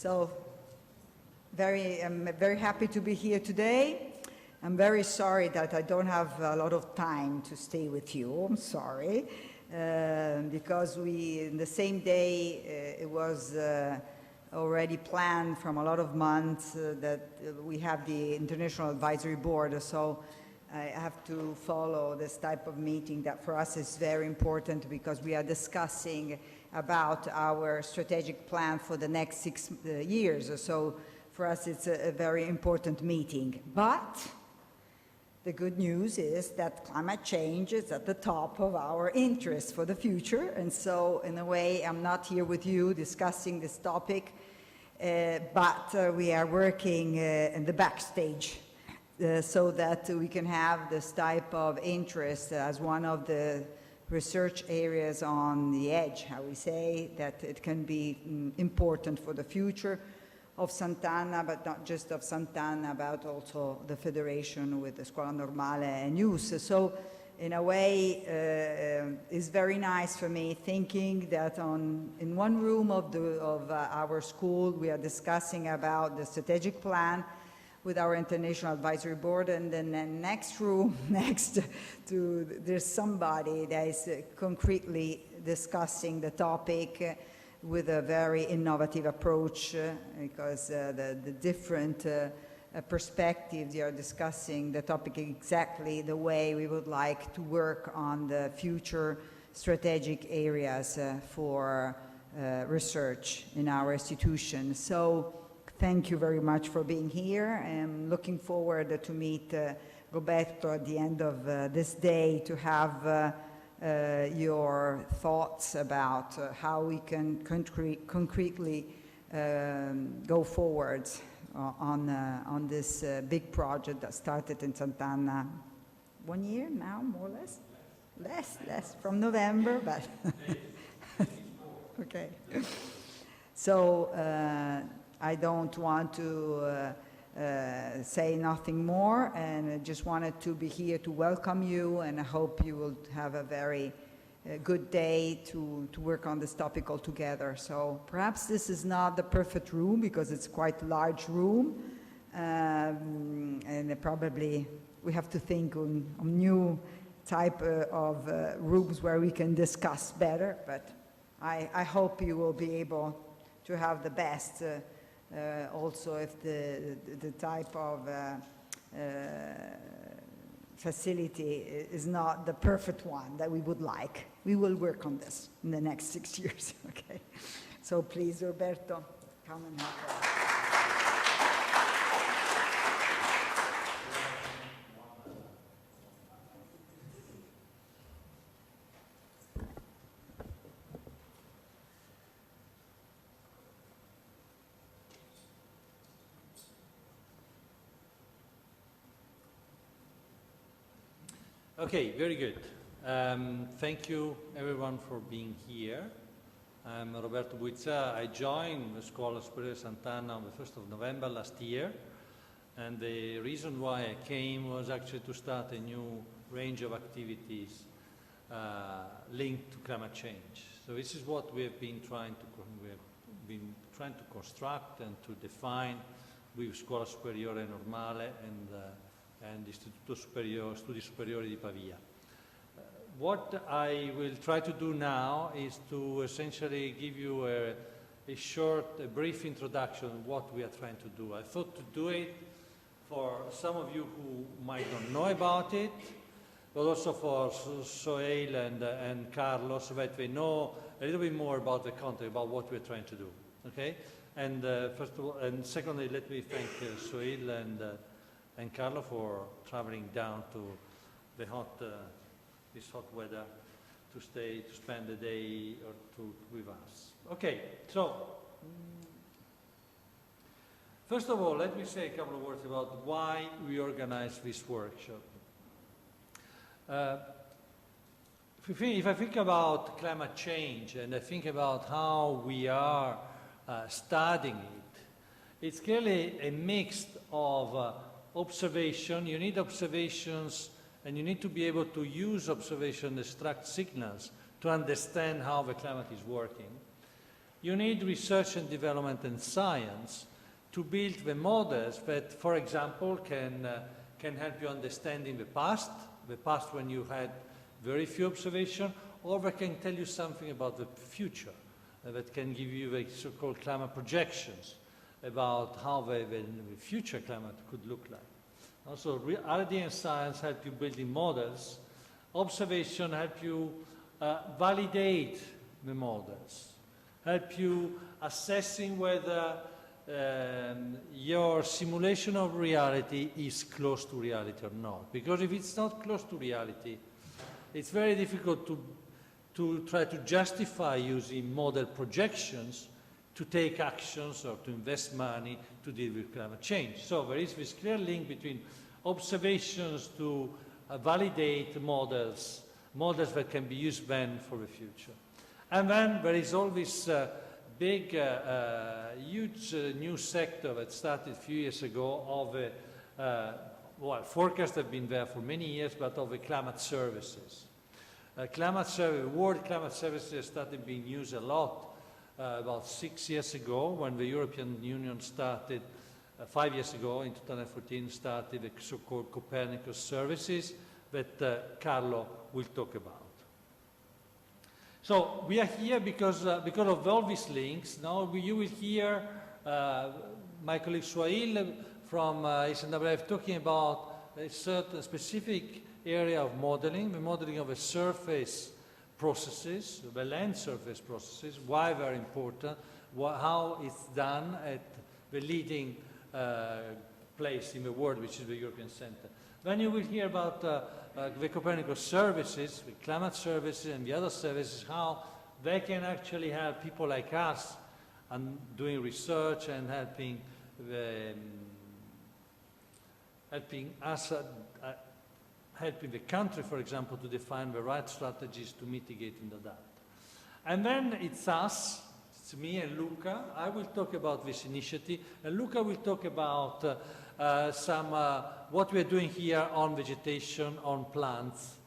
So I'm very happy to be here today. I'm very sorry that I don't have a lot of time to stay with you. I'm sorry. Because in the same day, it was already planned from a lot of months that we have the International Advisory Board. So I have to follow this type of meeting that for us is very important because we are discussing about our strategic plan for the next 6 years. So for us, it's a very important meeting. But the good news is that climate change is at the top of our interest for the future. And so in a way, I'm not here with you discussing this topic, but we are working in the backstage so that we can have this type of interest as one of the research areas on the edge, how we say, that it can be important for the future of Sant'Anna, but not just of Sant'Anna, but also the federation with the Scuola Normale and IUSS. So in a way, it's very nice for me thinking that in one room of our school, we are discussing about the strategic plan with our International Advisory Board, and then the next room next to, there's somebody that is concretely discussing the topic with a very innovative approach because the different perspectives they are discussing the topic exactly the way we would like to work on the future strategic areas for research in our institution. So thank you very much for being here. I'm looking forward to meet Roberto at the end of this day to have your thoughts about how we can concretely go forward on this big project that started in Sant'Anna 1 year now, more or less? Less, from November, but okay. So I don't want to say nothing more, and I just wanted to be here to welcome you, and I hope you will have a very good day to work on this topic all together. So perhaps this is not the perfect room because it's quite a large room, and probably we have to think on new type of rooms where we can discuss better, but I hope you will be able to have the best also if the type of facility is not the perfect one that we would like. We will work on this in the next 6 years, okay? So please, Roberto, come and help us. Okay, very good. Thank you everyone for being here. I'm Roberto Buizza. I joined the Scuola Superiore Sant'Anna on the 1st of November last year, and the reason why I came was actually to start a new range of activities linked to climate change. So this is what we have been trying to construct and to define with Scuola Superiore Normale and Istituto Studi Superiori di Pavia. What I will try to do now is to essentially give you a brief introduction of what we are trying to do. I thought to do it for some of you who might not know about it, but also for Souhail and Carlo, so that they know a little bit more about the content, about what we're trying to do. Okay? And first of all, and secondly, let me thank Souhail and Carlo for traveling down to the this hot weather to spend the day or two with us. Okay, so first of all, let me say a couple of words about why we organized this workshop. If I think about climate change and I think about how we are studying it, it's clearly a mix of observation. You need observations, and you need to be able to use observation, extract signals to understand how the climate is working. you need research and development and science to build the models that, for example, can help you understanding the past when you had very few observations, or they can tell you something about the future, that can give you the so-called climate projections about how the future climate could look like. Also, reality and science help you building models. Observation help you validate the models, help you assessing whether your simulation of reality is close to reality or not. Because if it's not close to reality, it's very difficult to try to justify using model projections to take actions or to invest money to deal with climate change. So there is this clear link between observations to validate models that can be used then for the future. And then there is all this big, huge new sector that started a few years ago of, well, forecasts have been there for many years, but of the climate services. World climate services started being used a lot about 6 years ago when the European Union started, 5 years ago in 2014, started the so-called Copernicus services that Carlo will talk about. So we are here because of all these links. Now you will hear my colleague Souhail from Ecmwf talking about a certain specific area of modeling, the modeling of the surface processes, the land surface processes, why they're important, how it's done at the leading place in the world, which is the European Center. Then you will hear about the Copernicus services, the climate services and the other services, how they can actually help people like us and doing research and helping the country, for example, to define the right strategies to mitigate and adapt. And then it's us, it's me and Luca. I will talk about this initiative, and Luca will talk about what we're doing here on vegetation, on plants.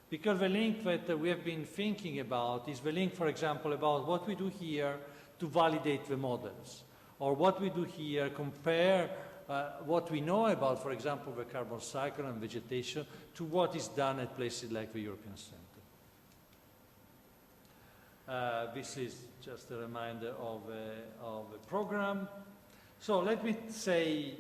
Because the link that we have been thinking about is the link, for example, about what we do here to validate the models, or what we do here, compare what we know about, for example, the carbon cycle and vegetation to what is done at places like the European Center. This is just a reminder of the program. So let me say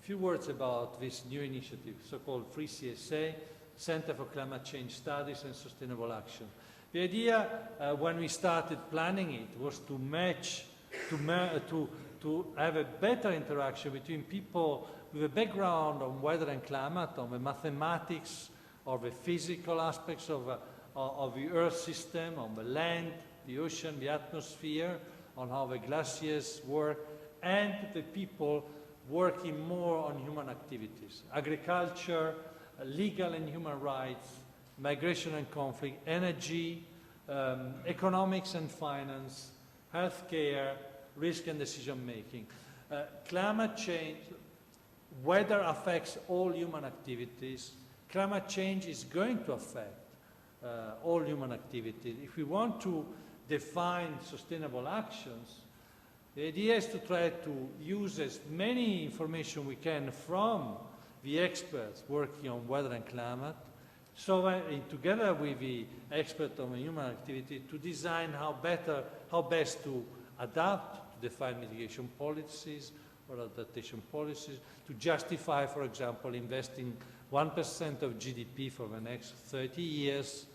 a few words about this new initiative, so-called Free CSA, Center for Climate Change Studies and Sustainable Action. The idea when we started planning it was to match, to have a better interaction between people with a background on weather and climate, on the mathematics, or the physical aspects of the Earth system, on the land, the ocean, the atmosphere, on how the glaciers work, and the people working more on human activities, agriculture, legal and human rights, migration and conflict, energy, economics and finance, healthcare, risk and decision-making. Climate change, weather affects all human activities. Climate change is going to affect all human activities. If we want to define sustainable actions, the idea is to try to use as many information we can from the experts working on weather and climate, so together with the expert on human activity, to design how best to adapt, to define mitigation policies or adaptation policies, to justify, for example, investing 1% of GDP for the next 30 years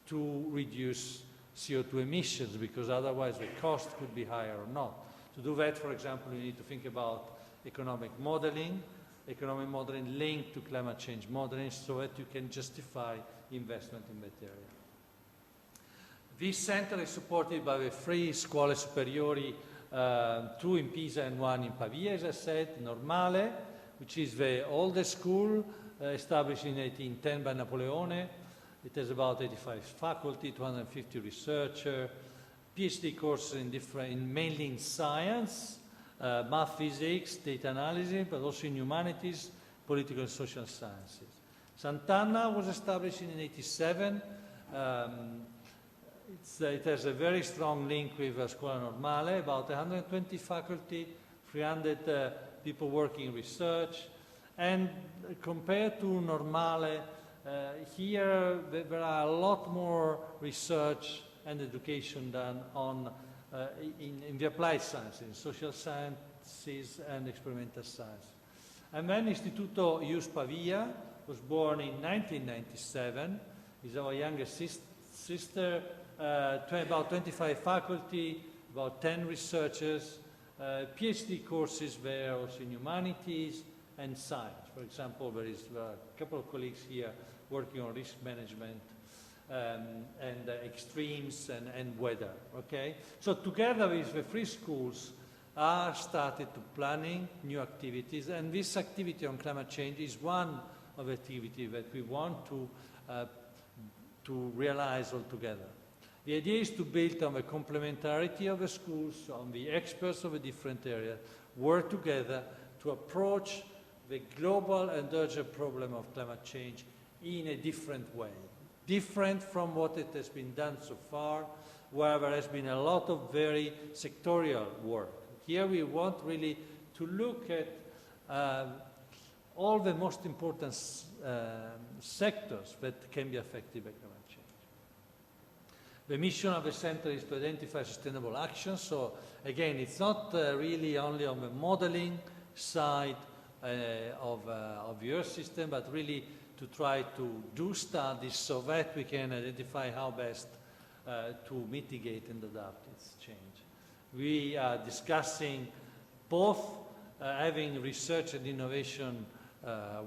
to reduce CO2 emissions, because otherwise the cost could be higher or not. To do that, for example, you need to think about economic modeling linked to climate change modeling, so that you can justify investment in that area. This center is supported by the three Scuole Superiori, two in Pisa and one in Pavia, as I said, Normale, which is the oldest school, established in 1810 by Napoleone. It has about 85 faculty, 250 researchers, PhD courses mainly in science, math, physics, data analysis, but also in humanities, political and social sciences. Sant'Anna was established in 1987. it has a very strong link with Scuola Normale, about 120 faculty, 300 people working in research, and compared to Normale, here there are a lot more research and education done on in the applied sciences, social sciences and experimental science. And then Istituto IUSS Pavia was born in 1997, is our youngest sister, about 25 faculty, about 10 researchers, PhD courses there also in humanities and science. For example, there is a couple of colleagues here working on risk management and extremes and weather, okay? So together with the three schools are started to planning new activities, and this activity on climate change is one of the activities that we want to realize all together. The idea is to build on the complementarity of the schools, on the experts of a different area, work together to approach the global and urgent problem of climate change in a different way. Different from what it has been done so far, where there has been a lot of very sectorial work. Here we want really to look at all the most important sectors that can be affected by climate change. The mission of the center is to identify sustainable actions. So again, it's not really only on the modeling side of the Earth system, but really to try to do studies so that we can identify how best to mitigate and adapt its change. We are discussing both having research and innovation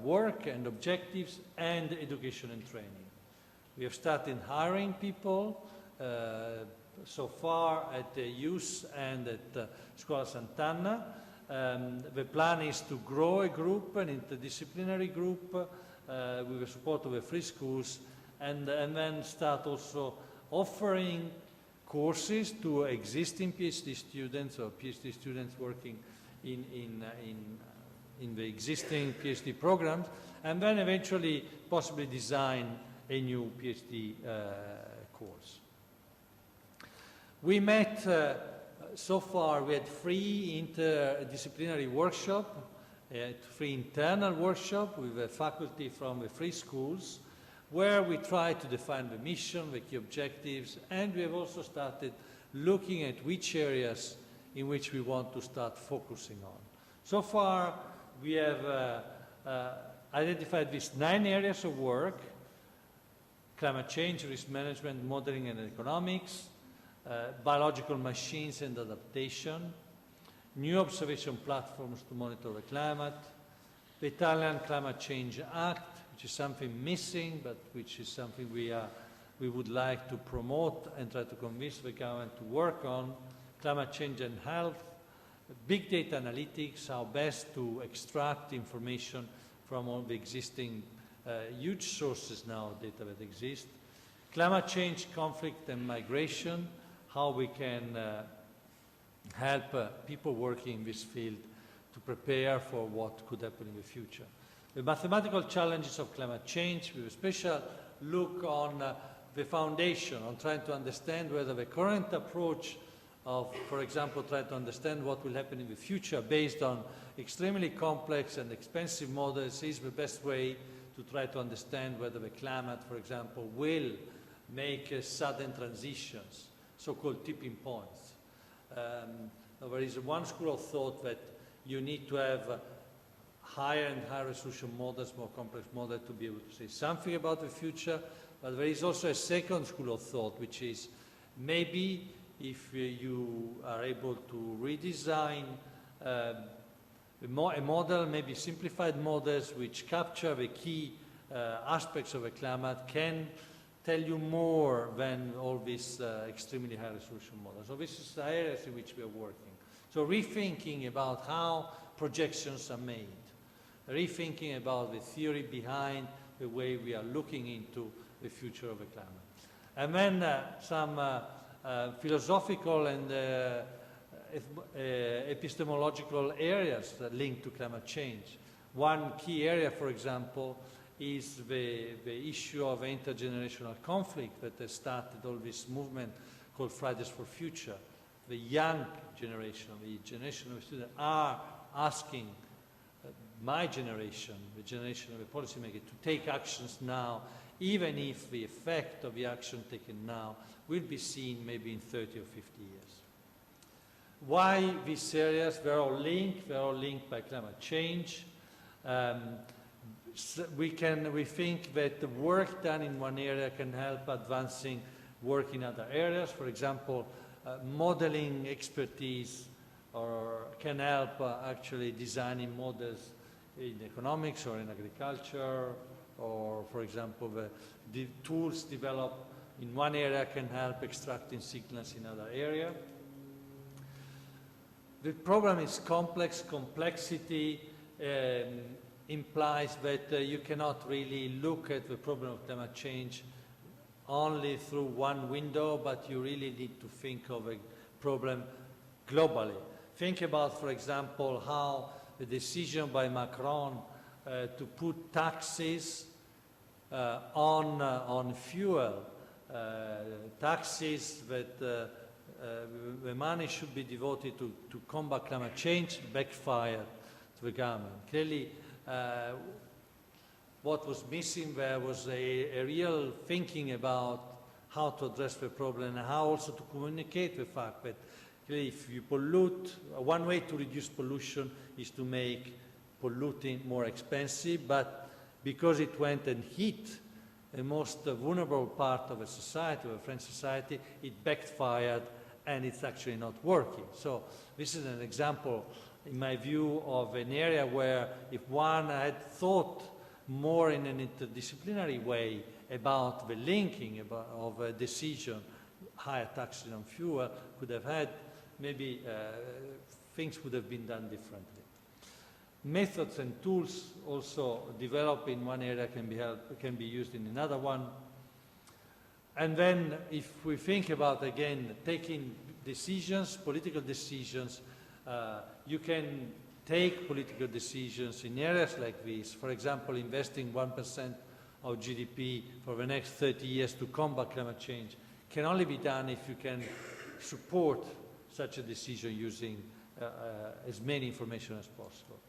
work and objectives and education and training. We have started hiring people so far at the IUSS and at Scuola Sant'Anna. The plan is to grow a group, an interdisciplinary group, with the support of the three schools, and then start also offering courses to existing PhD students or PhD students working in the existing PhD programs, and then eventually possibly design a new PhD course. We met, so far we had 3 interdisciplinary workshops, 3 internal workshops with the faculty from the 3 schools, where we try to define the mission, the key objectives, and we have also started looking at which areas in which we want to start focusing on. So far, we have identified these 9 areas of work: climate change, risk management, modeling and economics, biological machines and adaptation, new observation platforms to monitor the climate, the Italian Climate Change Act, which is something missing, but which is something we would like to promote and try to convince the government to work on, climate change and health, big data analytics, how best to extract information from all the existing huge sources now of data that exist, climate change, conflict and migration, how we can help people working in this field to prepare for what could happen in the future. The mathematical challenges of climate change, with a special look on the foundation, on trying to understand whether the current approach of, for example, trying to understand what will happen in the future based on extremely complex and expensive models is the best way to try to understand whether the climate, for example, will make sudden transitions, so-called tipping points. There is one school of thought that you need to have higher and higher resolution models, more complex models, to be able to say something about the future. But there is also a second school of thought, which is maybe if you are able to redesign a model, maybe simplified models which capture the key aspects of the climate, can tell you more than all these extremely high resolution models. So this is the areas in which we are working. So rethinking about how projections are made, rethinking about the theory behind the way we are looking into the future of the climate. And then some philosophical and epistemological areas that link to climate change. One key area, for example, is the issue of intergenerational conflict that has started all this movement called Fridays for Future. The young generation, the generation of students, are asking my generation, the generation of the policymaker, to take actions now, even if the effect of the action taken now will be seen maybe in 30 or 50 years. Why these areas? They're all linked by climate change. So we think that the work done in one area can help advancing work in other areas. For example, modeling expertise can help actually designing models in economics or in agriculture, or for example, the tools developed in one area can help extracting signals in other area. The problem is complex. Complexity implies that you cannot really look at the problem of climate change only through one window, but you really need to think of a problem globally. Think about, for example, how the decision by Macron to put taxes on fuel, taxes that the money should be devoted to combat climate change, backfired to the government. Clearly, what was missing there was a real thinking about how to address the problem and how also to communicate the fact that clearly if you pollute, one way to reduce pollution is to make polluting more expensive, but because it went and hit the most vulnerable part of a society, of a French society, it backfired and it's actually not working. So this is an example, in my view, of an area where if one had thought more in an interdisciplinary way about the linking of a decision, higher taxes on fuel, could have had maybe things would have been done differently. Methods and tools also developed in one area can be used in another one. And then if we think about, again, taking decisions, political decisions, you can take political decisions in areas like this. For example, investing 1% of GDP for the next 30 years to combat climate change can only be done if you can support such a decision using as many information as possible.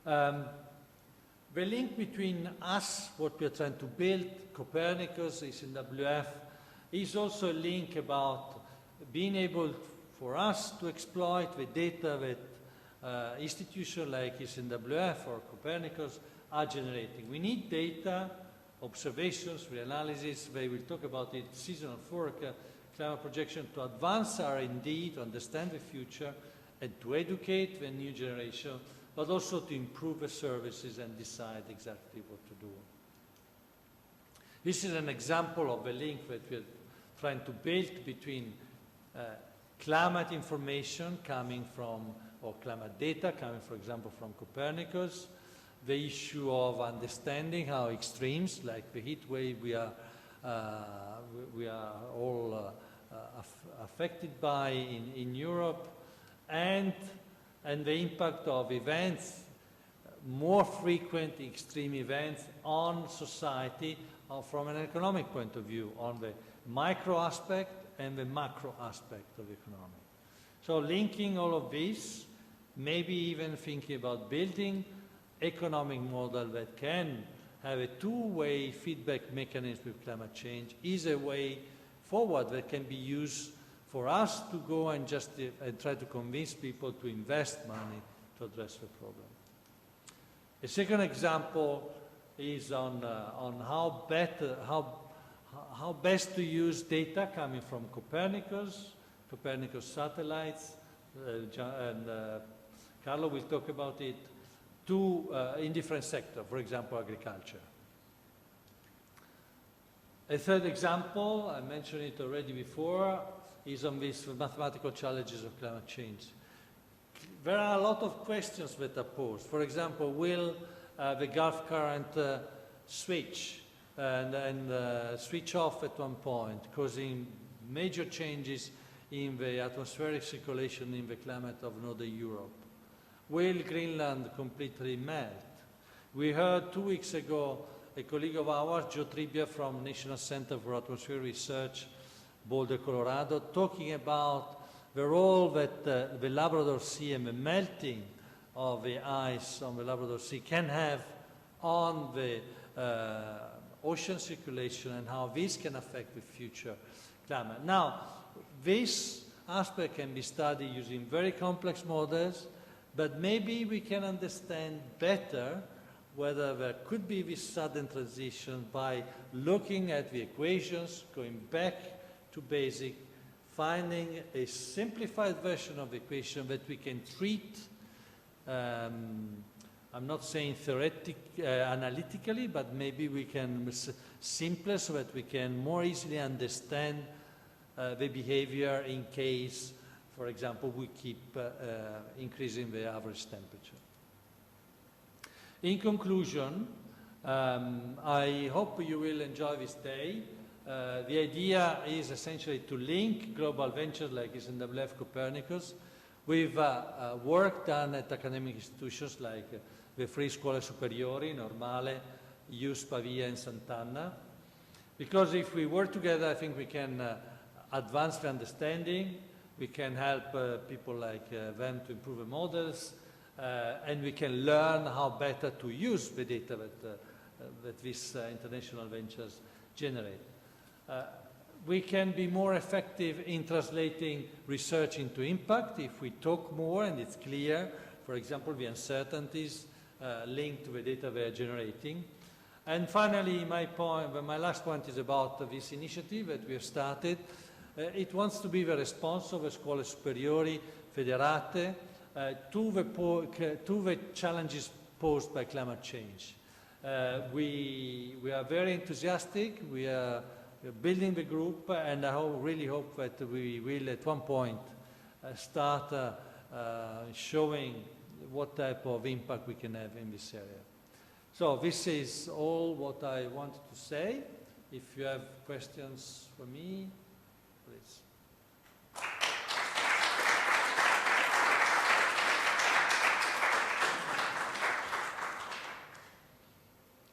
The link between us, what we are trying to build, Copernicus, Ecmwf, is also a link about being able for us to exploit the data that institutions like Ecmwf or Copernicus are generating. We need data, observations, reanalysis, they will talk about it, seasonal forecast, climate projection, to advance R&D, to understand the future, and to educate the new generation, but also to improve the services and decide exactly what to do. This is an example of a link that we're trying to build between climate information coming from, or climate data coming, for example, from Copernicus, the issue of understanding how extremes, like the heat wave we are all affected by in Europe, and the impact of events, more frequent extreme events on society from an economic point of view, on the micro aspect and the macro aspect of the economy. So linking all of this, maybe even thinking about building economic model that can have a two-way feedback mechanism with climate change is a way forward that can be used for us to go and try to convince people to invest money to address the problem. A second example is on how best to use data coming from Copernicus satellites, and Carlo will talk about it, in different sectors, for example, agriculture. A third example, I mentioned it already before, is on these mathematical challenges of climate change. There are a lot of questions that are posed. For example, will the Gulf current switch and switch off at one point, causing major changes in the atmospheric circulation in the climate of Northern Europe? Will Greenland completely melt? We heard 2 weeks ago a colleague of ours, Joe Tribia from National Center for Atmospheric Research, Boulder, Colorado, talking about the role that the Labrador Sea and the melting of the ice on the Labrador Sea can have on the ocean circulation and how this can affect the future climate. Now, this aspect can be studied using very complex models, but maybe we can understand better whether there could be this sudden transition by looking at the equations, going back to basic, finding a simplified version of the equation that we can treat, I'm not saying analytically, but maybe we can simpler so that we can more easily understand the behavior in case, for example, we keep increasing the average temperature. In conclusion, I hope you will enjoy this day. The idea is essentially to link global ventures like Ecmwf, Copernicus with work done at academic institutions like the three Scuole Superiori, Normale, IUSS of Pavia and Sant'Anna. Because if we work together, I think we can advance the understanding, we can help people like them to improve the models, and we can learn how better to use the data that these international ventures generate. We can be more effective in translating research into impact if we talk more and it's clear, for example, the uncertainties linked to the data they are generating. And finally, my last point is about this initiative that we have started. It wants to be the response of the Scuole Superiori Federate to the challenges posed by climate change. We are very enthusiastic. We are building the group, and I really hope that we will at one point start showing what type of impact we can have in this area. So this is all what I wanted to say. If you have questions for me, please.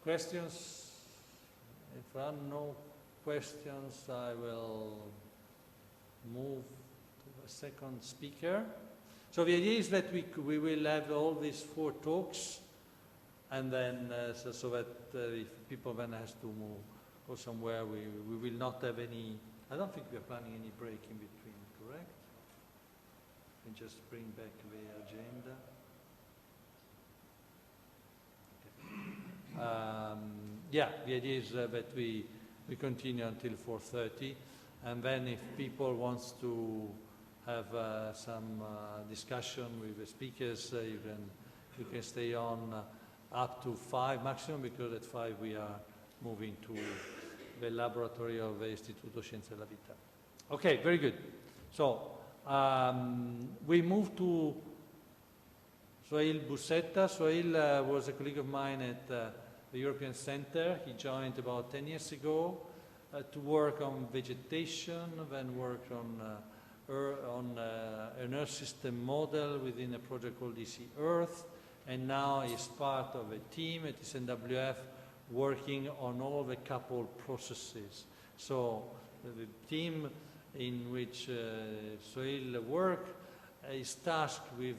Questions? If there are no questions, I will move to the second speaker. So the idea is that we will have all these 4 talks, and then so that if people then has to go somewhere, we will not have any. I don't think we are planning any break in between, correct? We can just bring back the agenda. Okay. Yeah, the idea is that we continue until 4:30, and then if people wants to have some discussion with the speakers, you can stay on up to 5 maximum, because at 5 we are moving to the laboratory of the Istituto Scienze della Vita. Okay, very good. So we move to Souhail Boussetta. Souhail was a colleague of mine at the European Center. He joined about 10 years ago to work on vegetation, then worked on an Earth system model within a project called Earth, and now is part of a team at Ecmwf working on all the coupled processes. So the team in which Souhail works is tasked with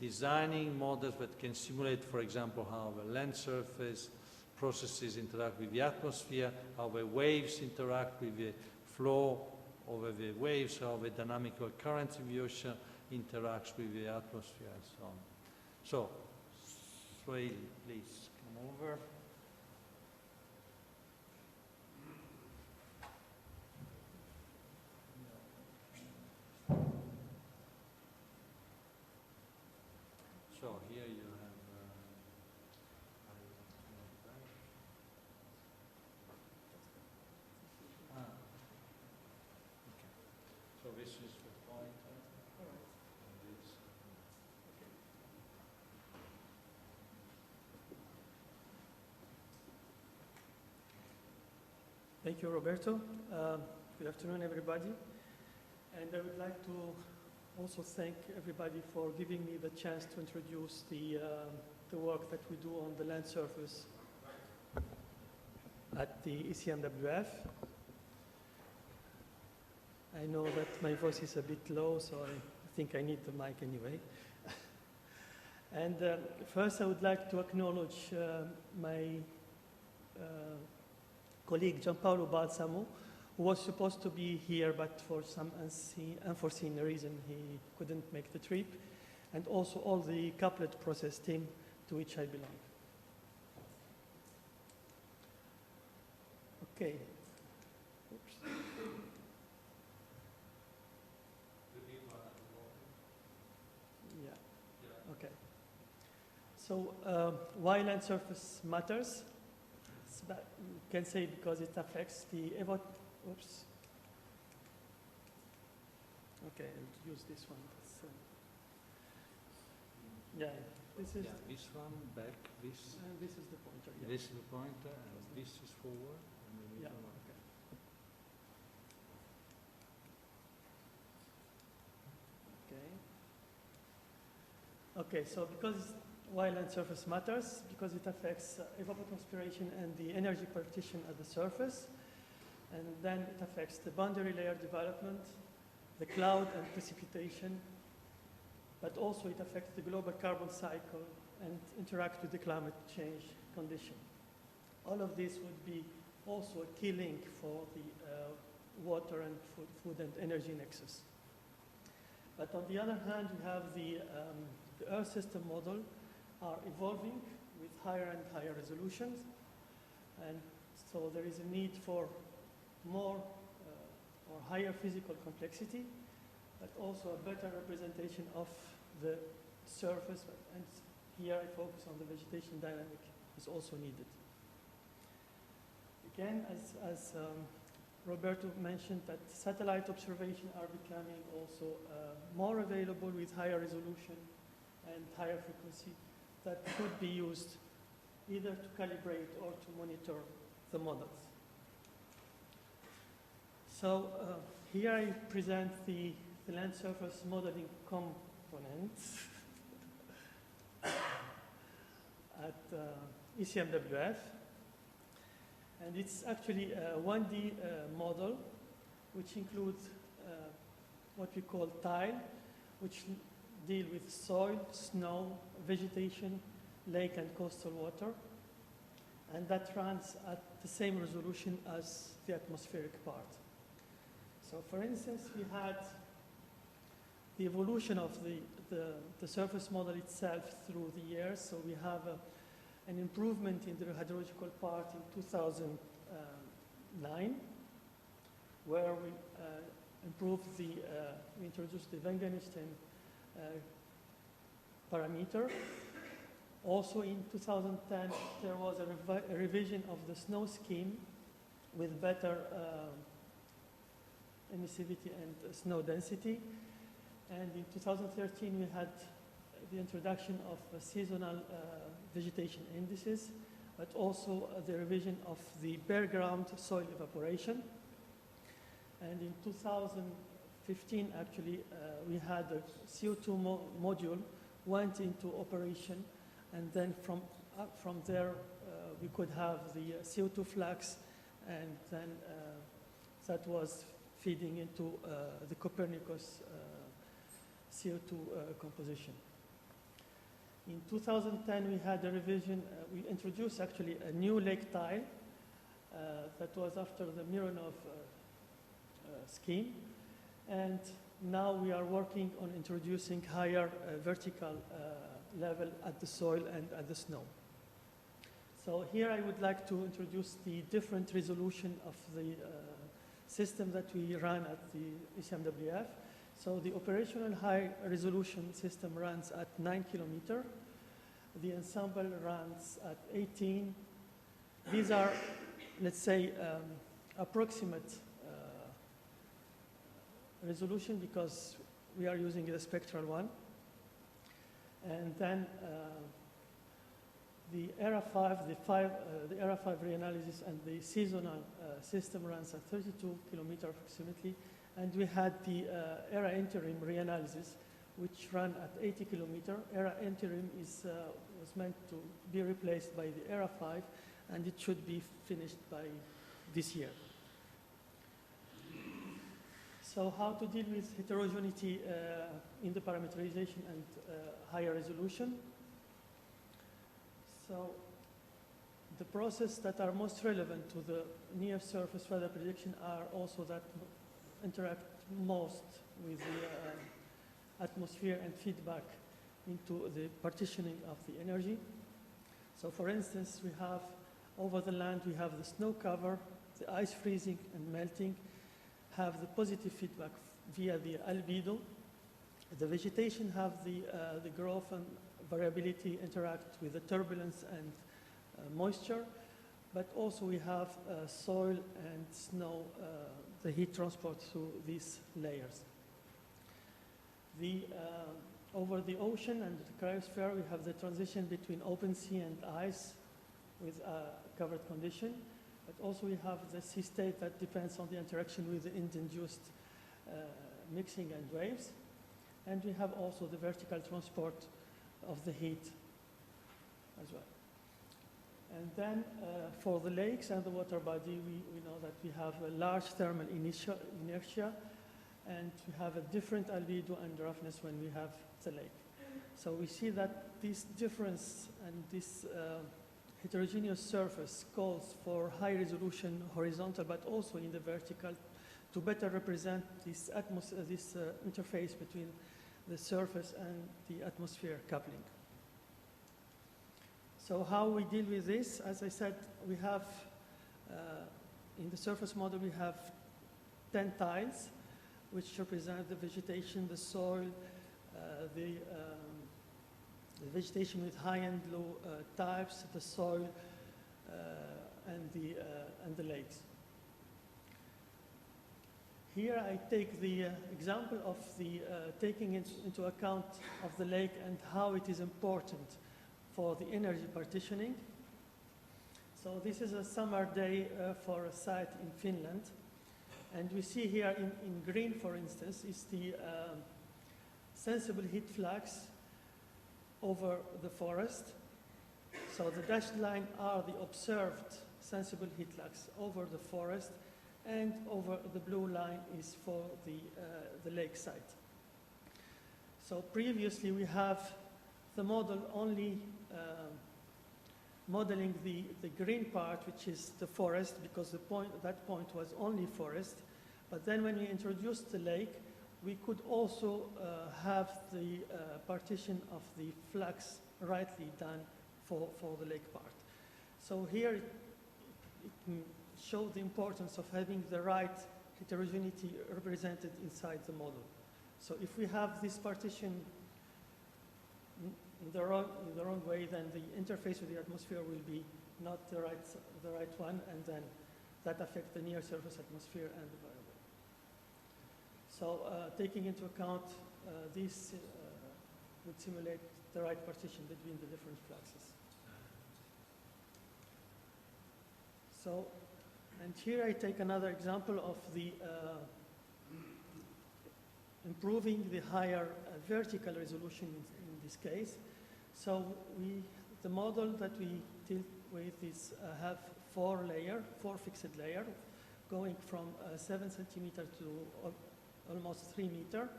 designing models that can simulate, for example, how the land surface processes interact with the atmosphere, how the waves interact with the flow over the waves, how the dynamical currents in the ocean interacts with the atmosphere, and so on. So, Souhail, please come over. So here you have. Okay. So this is the point. Thank you, Roberto. Good afternoon, everybody. And I would like to also thank everybody for giving me the chance to introduce the the work that we do on the land surface at the Ecmwf. I know that my voice is a bit low, so I think I need the mic anyway. And first I would like to acknowledge my colleague Gianpaolo Balsamo, who was supposed to be here, but for some unforeseen reason he couldn't make the trip, and also all the couplet process team to which I belong. Okay. Oops. Yeah. Okay. So why land surface matters? You can say because it affects the oops. Okay, I'll use this one. Yeah, this is. Yeah, this one, back, this. And this is the pointer. Yeah. This is the pointer, and this is forward. And then Yeah. Okay. Okay, so because why land surface matters, because it affects evapotranspiration and the energy partition at the surface, and then it affects the boundary layer development, the cloud and precipitation, but also it affects the global carbon cycle and interact with the climate change condition. All of this would be also a key link for the water and food and energy nexus. But on the other hand, we have the Earth system model are evolving with higher and higher resolutions, and so there is a need for more or higher physical complexity, but also a better representation of the surface, and here I focus on the vegetation dynamic is also needed. Again, as Roberto mentioned, that satellite observation are becoming also more available with higher resolution and higher frequency that could be used either to calibrate or to monitor the models. So here I present the land surface modeling components at Ecmwf. And it's actually a 1D model, which includes what we call tile, which deal with soil, snow, vegetation, lake and coastal water. And that runs at the same resolution as the atmospheric part. So for instance, we had the evolution of the surface model itself through the years. So we have an improvement in the hydrological part in 2009, where we improved we introduced the Wenger-Einstein parameter. Also in 2010, there was a revision of the snow scheme with better emissivity and snow density. And in 2013, we had the introduction of seasonal vegetation indices, but also the revision of the bare ground soil evaporation. And in 2015, actually, we had a CO2 module went into operation, and then from there, we could have the CO2 flux, and then that was feeding into the Copernicus CO2 composition. In 2010, we had a revision. We introduced actually a new lake tile that was after the Mironov scheme. And now we are working on introducing higher vertical level at the soil and at the snow. So here I would like to introduce the different resolution of the system that we run at the Ecmwf. So the operational high resolution system runs at 9 kilometers. The ensemble runs at 18. These are, let's say, approximate resolution because we are using the spectral one. And then the ERA 5, the ERA 5 reanalysis and the seasonal system runs at 32 kilometers approximately. And we had the ERA interim reanalysis, which run at 80 kilometer. ERA interim was meant to be replaced by the ERA 5, and it should be finished by this year. So how to deal with heterogeneity in the parameterization and higher resolution? So the processes that are most relevant to the near-surface weather prediction are also that interact most with the atmosphere and feedback into the partitioning of the energy. So for instance, we have over the land, we have the snow cover, the ice freezing and melting, have the positive feedback via the albedo. The vegetation have the growth and variability interact with the turbulence and moisture, but also we have soil and snow, the heat transport through these layers. Over the ocean and the cryosphere, we have the transition between open sea and ice with a covered condition. But also we have the sea state that depends on the interaction with the wind-induced mixing and waves. And we have also the vertical transport of the heat as well. And then for the lakes and the water body, we know that we have a large thermal inertia, and we have a different albedo and roughness when we have the lake. So we see that this difference and this heterogeneous surface calls for high resolution horizontal, but also in the vertical, to better represent this interface between the surface and the atmosphere coupling. So how we deal with this? As I said, we have, in the surface model, we have 10 tiles, which represent the vegetation, the soil, the vegetation with high and low types, the soil, and the lakes. Here I take the example of the taking into account of the lake and how it is important for the energy partitioning. So this is a summer day for a site in Finland. And we see here in green, for instance, is the sensible heat flux over the forest. So the dashed line are the observed sensible heat flux over the forest, and over the blue line is for the lake site. So previously we have the model only modeling the green part, which is the forest, because that point was only forest. But then when we introduced the lake, we could also have the partition of the flux rightly done for the lake part. So here it shows the importance of having the right heterogeneity represented inside the model. So if we have this partition in the wrong way, then the interface with the atmosphere will be not the right one, and then that affects the near surface atmosphere and the variable. So taking into account this would simulate the right partition between the different fluxes. So, and here I take another example of the improving the higher vertical resolution in this case. So the model that we deal with is have four fixed layers, going from 7 centimeter to almost 3 meters,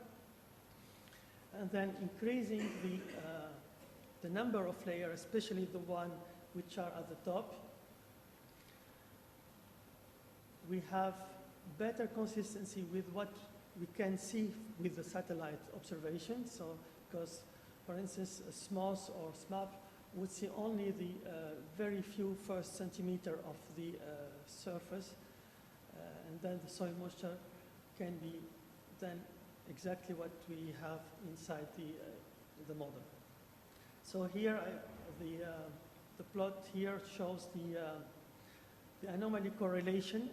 and then increasing the number of layers, especially the one which are at the top. We have better consistency with what we can see with the satellite observation. So, because, for instance, a SMOS or SMAP would see only the very few first centimeter of the surface, and then the soil moisture can be then exactly what we have inside the model. So here, the plot here shows the anomaly correlation,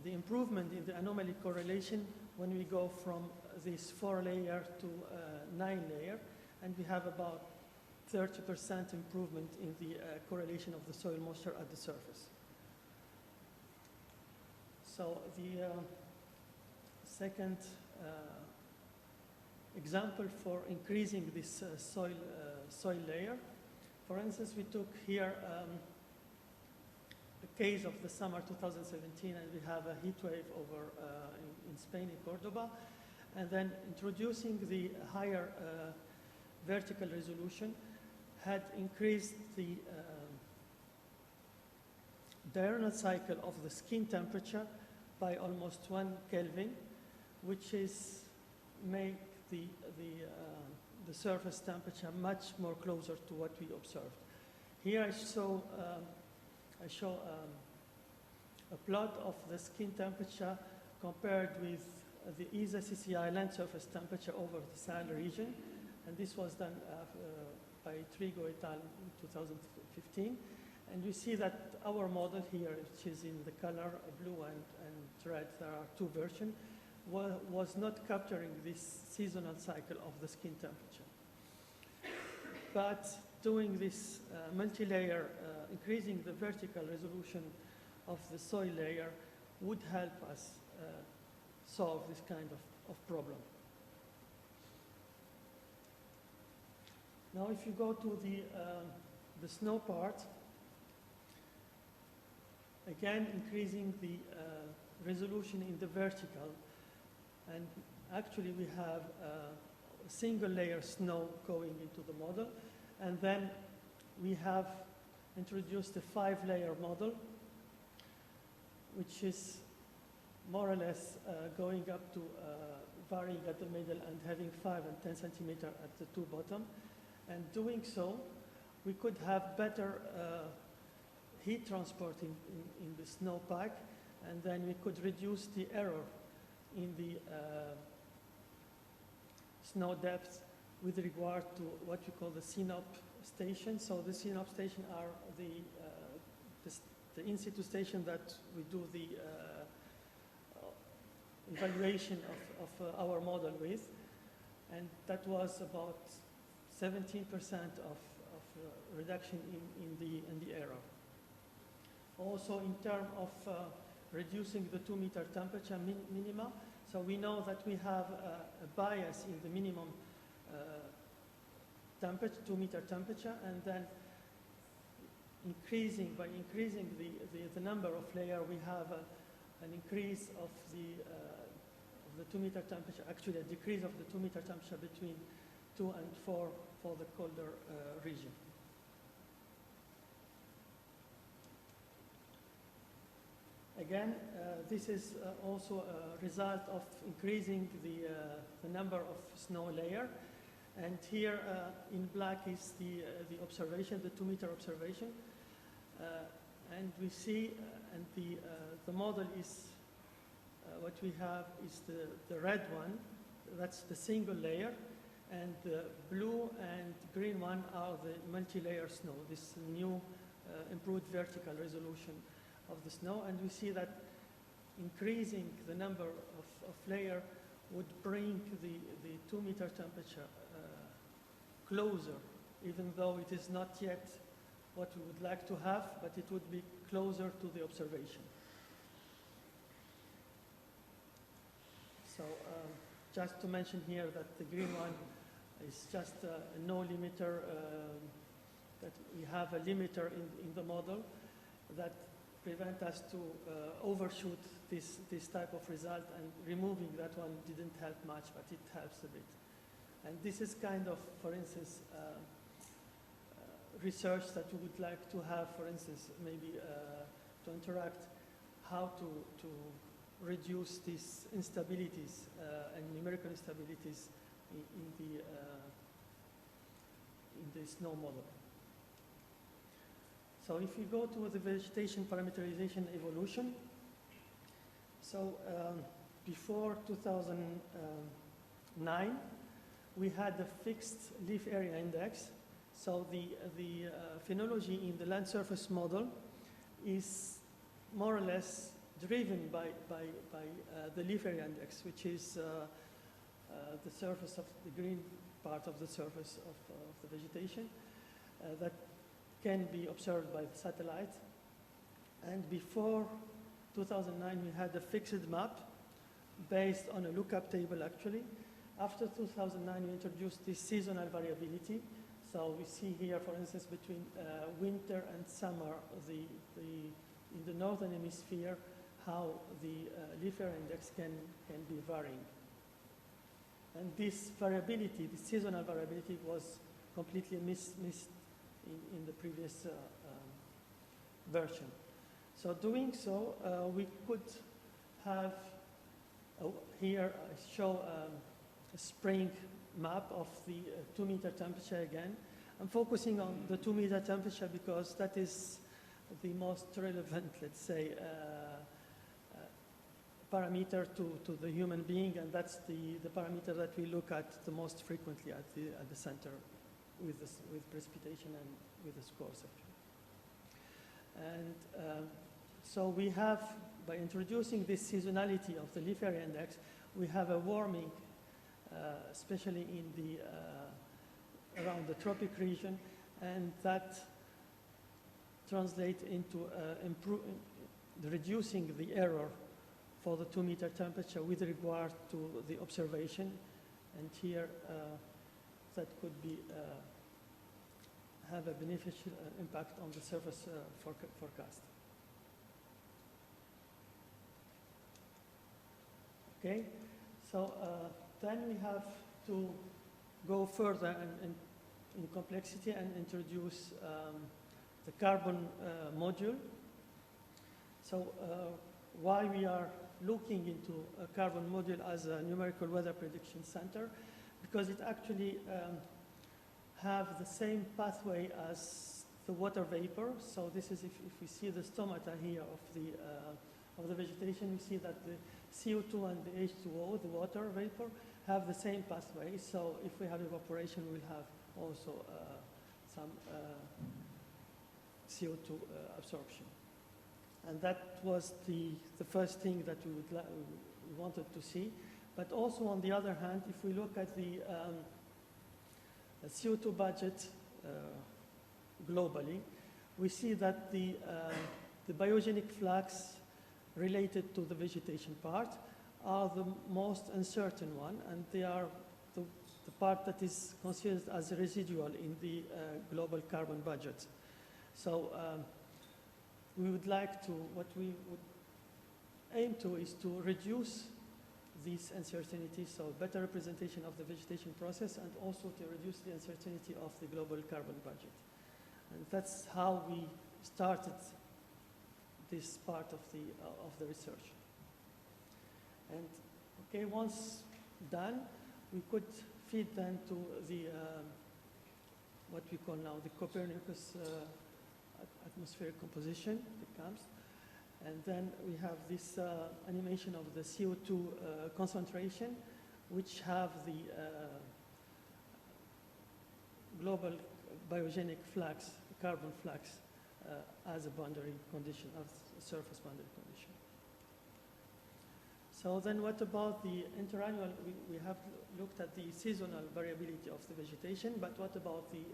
the improvement in the anomaly correlation when we go from this 4-layer to 9-layer, and we have about 30% improvement in the correlation of the soil moisture at the surface. So the second example for increasing this soil layer. For instance, we took here the case of the summer 2017, and we have a heat wave over in Spain, in Cordoba, and then introducing the higher vertical resolution had increased the diurnal cycle of the skin temperature by almost 1 Kelvin, which is make the surface temperature much more closer to what we observed. Here I show a plot of the skin temperature compared with the ESA CCI land surface temperature over the Sahel region, and this was done by Trigo et al. In 2015. And we see that our model here, which is in the color blue and red, there are two versions, was not capturing this seasonal cycle of the skin temperature. But doing this multi-layer, increasing the vertical resolution of the soil layer would help us solve this kind of problem. Now, if you go to the snow part, again, increasing the resolution in the vertical, and actually we have a single layer snow going into the model, and then we have introduced a 5-layer model, which is more or less going up to varying at the middle and having 5 and 10 centimeter at the two bottom. And doing so, we could have better heat transport in the snowpack, and then we could reduce the error in the snow depth with regard to what we call the CNOP station. So the CNOP station are the in-situ station that we do the evaluation of our model with, and that was about 17% of reduction in the error. Also, in terms of reducing the 2-meter temperature minima, so we know that we have a bias in the minimum temperature, 2-meter temperature, and then by increasing the number of layers, we have an increase of the 2-meter temperature, actually a decrease of the 2-meter temperature between 2 and 4 for the colder region. Again, this is also a result of increasing the number of snow layer. And here in black is the observation, the 2-meter observation. And we see, and the model is, what we have is the red one, that's the single layer, and the blue and green one are the multi-layer snow, this new improved vertical resolution of the snow. And we see that increasing the number of layer would bring the 2-meter temperature closer, even though it is not yet what we would like to have, but it would be closer to the observation. So just to mention here that the green one is just a no limiter, that we have a limiter in the model that prevent us to overshoot this type of result, and removing that one didn't help much, but it helps a bit. And this is kind of, for instance, research that we would like to have, for instance, maybe to interact how to reduce these instabilities and numerical instabilities in the snow model. So if you go to the vegetation parameterization evolution, so before 2009, we had a fixed leaf area index. So the phenology in the land surface model is more or less driven by the leaf area index, which is the surface of the green part of the surface of the vegetation that can be observed by the satellite. And before 2009, we had a fixed map based on a lookup table, actually, After 2009, we introduced this seasonal variability. So we see here, for instance, between winter and summer, in the northern hemisphere, how the leaf area index can be varying. And this variability, the seasonal variability, was completely missed in the previous version. So doing so, we could have, here I show a spring map of the 2-meter temperature again. I'm focusing on the 2-meter temperature because that is the most relevant, let's say, parameter to the human being, and that's the parameter that we look at the most frequently at the center with precipitation and with the scores, actually. And so we have, by introducing this seasonality of the leaf area index, we have a warming, especially in the around the tropic region, and that translates into reducing the error for the 2-meter temperature with regard to the observation. And here, that could be have a beneficial impact on the surface forecast. Okay, so then we have to go further in complexity and introduce the carbon module. So why we are looking into a carbon module as a numerical weather prediction center? Because it actually have the same pathway as the water vapor. So this is, if we see the stomata here of the vegetation, we see that the CO2 and the H2O, the water vapor, have the same pathway. So if we have evaporation, we'll have also some CO2 absorption. And that was the first thing that we wanted to see. But also, on the other hand, if we look at the CO2 budget globally, we see that the biogenic flux related to the vegetation part are the most uncertain one, and they are the part that is considered as residual in the global carbon budget. So we would like to, what we would aim to is to reduce these uncertainties, so better representation of the vegetation process, and also to reduce the uncertainty of the global carbon budget. And that's how we started this part of the research. And okay, once done, we could feed then to the what we call now the Copernicus atmospheric composition, the CAMS. And then we have this animation of the CO2 concentration, which have the global biogenic flux, carbon flux, as a boundary condition, as a surface boundary condition. So then what about the interannual? We have looked at the seasonal variability of the vegetation, but what about the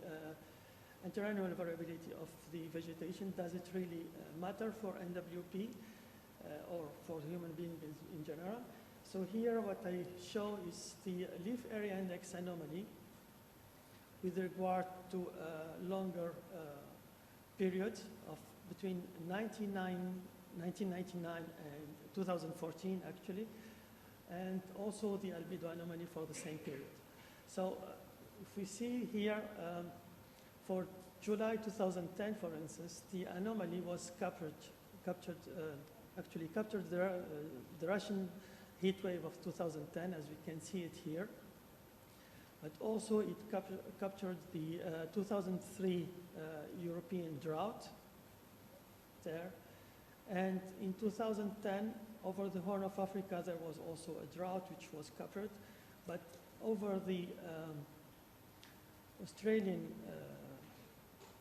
interannual variability of the vegetation? Does it really matter for NWP or for the human being in general? So here what I show is the leaf area index anomaly with regard to a longer period of between 1999 and 2014 actually, and also the albedo anomaly for the same period. So if we see here, for July 2010, for instance, the anomaly was captured the Russian heat wave of 2010, as we can see it here. But also it captured the 2003 European drought there. And in 2010, over the Horn of Africa, there was also a drought which was captured. But over the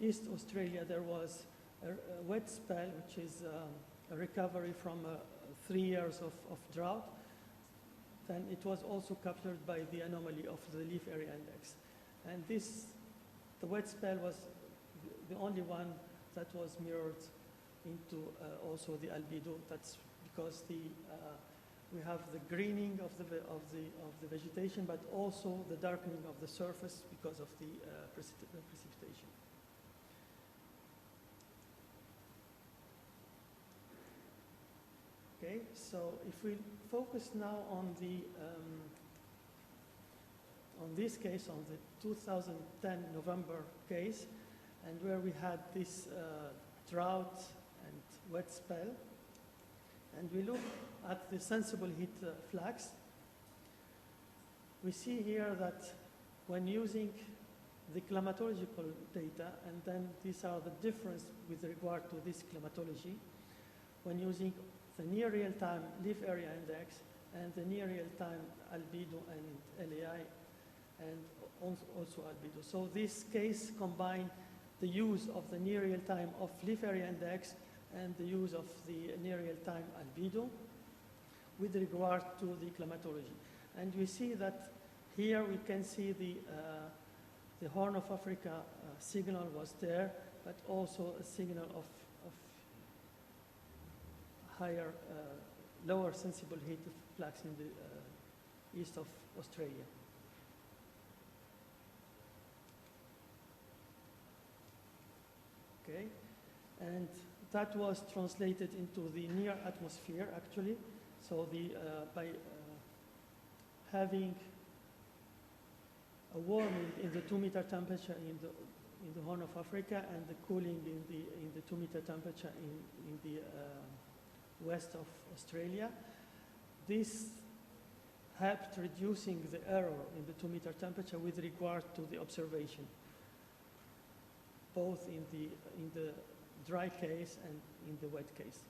East Australia, there was a wet spell, which is a recovery from 3 years of drought. Then it was also captured by the anomaly of the leaf area index. And the wet spell was the only one that was mirrored into also the albedo. That's because the we have the greening of the vegetation, but also the darkening of the surface because of the precipitation. Okay, so if we focus now on the on this case, on the 2010 November case, and where we had this drought and wet spell, and we look at the sensible heat flux, we see here that when using the climatological data, and then these are the difference with regard to this climatology, when using the near real-time leaf area index and the near real-time albedo and LAI, and also albedo. So this case combine the use of the near real-time of leaf area index and the use of the near real-time albedo with regard to the climatology. And we see that here we can see the Horn of Africa signal was there, but also a signal of higher, lower sensible heat flux in the east of Australia. Okay, and that was translated into the near atmosphere actually. So by having a warming in the 2-meter temperature in the Horn of Africa and the cooling in the 2-meter temperature in the west of Australia, this helped reducing the error in the 2-meter temperature with regard to the observation, both in the dry case and in the wet case.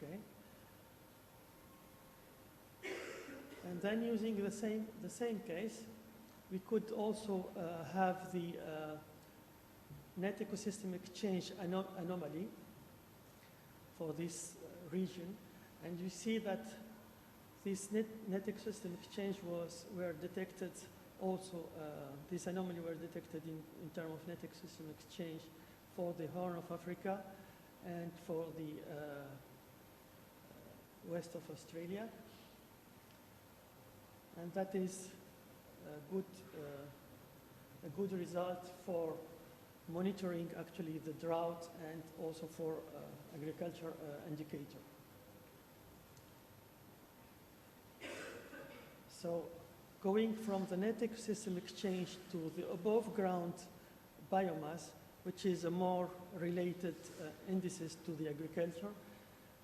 Okay. And then using the same case, we could also have the net ecosystem exchange anomaly for this region. And you see that this net ecosystem exchange were detected also, this anomaly were detected in terms of net ecosystem exchange for the Horn of Africa and for the west of Australia. And that is a good result for monitoring actually the drought and also for agriculture indicator. So going from the net ecosystem exchange to the above ground biomass, which is a more related indices to the agriculture,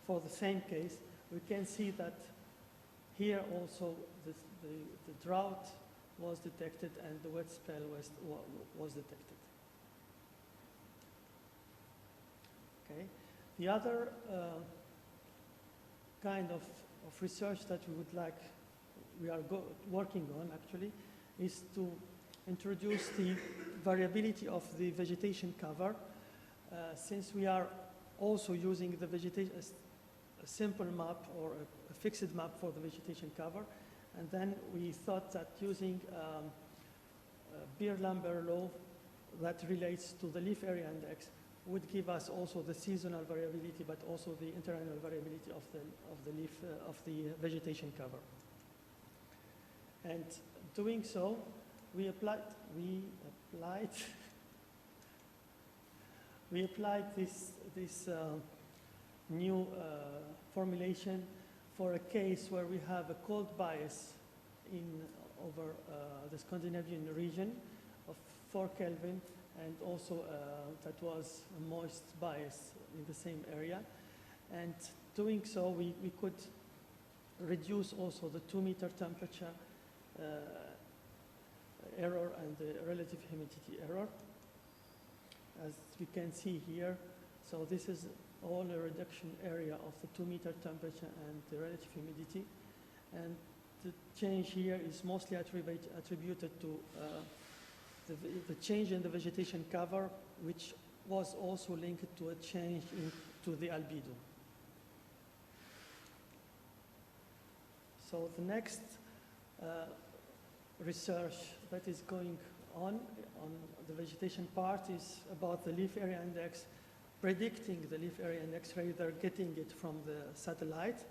for the same case, we can see that here also the drought was detected and the wet spell was detected. Okay. The other kind of research that we are working on actually is to introduce the variability of the vegetation cover, since we are also using the vegetation, a simple map or a fixed map for the vegetation cover. And then we thought that using Beer-Lambert law that relates to the leaf area index would give us also the seasonal variability, but also the interannual variability of the leaf of the vegetation cover. And doing so, we applied this new formulation for a case where we have a cold bias over the Scandinavian region of 4 Kelvin, and also that was a moist bias in the same area. And doing so, we could reduce also the 2-meter temperature error and the relative humidity error, as we can see here. So this is all a reduction area of the 2-meter temperature and the relative humidity. And the change here is mostly attributed to the change in the vegetation cover, which was also linked to a change to the albedo. So the next research that is going on the vegetation part is about the leaf area index, predicting the leaf area index rather getting it from the satellite.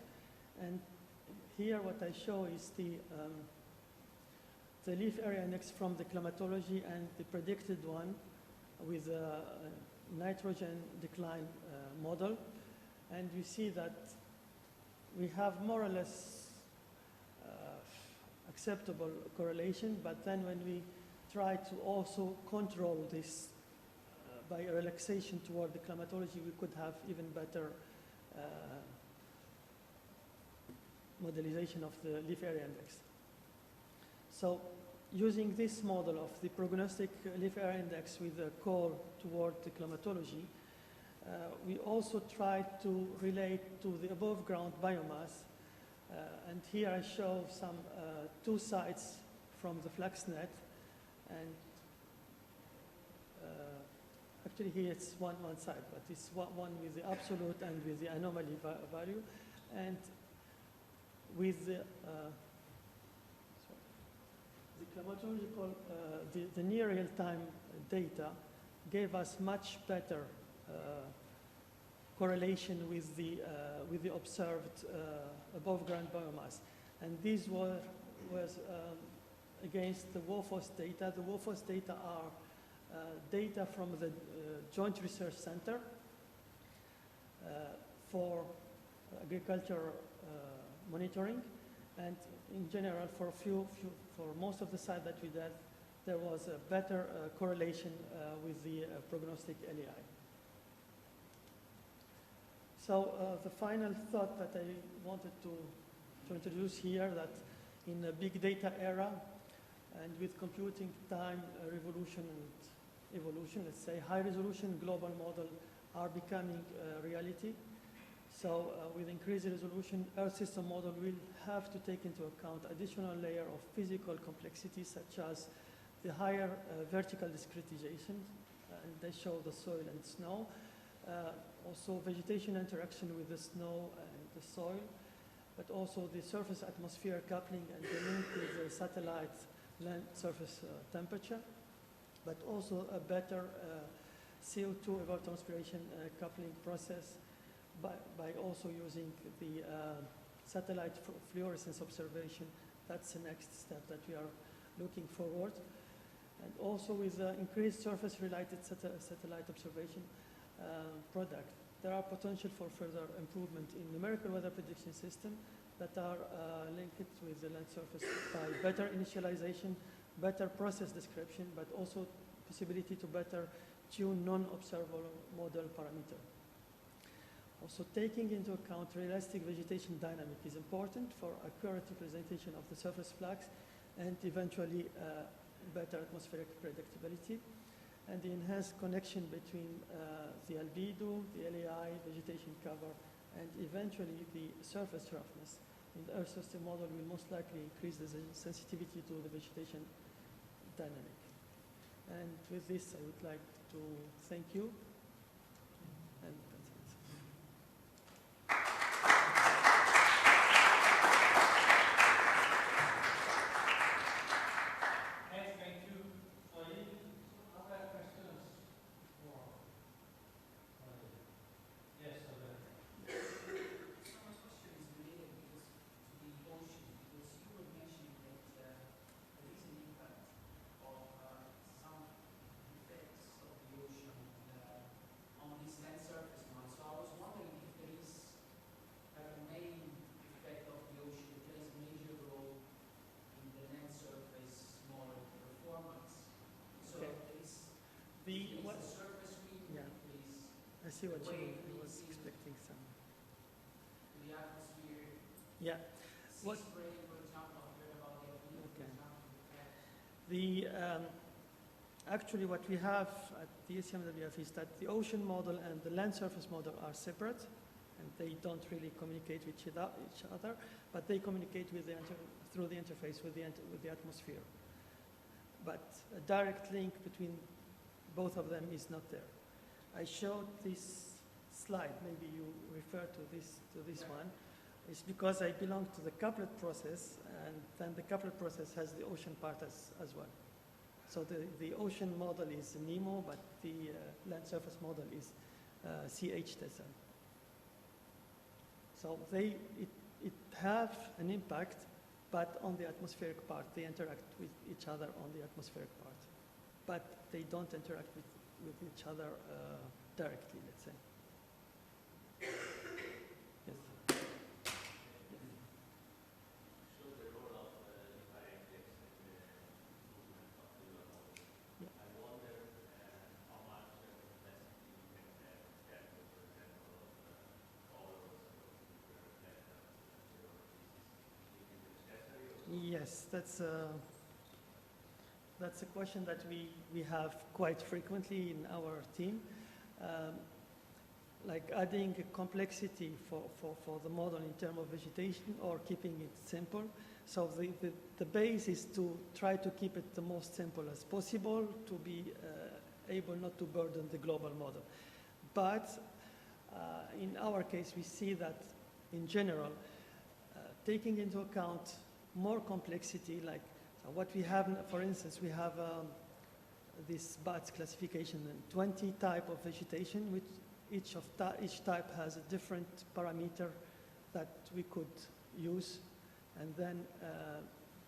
And here what I show is the leaf area index from the climatology and the predicted one with a nitrogen decline model. And you see that we have more or less acceptable correlation, but then when we try to also control this by a relaxation toward the climatology, we could have even better modelization of the leaf area index. So using this model of the prognostic leaf area index with a call toward the climatology, we also try to relate to the above ground biomass. And here I show some two sites from the Flux net, and actually here it's one side, but it's one with the absolute and with the anomaly value, and with the climatological, the near real-time data gave us much better correlation with the observed above ground biomass. And these was against the WOFOS data. The WOFOS data are data from the Joint Research Center for agriculture monitoring. And in general, for most of the sites that we did, there was a better correlation with the prognostic LEI. So the final thought that I wanted to introduce here, that in a big data era and with computing time revolution and evolution, let's say high resolution global model are becoming reality. So with increased resolution, Earth system model will have to take into account additional layer of physical complexity, such as the higher vertical discretization, and they show the soil and snow. Also vegetation interaction with the snow and the soil, but also the surface atmosphere coupling and the link with the satellite land surface temperature, but also a better CO2 evapotranspiration coupling process by also using the satellite fluorescence observation. That's the next step that we are looking forward. And also with increased surface-related satellite observation product, there are potential for further improvement in numerical weather prediction system that are linked with the land surface by better initialization, better process description, but also possibility to better tune non-observable model parameter. Also taking into account realistic vegetation dynamic is important for accurate representation of the surface flux and eventually better atmospheric predictability, and the enhanced connection between the albedo, the LAI, vegetation cover, and eventually the surface roughness in the Earth system model will most likely increase the sensitivity to the vegetation dynamic. And with this, I would like to thank you. And that's it. Thank you. Other questions? Yes, My question is related to the ocean, because you were mentioning that there is an impact of some effects of the ocean on this land surface model. So I was wondering if there is a main effect of the ocean that plays a major role in the land surface model performance. So Okay. there is The surface wind, Yeah. there is I see what you Wait, mean. I was please. expecting some. the atmosphere. Yeah. What- Spray, for example, I heard about the albedo, for Okay. example. Actually, what we have at the ECMWF is that the ocean model and the land surface model are separate, and they don't really communicate with each other, but they communicate with through the interface with the atmosphere. But a direct link between both of them is not there. I showed this slide, maybe you refer to this one. It's because I belong to the couplet process, and then the couplet process has the ocean part as well. So the ocean model is NEMO, but the land surface model is CH-TESL. So it have an impact, but on the atmospheric part, they interact with each other on the atmospheric part. But they don't interact with each other directly, let's say. Yes. Shows the role of Parameterization in the improvement of the model. Yeah. I wonder how much complexity you can have compared to, for example, colors or Yes, that's a question that we have quite frequently in our team. Like adding a complexity for the model in terms of vegetation or keeping it simple. So the base is to try to keep it the most simple as possible to be able not to burden the global model. But in our case, we see that in general, taking into account more complexity, like what we have, for instance, we have this BATS classification and 20 type of vegetation, which each type has a different parameter that we could use, and then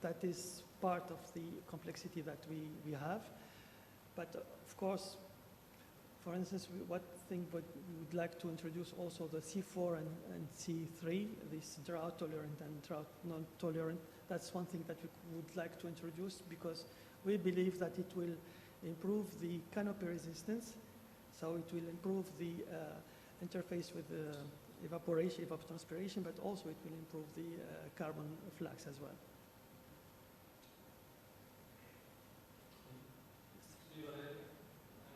that is part of the complexity that we have. But of course, for instance, what thing we would like to introduce also the C4 and C3, this drought tolerant and drought non-tolerant. That's one thing that we would like to introduce because we believe that it will improve the canopy resistance. So it will improve the interface with the evaporation, evapotranspiration, but also it will improve the carbon flux as well. I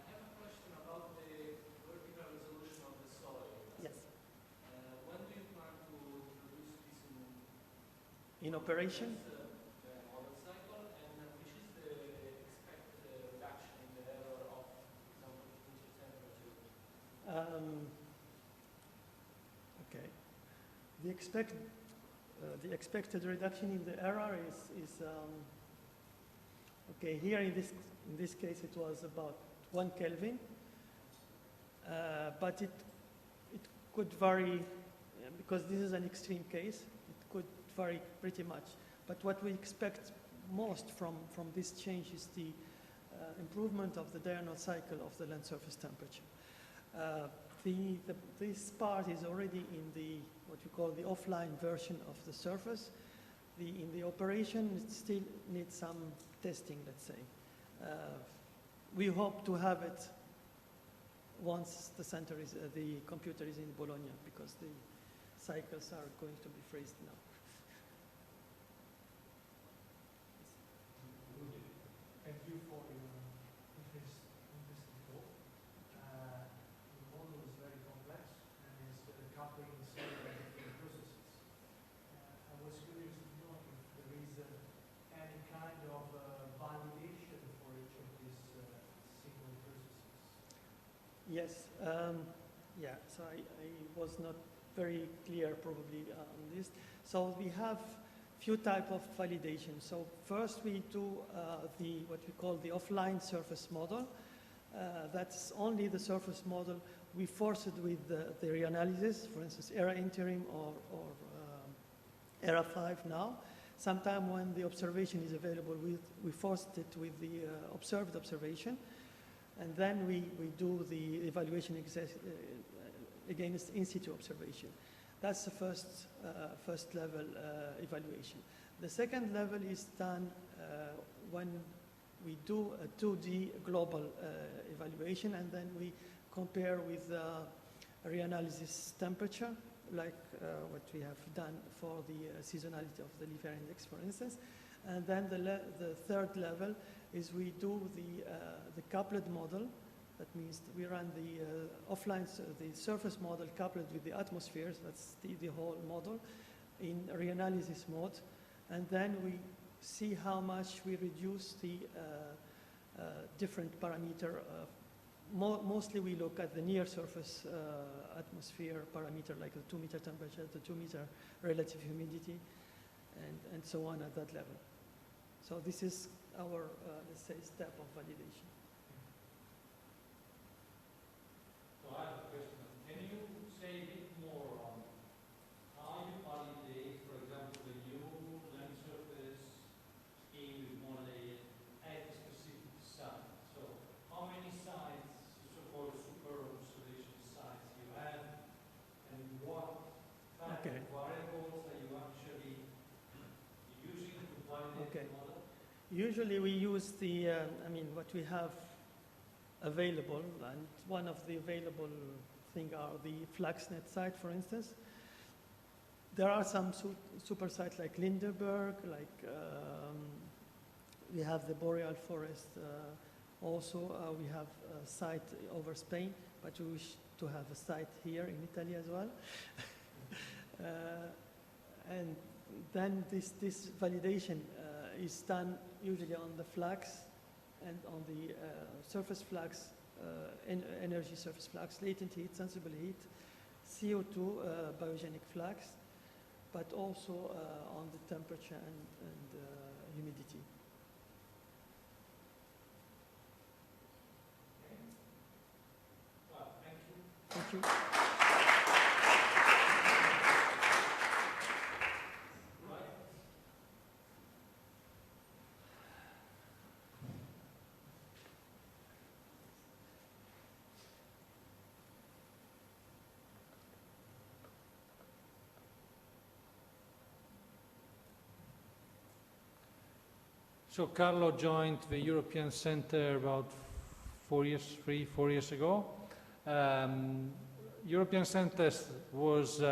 have a question about the vertical resolution of the soil. Yes. When do you plan to introduce this In operation? model cycle, and which is the expected reduction in the error of, for example, future temperature? Okay. The expected reduction in the error is okay. Here in this case, it was about 1 Kelvin, but it could vary because this is an extreme case. It could vary pretty much. But what we expect most from this change is the improvement of the diurnal cycle of the land surface temperature. This part is already in the what we call the offline version of the surface. In the operation, it still needs some testing, let's say. We hope to have it once the computer is in Bologna, because the cycles are going to be phrased now. Thank you for your interesting talk. The model is very complex and is coupling several different processes. I was curious to know if there is any kind of validation for each of these single processes. Yes. Yeah. So I was not very clear probably on this. So we have few type of validation. So first we do what we call the offline surface model. That's only the surface model. We force it with the reanalysis, for instance, ERA interim or ERA 5 now. Sometime when the observation is available, we forced it with the observed observation. And then we do the evaluation against in situ observation. That's the first level evaluation. The second level is done when we do a 2D global evaluation, and then we compare with reanalysis temperature, like what we have done for the seasonality of the leaf area index, for instance. And then the third level is we do the coupled model. That means we run the offline, the surface model coupled with the atmospheres, that's the whole model, in reanalysis mode. And then we see how much we reduce the different parameter. Mostly we look at the near surface atmosphere parameter, like the 2-meter temperature, the 2-meter relative humidity, and so on at that level. So this is our, let's say, step of validation. So I have a question. Can you say a bit more on how you validate, for example, the new land surface scheme with more layers at a specific site? So how many sites, so-called super observation sites you have, and what kind Okay. of variables are you actually using to validate Okay. the model? Usually we use the, what we have available, and one of the available thing are the FluxNet site, for instance. There are some super sites like Lindenberg, like we have the Boreal Forest. Also, we have a site over Spain, but we wish to have a site here in Italy as well. And then this validation is done usually on the flux and on the surface flux, energy surface flux, latent heat, sensible heat, CO2 biogenic flux, but also on the temperature and humidity. Well, thank you. Thank you. Right. So Carlo joined the European Centre about 4 years ago. European Centre was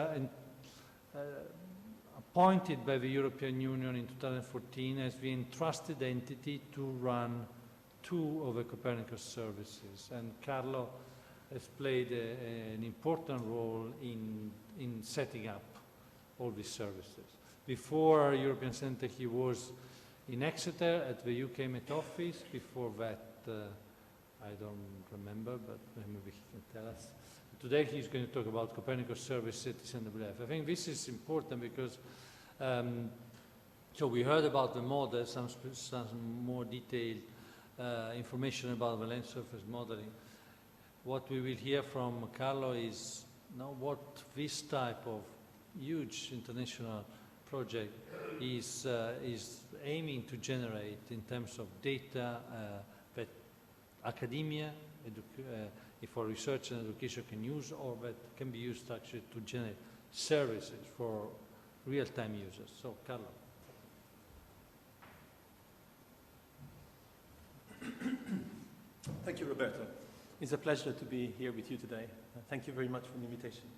appointed by the European Union in 2014 as the entrusted entity to run 2 of the Copernicus services, and Carlo has played an important role in setting up all these services. Before European Centre, he was in Exeter at the UK Met Office. Before that, I don't remember, but maybe he can tell us. Today he's going to talk about Copernicus service at Ecmwf. I think this is important because, so we heard about the model, some more detailed information about the land surface modeling. What we will hear from Carlo is what this type of huge international project is aiming to generate in terms of data that academia, for research and education can use, or that can be used actually to generate services for real-time users. So, Carlo. Thank you, Roberto. It's a pleasure to be here with you today. Thank you very much for the invitation.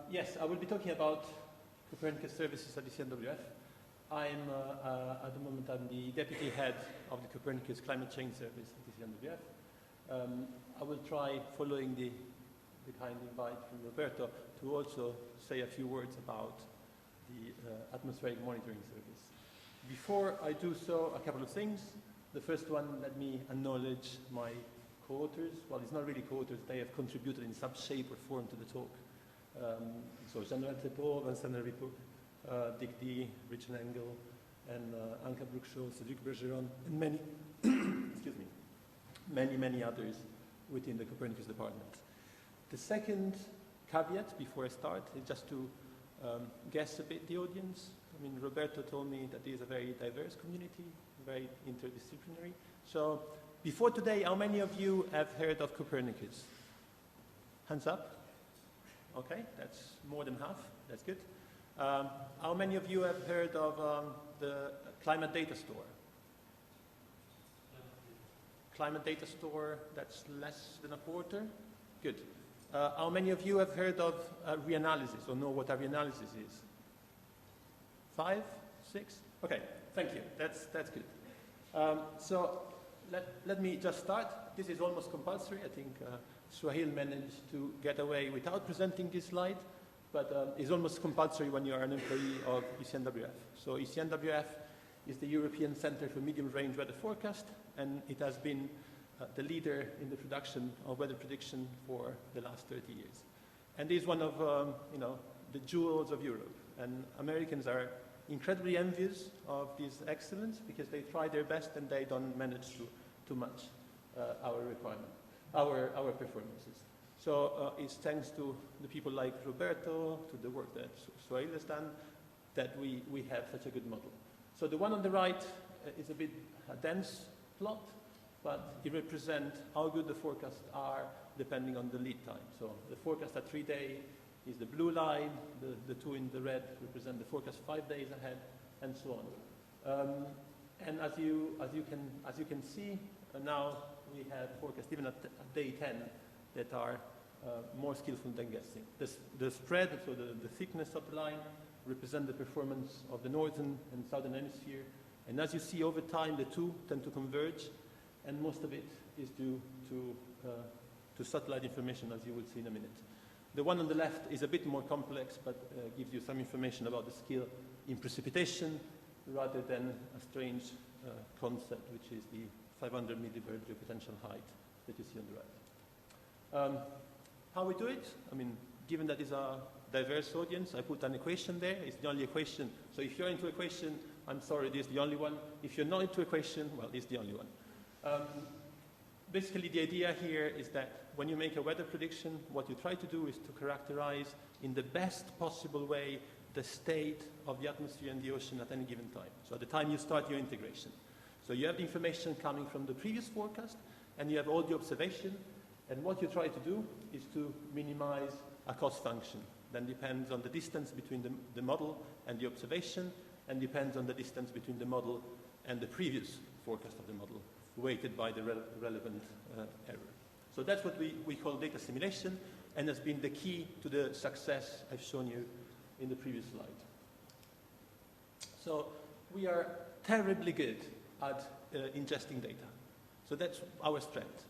Yes, I will be talking about Copernicus services at the Ecmwf. At the moment, I'm the deputy head of the Copernicus Climate Change Service at the Ecmwf. I will try, following the kind invite from Roberto, to also say a few words about the Atmospheric Monitoring Service. Before I do so, a couple of things. The first one, let me acknowledge my co-authors. Well, it's not really co-authors, they have contributed in some shape or form to the talk. So Jean-Noël Trépeau, Vincent Ripoux, Dick D, Richard Engel, and Anka Brukshaw, Cedric Bergeron, and many, excuse me, many others within the Copernicus department. The second caveat before I start is just to guess a bit the audience. I mean, Roberto told me that it is a very diverse community, very interdisciplinary. So before today, how many of you have heard of Copernicus? Hands up. Okay, that's more than half. That's good. How many of you have heard of the Climate Data Store? Climate Data Store, that's less than a quarter. Good. How many of you have heard of Reanalysis or know what a Reanalysis is? 5, 6? Okay, thank you. That's good. So let me just start. This is almost compulsory. I think Souhail managed to get away without presenting this slide, but it's almost compulsory when you are an employee of Ecmwf. So Ecmwf is the European Centre for Medium-Range Weather Forecast, and it has been the leader in the production of weather prediction for the last 30 years. And is one of the jewels of Europe. And Americans are incredibly envious of this excellence because they try their best and they don't manage to match our requirement, our performances. So it's thanks to the people like Roberto, to the work that Souhail has done, that we have such a good model. So the one on the right is a bit a dense plot, but it represents how good the forecasts are depending on the lead time. So the forecast at 3 days is the blue line, the two in the red represent the forecast 5 days ahead, and so on. And as you can see, now we have forecasts even at day 10 that are more skillful than guessing. The spread, so the thickness of the line, represent the performance of the northern and southern hemisphere. And as you see over time, the two tend to converge, and most of it is due to satellite information, as you will see in a minute. The one on the left is a bit more complex, but gives you some information about the skill in precipitation, rather than a strange concept, which is the 500 millibird geopotential height that you see on the right. How we do it? I mean, given that it's a diverse audience, I put an equation there. It's the only equation. So if you're into equation, I'm sorry, this is the only one. If you're not into equation, well, it's the only one. Basically, the idea here is that when you make a weather prediction, what you try to do is to characterize in the best possible way the state of the atmosphere and the ocean at any given time. So at the time you start your integration. So you have the information coming from the previous forecast, and you have all the observation, and what you try to do is to minimize a cost function. Then depends on the distance between the model and the observation, and depends on the distance between the model and the previous forecast of the model, weighted by the relevant error. So that's what we call data simulation, and has been the key to the success I've shown you in the previous slide. So we are terribly good at ingesting data. So that's our strength.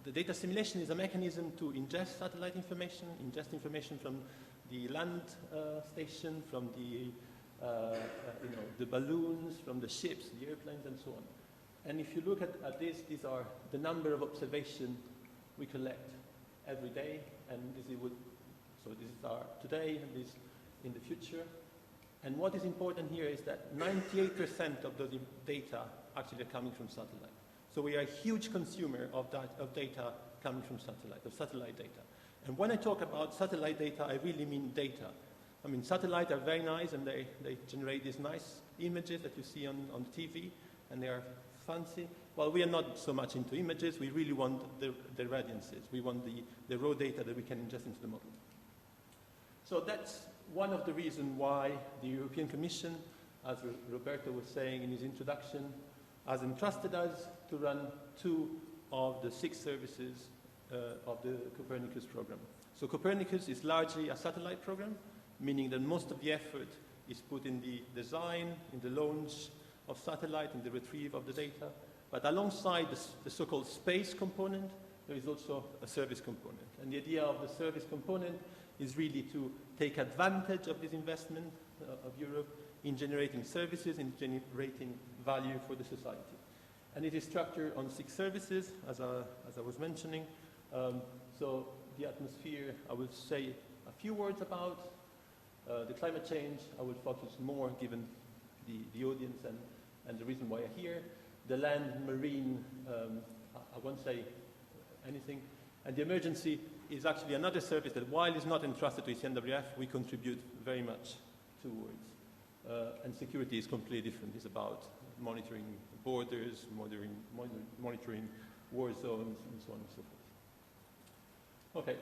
The data simulation is a mechanism to ingest satellite information, ingest information from the land station, from the balloons, from the ships, the airplanes, and so on. And if you look at this, these are the number of observations we collect every day, and this is our today, and this in the future. And what is important here is that 98% of the data actually are coming from satellite. So we are a huge consumer of data coming from satellite, of satellite data. And when I talk about satellite data, I really mean data. I mean, satellites are very nice, and they generate these nice images that you see on TV, and they are fancy. Well, we are not so much into images. We really want the radiances. We want the raw data that we can ingest into the model. So that's one of the reasons why the European Commission, as Roberto was saying in his introduction, has entrusted us to run 2 of the 6 services of the Copernicus program. So Copernicus is largely a satellite program, meaning that most of the effort is put in the design, in the launch of satellite, in the retrieve of the data. But alongside the so-called space component, there is also a service component. And the idea of the service component is really to take advantage of this investment of Europe in generating services, in generating value for the society. And it is structured on 6 services, as I was mentioning. So the atmosphere, I will say a few words about. The climate change, I will focus more given the audience and the reason why I'm here. The land, marine, I won't say anything. And the emergency is actually another service that, while it's not entrusted to Ecmwf, we contribute very much towards. And security is completely different. It's about monitoring borders, monitoring war zones, and so on and so forth.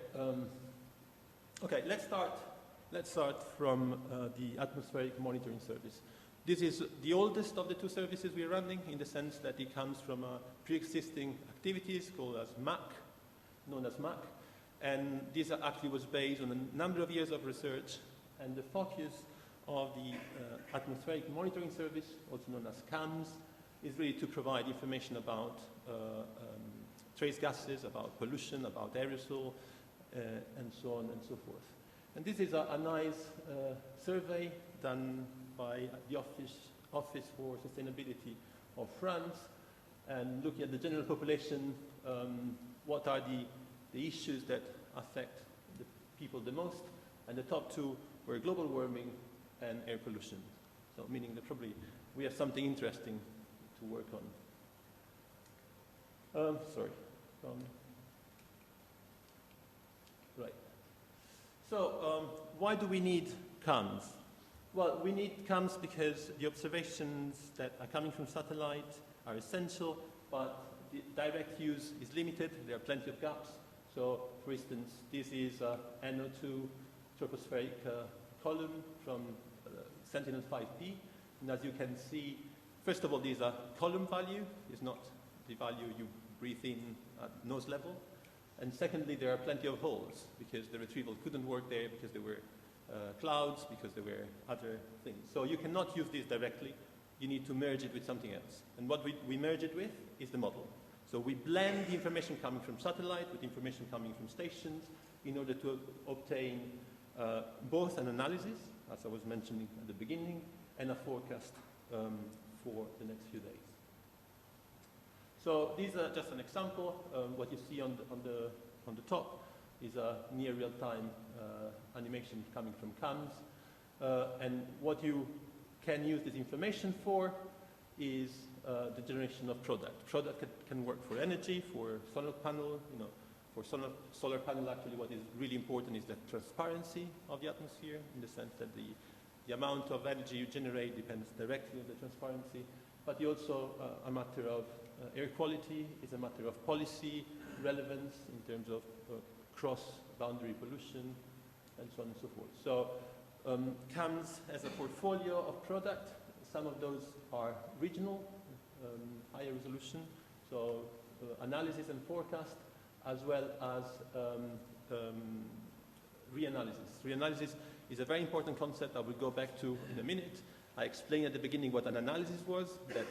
Okay, let's start from the Atmospheric Monitoring Service. This is the oldest of the 2 services we are running, in the sense that it comes from pre-existing activities known as MAC. And this actually was based on a number of years of research, and the focus of the Atmospheric Monitoring Service, also known as CAMS, is really to provide information about trace gases, about pollution, about aerosol, and so on and so forth. And this is a nice survey done by the Office for Sustainability of France, and looking at the general population, what are the issues that affect the people the most, and the top 2 were global warming and air pollution. So meaning that probably we have something interesting to work on. Sorry. Right. So why do we need CAMs? Well, we need CAMs because the observations that are coming from satellite are essential, but the direct use is limited. There are plenty of gaps. So, for instance, this is a NO2 tropospheric column from Sentinel-5P. And as you can see, first of all, these are column value. It's not the value you breathe in at nose level. And secondly, there are plenty of holes because the retrieval couldn't work there because there were clouds, because there were other things. So you cannot use this directly. You need to merge it with something else. And what we merge it with is the model. So we blend the information coming from satellite with information coming from stations in order to obtain both an analysis, as I was mentioning at the beginning, and a forecast for the next few days. So these are just an example. What you see on the top is a near real-time animation coming from CAMs. And what you can use this information for is the generation of product. Product can work for energy, for solar panel. For solar panel, actually, what is really important is the transparency of the atmosphere, in the sense that the amount of energy you generate depends directly on the transparency. But also a matter of air quality, is a matter of policy relevance in terms of cross-boundary pollution, and so on and so forth. So CAMS has a portfolio of product. Some of those are regional, higher resolution, so analysis and forecast, as well as reanalysis. Reanalysis is a very important concept I will go back to in a minute. I explained at the beginning what an analysis was, that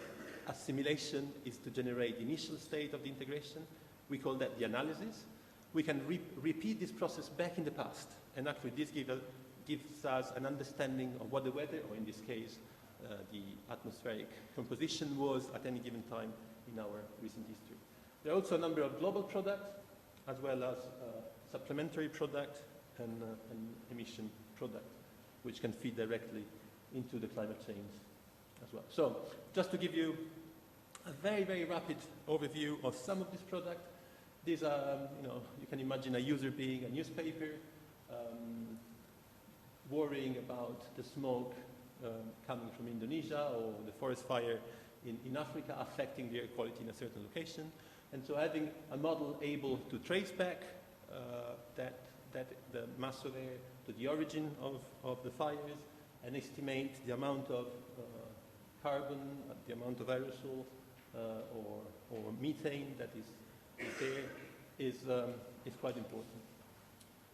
a simulation is to generate the initial state of the integration. We call that the analysis. We can repeat this process back in the past, and actually this gives us an understanding of what the weather, or in this case, the atmospheric composition was at any given time in our recent history. There are also a number of global products, as well as supplementary product and emission product, which can feed directly into the climate change as well. So, just to give you a very, very rapid overview of some of this product. These are, you can imagine a user being a newspaper, worrying about the smoke coming from Indonesia, or the forest fire in Africa affecting the air quality in a certain location. And so having a model able to trace back the mass of air to the origin of the fires, and estimate the amount of carbon, the amount of aerosol or methane that is there is quite important.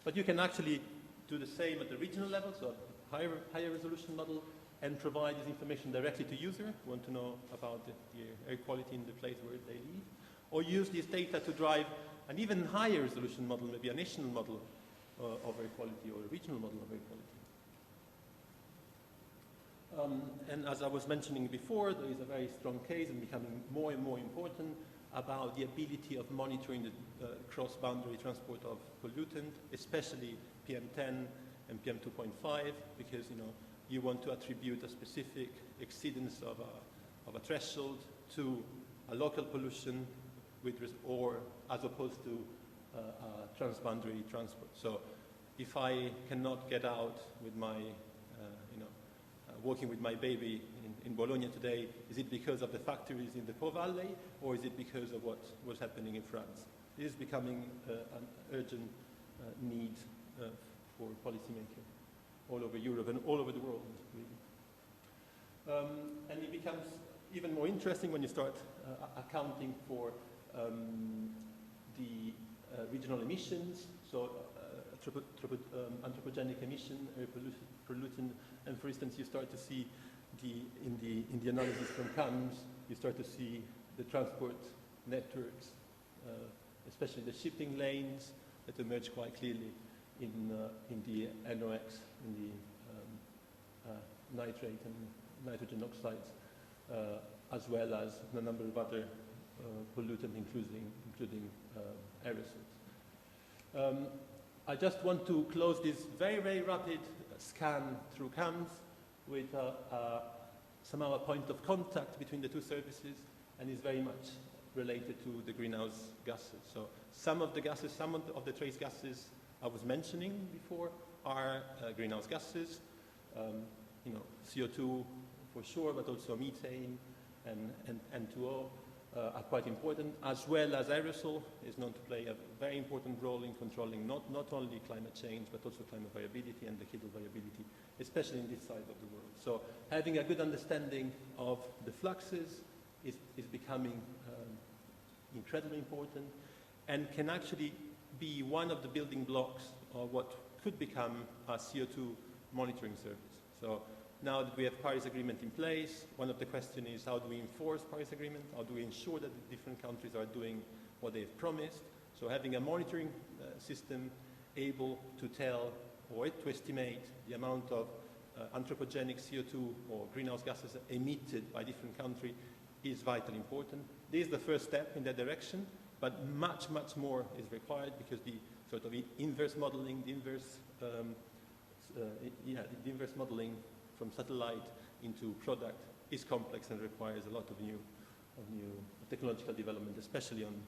But you can actually do the same at the regional level, so a higher resolution model, and provide this information directly to user who want to know about the air quality in the place where they live, or use this data to drive an even higher resolution model, maybe a national model of air quality, or a regional model of air quality. And as I was mentioning before, there is a very strong case, and becoming more and more important, about the ability of monitoring the cross-boundary transport of pollutant, especially PM10 and PM2.5, because you want to attribute a specific exceedance of a threshold to a local pollution, or as opposed to transboundary transport. So, if I cannot get out with my, walking with my baby in Bologna today, is it because of the factories in the Po Valley, or is it because of what was happening in France? This is becoming an urgent need for policymakers all over Europe and all over the world, really. And it becomes even more interesting when you start accounting for the regional emissions, so anthropogenic emission, air pollutant, and for instance, you start to see in the analysis from CAMS, you start to see the transport networks, especially the shipping lanes, that emerge quite clearly in the NOx, in the nitrate and nitrogen oxides, as well as a number of other pollutants, including aerosols. I just want to close this very, very rapid scan through CAMS with somehow a point of contact between the two services and is very much related to the greenhouse gases. So some of the gases, some of the trace gases I was mentioning before are greenhouse gases, CO2 for sure, but also methane and N2O are quite important, as well as aerosol is known to play a very important role in controlling not only climate change, but also climate variability and decadal variability, especially in this side of the world. So having a good understanding of the fluxes is becoming incredibly important and can actually be one of the building blocks of what could become a CO2 monitoring service. So now that we have Paris Agreement in place, one of the questions is how do we enforce Paris Agreement? How do we ensure that the different countries are doing what they've promised? So having a monitoring system able to tell or to estimate the amount of anthropogenic CO2 or greenhouse gases emitted by different countries is vitally important. This is the first step in that direction, but much, much more is required because the sort of inverse modeling, the inverse modeling from satellite into product is complex and requires a lot of new technological development, especially on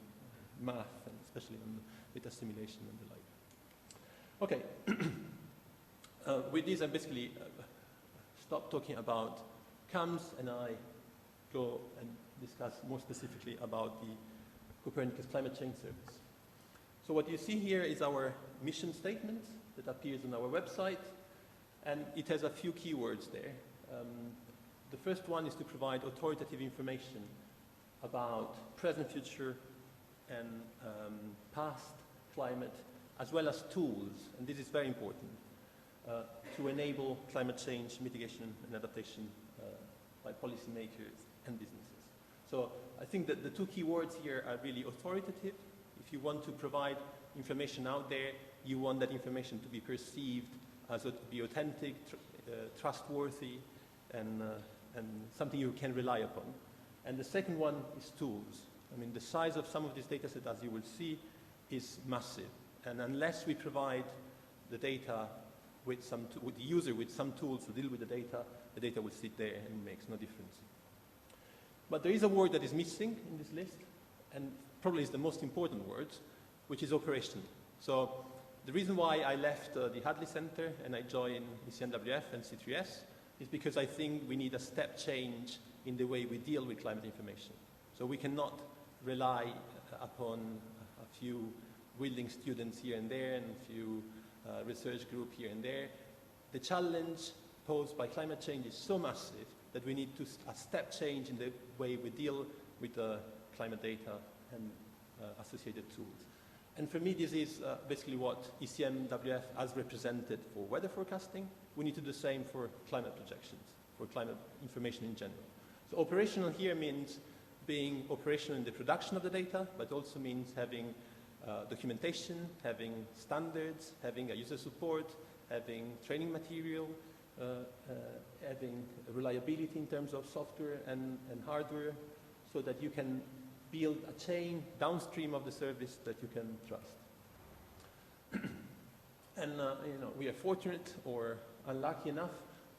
math and especially on data simulation and the like. Okay, with this I basically stop talking about CAMS and I go and discuss more specifically about the Copernicus Climate Change Service. So what you see here is our mission statement that appears on our website, and it has a few keywords there. The first one is to provide authoritative information about present, future, and past climate, as well as tools, and this is very important, to enable climate change mitigation and adaptation by policymakers and businesses. So I think that the two key words here are really authoritative. If you want to provide information out there, you want that information to be perceived as to be authentic, trustworthy, and something you can rely upon. And the second one is tools. I mean, the size of some of these data sets, as you will see, is massive. And unless we provide the data with the user with some tools to deal with the data will sit there and makes no difference. But there is a word that is missing in this list, and probably is the most important word, which is operation. So the reason why I left the Hadley Center and I joined ECNWF and C3S is because I think we need a step change in the way we deal with climate information. So we cannot rely upon a few willing students here and there and a few research group here and there. The challenge posed by climate change is so massive that we need a step change in the way we deal with the climate data and associated tools. And for me, this is basically what ECNWF has represented for weather forecasting. We need to do the same for climate projections, for climate information in general. So operational here means being operational in the production of the data, but also means having documentation, having standards, having a user support, having training material, having reliability in terms of software and hardware, so that you can build a chain downstream of the service that you can trust. And we are fortunate or unlucky enough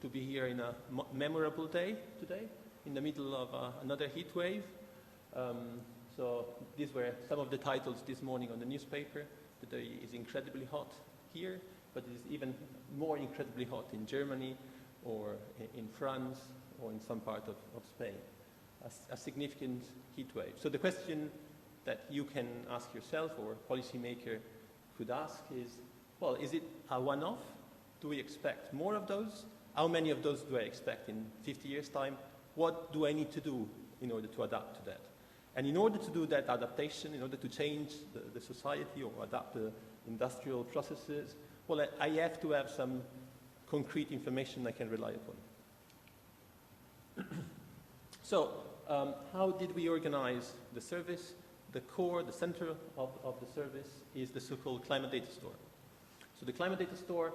to be here in a memorable day today, in the middle of another heat wave. So these were some of the titles this morning on the newspaper. Today is incredibly hot here, but it is even more incredibly hot in Germany or in France or in some part of Spain. A significant heat wave. So the question that you can ask yourself or a policymaker could ask is, well, is it a one-off? Do we expect more of those? How many of those do I expect in 50 years' time? What do I need to do in order to adapt to that? And in order to do that adaptation, in order to change the society or adapt the industrial processes, well, I have to have some concrete information I can rely upon. So, how did we organize the service? The core, the center of the service is the so-called climate data store. So the climate data store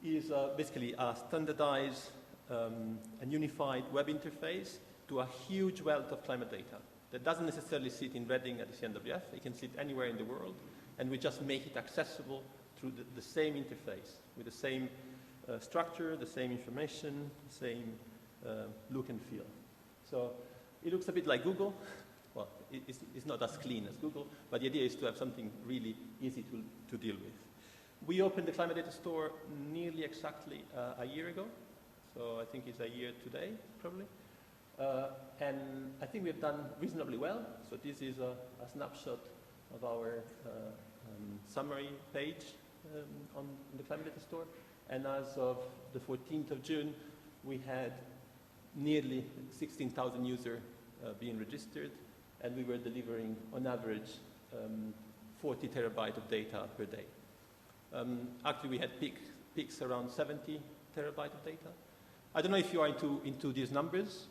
is basically a standardized and unified web interface to a huge wealth of climate data that doesn't necessarily sit in Reading at the CNWF. It can sit anywhere in the world, and we just make it accessible through the same interface with the same structure, the same information, the same look and feel. So it looks a bit like Google. Well, it's not as clean as Google, but the idea is to have something really easy to deal with. We opened the Climate Data Store nearly exactly a year ago. So I think it's a year today, probably. And I think we've done reasonably well. So this is a snapshot of our summary page on the Climate Data Store. And as of the 14th of June, we had nearly 16,000 users being registered, and we were delivering, on average, 40 terabytes of data per day. Actually, we had peaks around 70 terabytes of data. I don't know if you are into these numbers.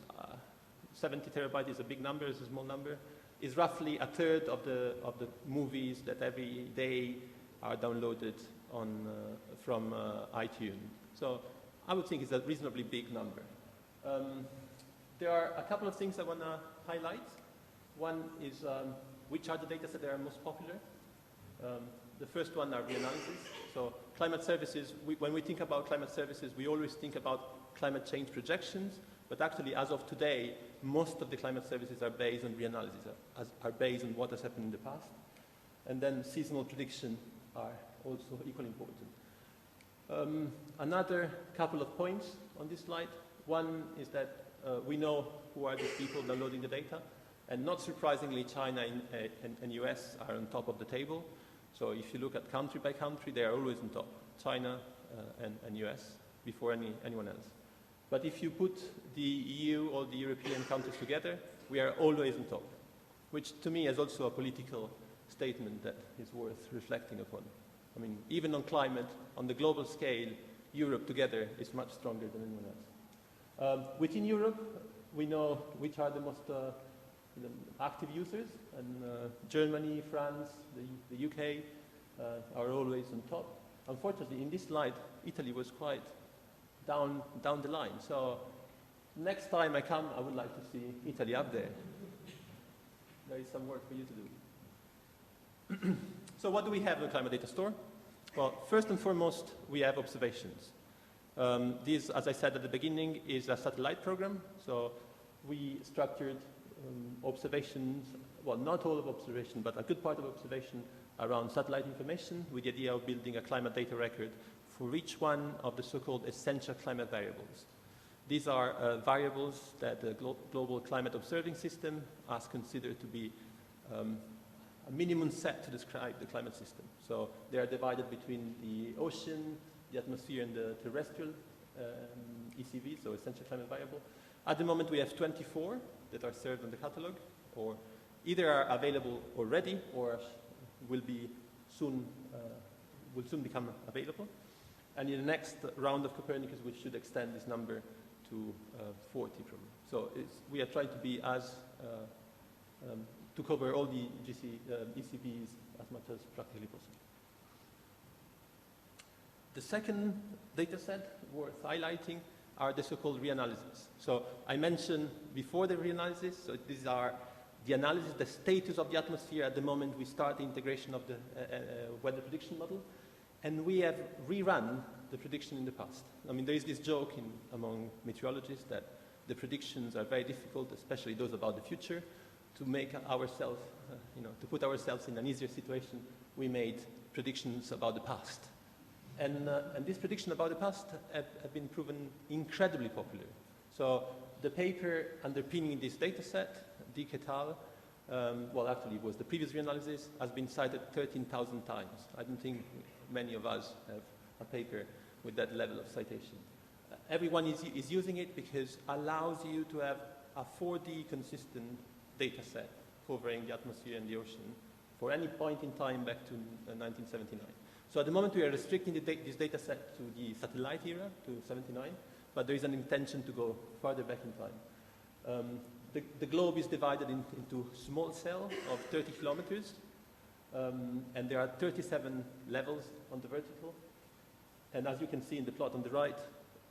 70 terabytes is a big number, it's a small number. It's roughly a third of the movies that every day are downloaded from iTunes. So I would think it's a reasonably big number. There are a couple of things I want to highlight. One is which are the data sets that are most popular. The first one are Reanalysis. So climate services, when we think about climate services, we always think about climate change projections, but actually as of today, most of the climate services are based on Reanalysis, are based on what has happened in the past. And then seasonal prediction are also equally important. Another couple of points on this slide. One is that we know who are the people downloading the data, and not surprisingly, China and US are on top of the table. So if you look at country by country, they are always on top, China and US, before anyone else. But if you put the EU or the European countries together, we are always on top, which to me is also a political statement that is worth reflecting upon. I mean, even on climate, on the global scale, Europe together is much stronger than anyone else. Within Europe, we know which are the most active users, and Germany, France, the UK are always on top. Unfortunately, in this slide, Italy was quite down the line. So next time I come, I would like to see Italy up there. There is some work for you to do. So what do we have in the Climate Data Store? Well, first and foremost, we have observations. This, as I said at the beginning, is a satellite program. So we structured observations, well, not all of observation, but a good part of observation around satellite information with the idea of building a climate data record for each one of the so-called essential climate variables. These are variables that the Global Climate Observing System has considered to be a minimum set to describe the climate system. So they are divided between the ocean, the atmosphere, and the terrestrial ECV, so essential climate variable. At the moment, we have 24 that are served in the catalog, or either are available already or will soon become available. And in the next round of Copernicus, we should extend this number to 40 probably. So we are trying to be to cover all the ECBs as much as practically possible. The second data set worth highlighting are the so-called reanalysis. So I mentioned before the reanalysis, so these are the analysis, the status of the atmosphere at the moment we start the integration of the weather prediction model. And we have rerun the prediction in the past. I mean, there is this joke among meteorologists that the predictions are very difficult, especially those about the future. To make ourselves, to put ourselves in an easier situation, we made predictions about the past. And this prediction about the past have been proven incredibly popular. So the paper underpinning this data set, Dick et al., well, actually, it was the previous reanalysis, has been cited 13,000 times. I don't think many of us have a paper with that level of citation. Everyone is using it because it allows you to have a 4D consistent data set covering the atmosphere and the ocean for any point in time back to 1979. So at the moment we are restricting this data set to the satellite era, to 79, but there is an intention to go further back in time. The globe is divided into small cells of 30 kilometers, and there are 37 levels on the vertical. And as you can see in the plot on the right,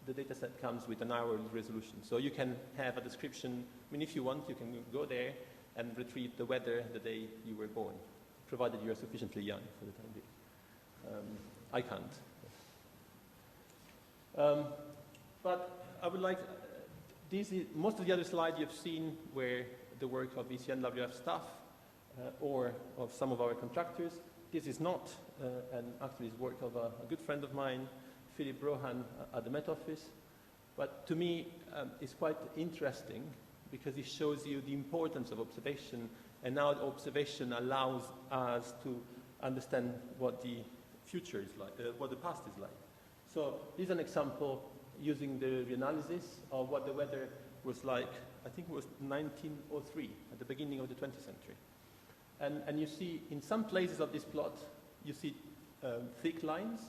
the data set comes with an hourly resolution. So you can have a description. I mean, if you want, you can go there and retrieve the weather the day you were born, provided you are sufficiently young for the time being. I can't. But I would like, most of the other slides you've seen were the work of ECNWF staff or of some of our contractors. This is not, and actually is work of a good friend of mine, Philip Rohan at the Met Office. But to me, it's quite interesting because it shows you the importance of observation, and now observation allows us to understand what the future is like, what the past is like. So this is an example using the reanalysis of what the weather was like, I think it was 1903, at the beginning of the 20th century. And you see, in some places of this plot, you see thick lines,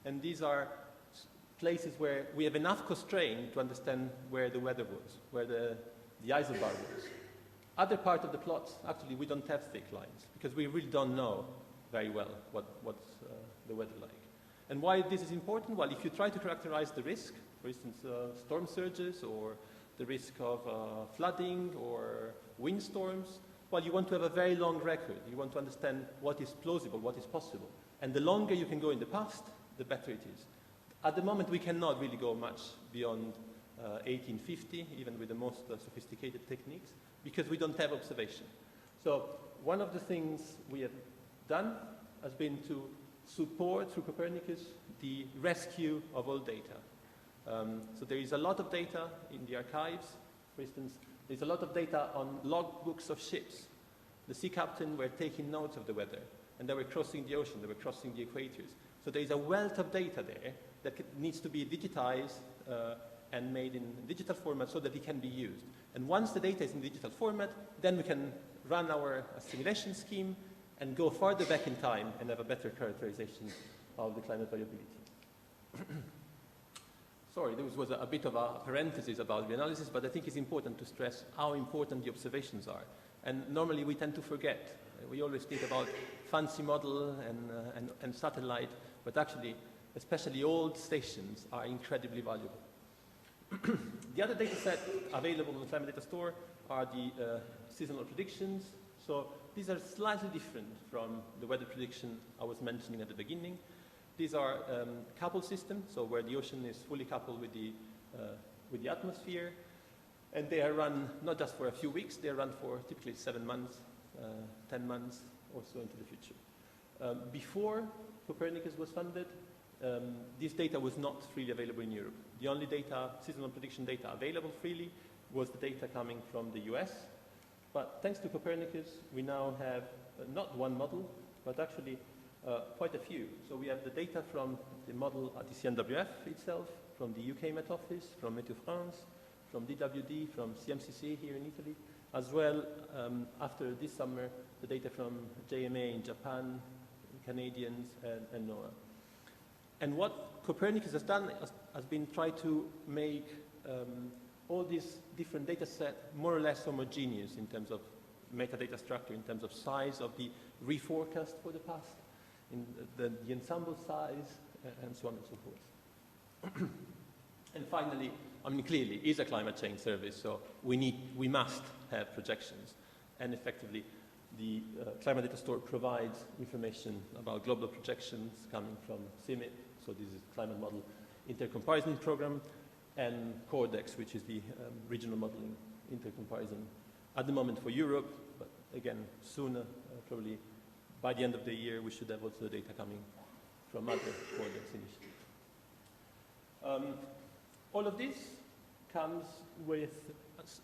and these are places where we have enough constraint to understand where the weather was, where the isobar was. Other part of the plots, actually, we don't have thick lines, because we really don't know very well what's the weather like. And why this is important? Well, if you try to characterize the risk, for instance, storm surges or the risk of flooding or windstorms, well, you want to have a very long record. You want to understand what is plausible, what is possible. And the longer you can go in the past, the better it is. At the moment, we cannot really go much beyond 1850, even with the most sophisticated techniques, because we don't have observation. So one of the things we have done has been to support, through Copernicus, the rescue of all data. So there is a lot of data in the archives. For instance, there's a lot of data on logbooks of ships. The sea captain were taking notes of the weather, and they were crossing the ocean, they were crossing the equators. So there is a wealth of data there that needs to be digitized and made in digital format so that it can be used. And once the data is in digital format, then we can run our simulation scheme and go farther back in time and have a better characterization of the climate variability. Sorry, this was a bit of a parenthesis about the analysis, but I think it's important to stress how important the observations are. And normally we tend to forget. We always think about fancy model and satellite, but actually, especially old stations are incredibly valuable. The other data set available on the Climate Data Store are the seasonal predictions. So these are slightly different from the weather prediction I was mentioning at the beginning. These are coupled systems, so where the ocean is fully coupled with the atmosphere, and they are run not just for a few weeks, they are run for typically 7 months, 10 months, or so into the future. Before Copernicus was funded, this data was not freely available in Europe. The only data, seasonal prediction data available freely was the data coming from the US. But thanks to Copernicus, we now have not one model, but actually quite a few. So we have the data from the model at ECNWF itself, from the UK Met Office, from Met France, from DWD, from CMCC here in Italy, as well, after this summer, the data from JMA in Japan, Canadians, and NOAA. And what Copernicus has done has been try to make all these different data sets more or less homogeneous in terms of metadata structure, in terms of size of the reforecast for the past, in the ensemble size, and so on and so forth. And finally, I mean, clearly, it's a climate change service, so we must have projections. And effectively, the Climate Data Store provides information about global projections coming from CIMIP, so this is Climate Model Intercomparison Program, and CORDEX, which is the regional modeling intercomparison at the moment for Europe, but again, soon, probably by the end of the year, we should have also the data coming from other CORDEX initiatives. All of this comes with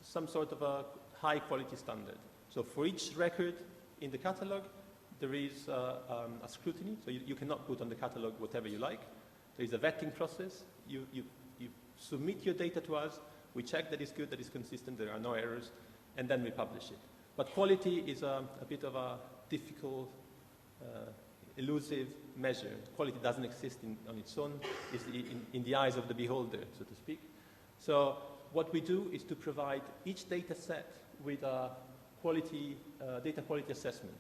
some sort of a high quality standard. So for each record in the catalog, there is a scrutiny. So you cannot put on the catalog whatever you like. There is a vetting process. You submit your data to us. We check that it's good, that it's consistent, there are no errors, and then we publish it. But quality is a bit of a difficult, elusive measure. Quality doesn't exist on its own. It's in the eyes of the beholder, so to speak. So what we do is to provide each data set with a data quality assessment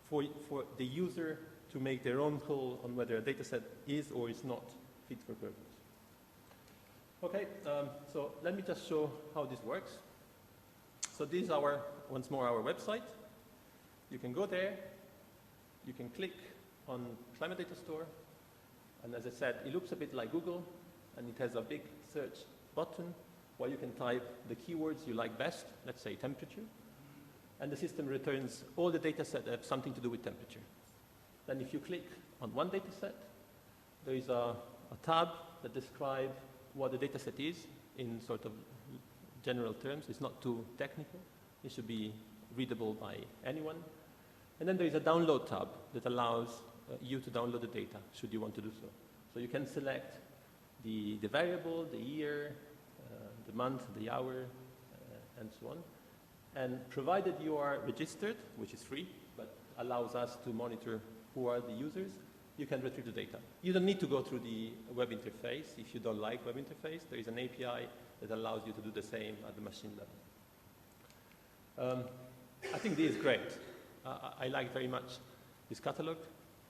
for the user to make their own call on whether a data set is or is not fit for purpose. Okay, so let me just show how this works. So this is once more our website. You can go there, you can click on Climate Data Store, and as I said, it looks a bit like Google, and it has a big search button, where you can type the keywords you like best, let's say temperature, and the system returns all the data set that have something to do with temperature. Then if you click on one data set, there is a tab that describes what the data set is in sort of general terms. It's not too technical. It should be readable by anyone. And then there is a download tab that allows you to download the data, should you want to do so. So you can select the variable, the year, the month, the hour, and so on. And provided you are registered, which is free, but allows us to monitor who are the users, you can retrieve the data. You don't need to go through the web interface. If you don't like web interface, there is an API that allows you to do the same at the machine level. I think this is great. I like very much this catalog,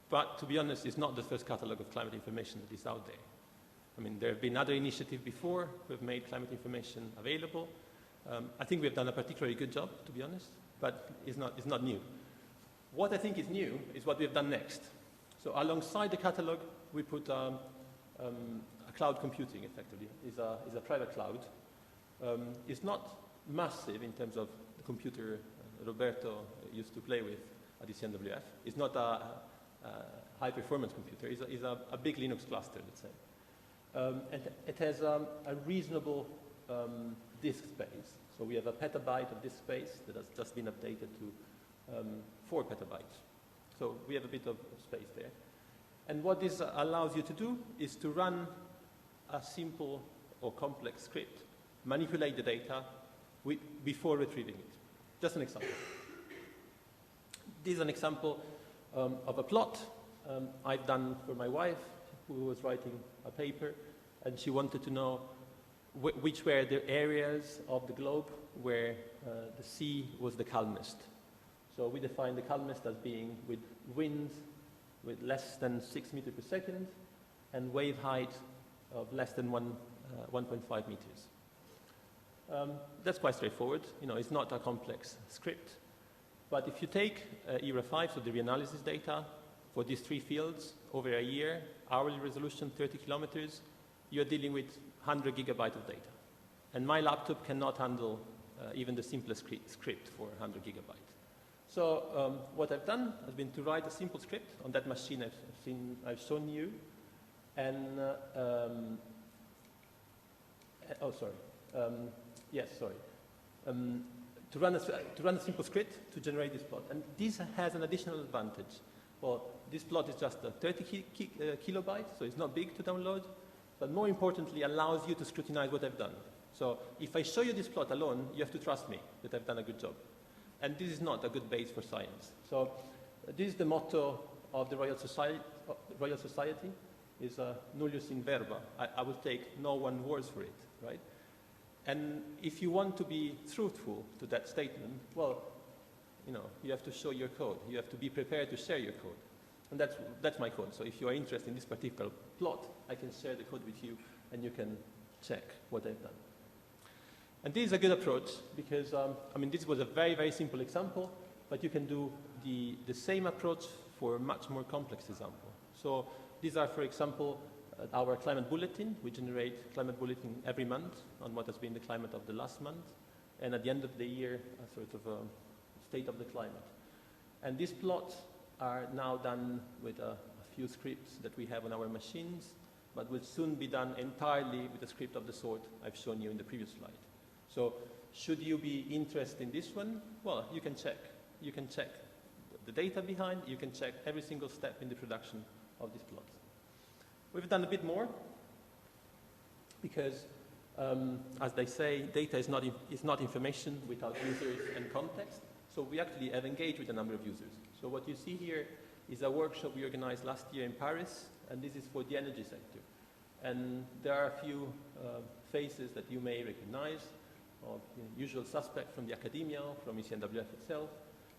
but to be honest, it's not the first catalog of climate information that is out there. I mean, there have been other initiatives before who have made climate information available. I think we have done a particularly good job, to be honest, but it's not new. What I think is new is what we have done next. So alongside the catalog, we put a cloud computing, effectively. It's a private cloud. It's not massive in terms of the computer Roberto used to play with at IUSS. It's not a high-performance computer. It's a big Linux cluster, let's say. And it has a reasonable disk space. So we have a petabyte of disk space that has just been updated to 4 petabytes. So we have a bit of space there. And what this allows you to do is to run a simple or complex script, manipulate the data before retrieving it. Just an example. This is an example of a plot I've done for my wife, who was writing a paper, and she wanted to know which were the areas of the globe where the sea was the calmest. So we define the calmest as being with winds with less than 6 meters per second and wave height of less than 1.5 meters. That's quite straightforward. You know, it's not a complex script. But if you take ERA 5, so the reanalysis data, for these 3 fields over a year, hourly resolution 30 kilometers, you're dealing with 100 gigabytes of data. And my laptop cannot handle even the simplest script for 100 gigabytes. So what I've done has been to write a simple script on that machine I've shown you. And, to run a simple script to generate this plot. And this has an additional advantage. Well, this plot is just 30 kilobytes, so it's not big to download, but more importantly, allows you to scrutinize what I've done. So if I show you this plot alone, you have to trust me that I've done a good job. And this is not a good base for science. So this is the motto of the Royal Society, is nullius in verba. I will take no one words for it, right? And if you want to be truthful to that statement, well, you know, you have to show your code. You have to be prepared to share your code. And that's my code. So if you are interested in this particular plot, I can share the code with you, and you can check what I've done. And this is a good approach because, I mean, this was a very, very simple example, but you can do the same approach for a much more complex example. So these are, for example, our climate bulletin. We generate climate bulletin every month on what has been the climate of the last month, and at the end of the year, a sort of a state of the climate. And these plots are now done with a few scripts that we have on our machines, but will soon be done entirely with a script of the sort I've shown you in the previous slide. So should you be interested in this one, well, you can check. You can check the data behind, you can check every single step in the production of these plots. We've done a bit more because, as they say, data is not information without users and context. So we actually have engaged with a number of users. So what you see here is a workshop we organized last year in Paris, and this is for the energy sector. And there are a few faces that you may recognize, of usual suspects from the academia, from IUSS itself.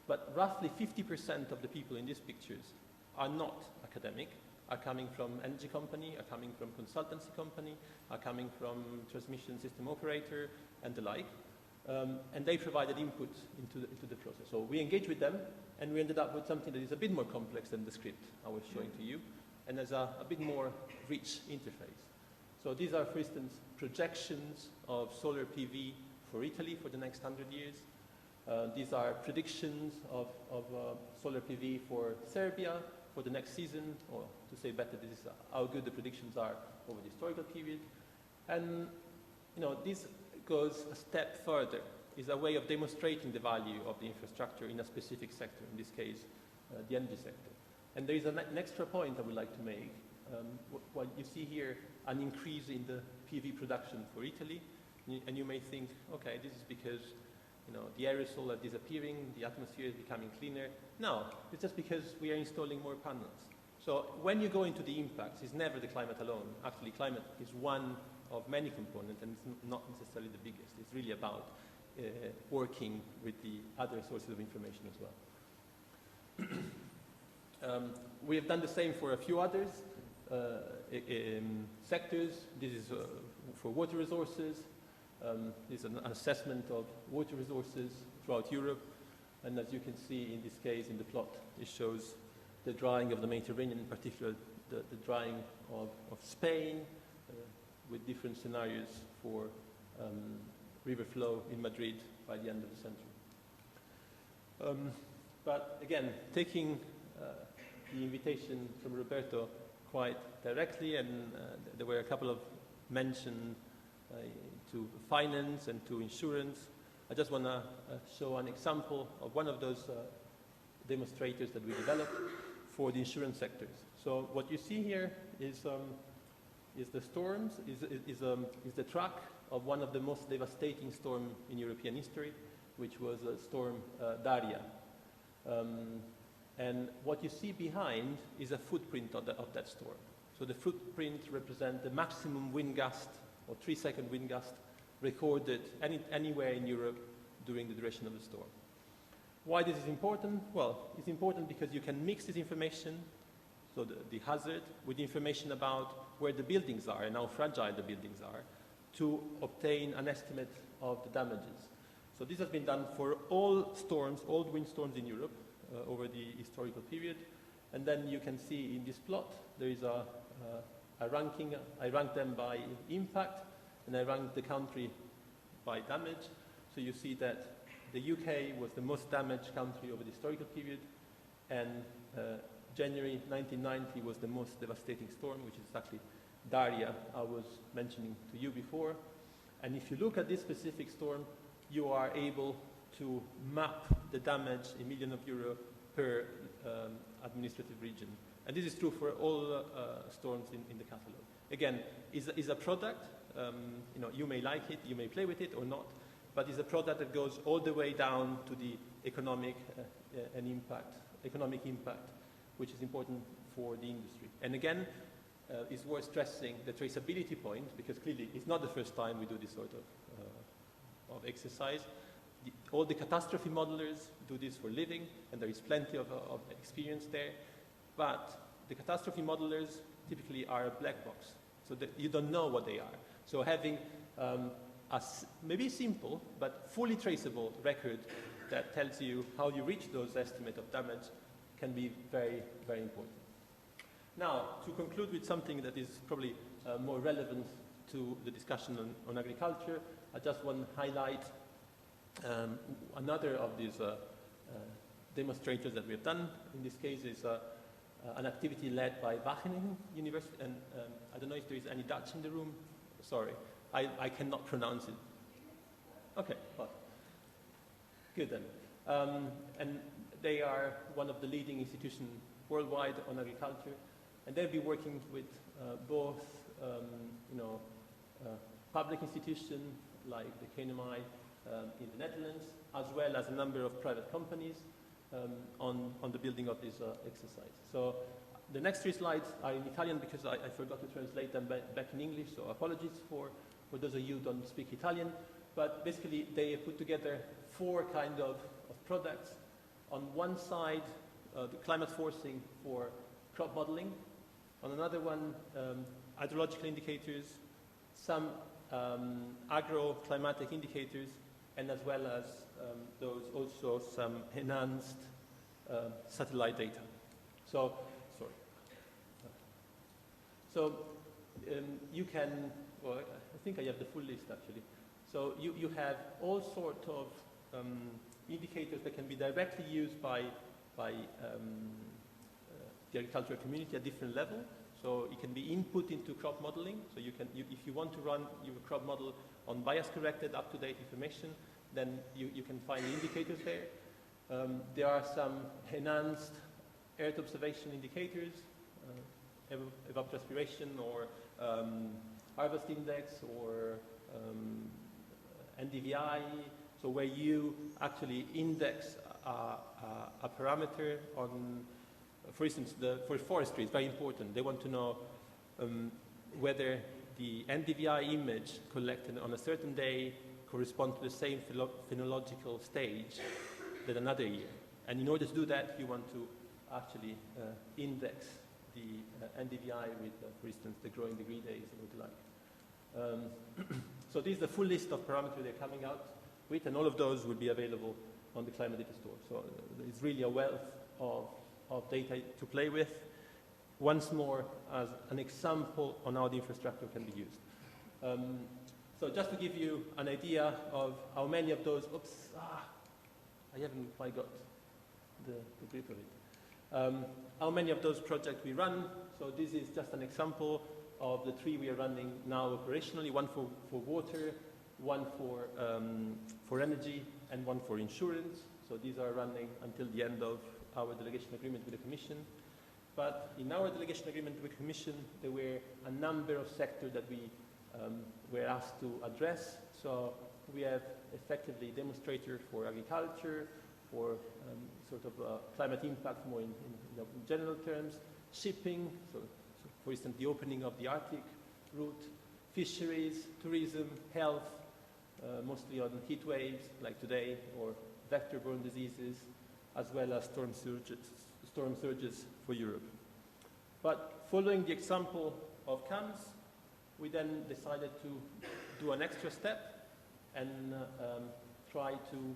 But roughly 50% of the people in these pictures are not academic, are coming from energy company, are coming from consultancy company, are coming from transmission system operator, and the like. And they provided input into the process. So we engaged with them, and we ended up with something that is a bit more complex than the script I was showing to you, and has a bit more rich interface. So these are, for instance, projections of solar PV for Italy for the next 100 years. These are predictions of solar PV for Serbia for the next season, or to say better, this is how good the predictions are over the historical period. And this goes a step further. Is a way of demonstrating the value of the infrastructure in a specific sector, in this case, the energy sector. And there is an extra point I would like to make. What you see here, an increase in the PV production for Italy, and you may think, okay, this is because the aerosols are disappearing, the atmosphere is becoming cleaner. No, it's just because we are installing more panels. So when you go into the impacts, it's never the climate alone. Actually, climate is one of many components, and it's not necessarily the biggest. It's really about working with the other sources of information as well. We have done the same for a few others sectors. This is for water resources. This is an assessment of water resources throughout Europe. And as you can see in this case, in the plot, it shows the drying of the Mediterranean, in particular the drying of Spain, with different scenarios for river flow in Madrid by the end of the century. But again, taking the invitation from Roberto quite directly, and there were a couple of mentions to finance and to insurance. I just want to show an example of one of those demonstrators that we developed for the insurance sectors. So what you see here is the storms, is the track of one of the most devastating storms in European history, which was Storm Daria. And what you see behind is a footprint of that storm. So the footprint represents the maximum wind gust, or 3-second wind gust, recorded anywhere in Europe during the duration of the storm. Why this is important? Well, it's important because you can mix this information, so the hazard, with information about where the buildings are and how fragile the buildings are, to obtain an estimate of the damages. So this has been done for all storms, all windstorms in Europe over the historical period. And then you can see in this plot, there is a ranking. I ranked them by impact, and I ranked the country by damage. So you see that the UK was the most damaged country over the historical period, and January 1990 was the most devastating storm, which is actually Daria, I was mentioning to you before. And if you look at this specific storm, you are able to map the damage in millions of euro per administrative region. And this is true for all storms in the catalog. Again, is a product, you may like it, you may play with it or not, but it's a product that goes all the way down to the economic impact, which is important for the industry. And again, it's worth stressing the traceability point, because clearly it's not the first time we do this sort of exercise. All the catastrophe modelers do this for a living, and there is plenty of experience there. But the catastrophe modelers typically are a black box, so that you don't know what they are. So having a maybe simple but fully traceable record that tells you how you reach those estimates of damage can be very, very important. Now, to conclude with something that is probably more relevant to the discussion on agriculture, I just want to highlight another of these demonstrators that we have done. In this case is an activity led by Wageningen University, and I don't know if there is any Dutch in the room. Sorry, I cannot pronounce it. Okay, well, good then. And they are one of the leading institutions worldwide on agriculture, and they'll be working with both, public institutions like the KNMI in the Netherlands, as well as a number of private companies on the building of this exercise. So the next 3 slides are in Italian because I forgot to translate them back in English, so apologies for those of you who don't speak Italian. But basically, they put together 4 kind of products. On one side, the climate forcing for crop modeling. On another one, hydrological indicators, some agroclimatic indicators, and as well as those also some enhanced satellite data. So you can, well, I think I have the full list actually. So you have all sorts of indicators that can be directly used by the agricultural community at different level. So it can be input into crop modeling. So you can, if you want to run your crop model on bias-corrected, up-to-date information, then you can find the indicators there. There are some enhanced Earth observation indicators, evapotranspiration or harvest index or NDVI, so where you actually index a parameter on, for instance, for forestry, it's very important. They want to know whether the NDVI image collected on a certain day corresponds to the same phenological stage than another year. And in order to do that, you want to actually index the NDVI with, for instance, the growing degree days and the like. So this is the full list of parameters they're coming out with, and all of those will be available on the Climate Data Store. So it's really a wealth of data to play with. Once more, as an example on how the infrastructure can be used. So just to give you an idea of how many of those, I haven't quite got the grip of it. How many of those projects we run. So this is just an example of the 3 we are running now operationally, one for water, one for energy, and one for insurance. So these are running until the end of our delegation agreement with the Commission. But in our delegation agreement with the Commission, there were a number of sectors that we were asked to address. So we have effectively demonstrator for agriculture, for sort of climate impact more in general terms, shipping, so for instance the opening of the Arctic route, fisheries, tourism, health, mostly on heat waves like today, or vector-borne diseases, as well as storm surges for Europe. But following the example of CAMS, we then decided to do an extra step and try to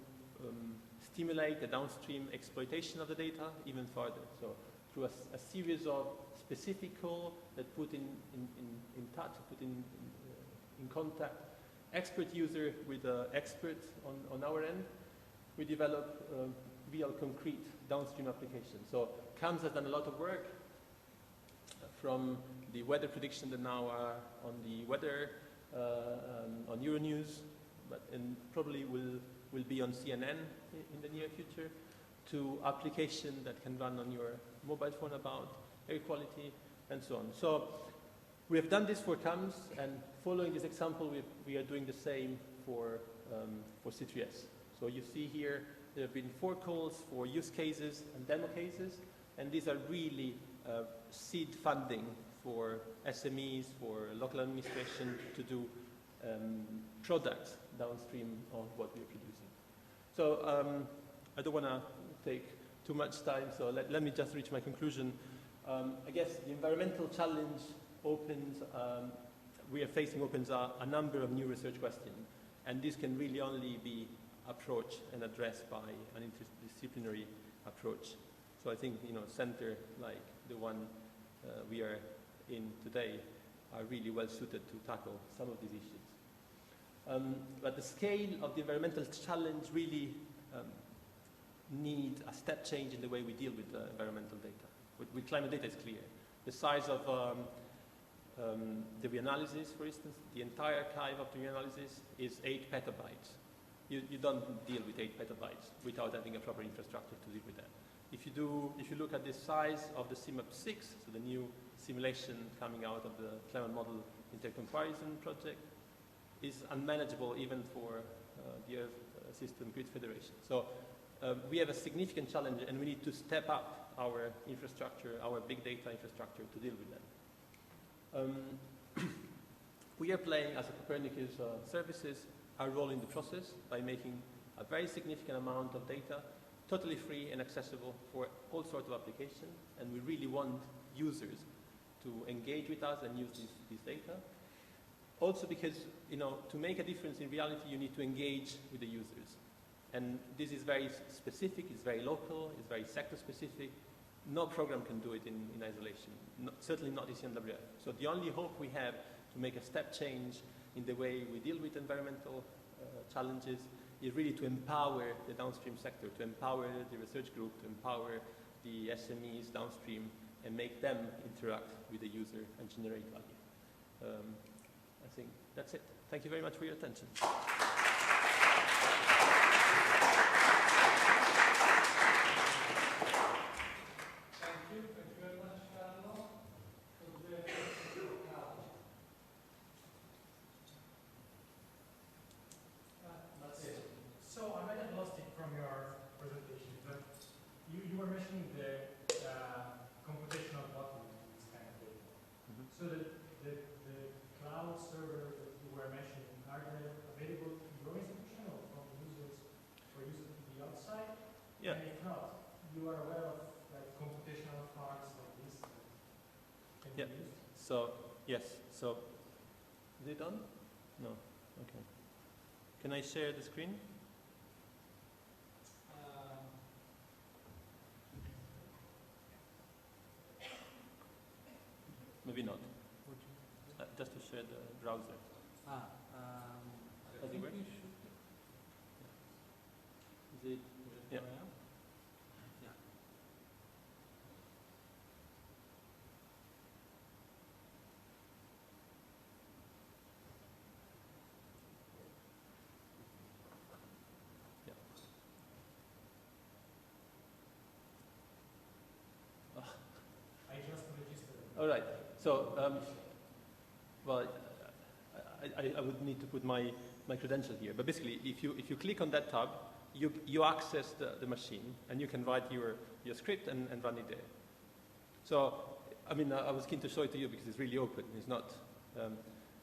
stimulate the downstream exploitation of the data even further. So through a series of specific calls that put in touch, put in contact expert user with experts on our end, we develop real concrete downstream applications. So CAMS has done a lot of work from the weather prediction that now are on the weather, on Euronews, and probably will be on CNN in the near future, to application that can run on your mobile phone about air quality and so on. So we have done this for CAMS, and following this example, we are doing the same for C3S. So you see here, there have been 4 calls for use cases and demo cases, and these are really seed funding for SMEs, for local administration to do products downstream of what we are producing. So I don't want to take too much time, so let me just reach my conclusion. I guess the environmental challenge we are facing opens a number of new research questions, and this can really only be approached and addressed by an interdisciplinary approach. So I think, center like the one we are in today are really well suited to tackle some of these issues. But the scale of the environmental challenge really need a step change in the way we deal with environmental data. With climate data, it's clear. The size of the Reanalysis, for instance, the entire archive of the Reanalysis is 8 petabytes. You don't deal with 8 petabytes without having a proper infrastructure to deal with that. If you look at the size of the CMAP6, so the new simulation coming out of the climate model intercomparison project, is unmanageable even for the Earth System Grid Federation. So we have a significant challenge, and we need to step up our infrastructure, our big data infrastructure, to deal with that. We are playing, as a Copernicus services, our role in the process by making a very significant amount of data totally free and accessible for all sorts of applications, and we really want users to engage with us and use this data. Also because, to make a difference in reality, you need to engage with the users. And this is very specific, it's very local, it's very sector specific. no program can do it in isolation, certainly not ECMWF. So the only hope we have to make a step change in the way we deal with environmental challenges is really to empower the downstream sector, to empower the research group, to empower the SMEs downstream, and make them interact with the user and generate value. I think that's it. Thank you very much for your attention. So, yes, so, is it done? No, okay. Can I share the screen? Maybe not. Just to share the browser. Does it work? Is it? Yeah. All right. So, well, I would need to put my credential here. But basically, if you click on that tab, you access the machine, and you can write your script and run it there. So, I mean, I was keen to show it to you because it's really open. It's not.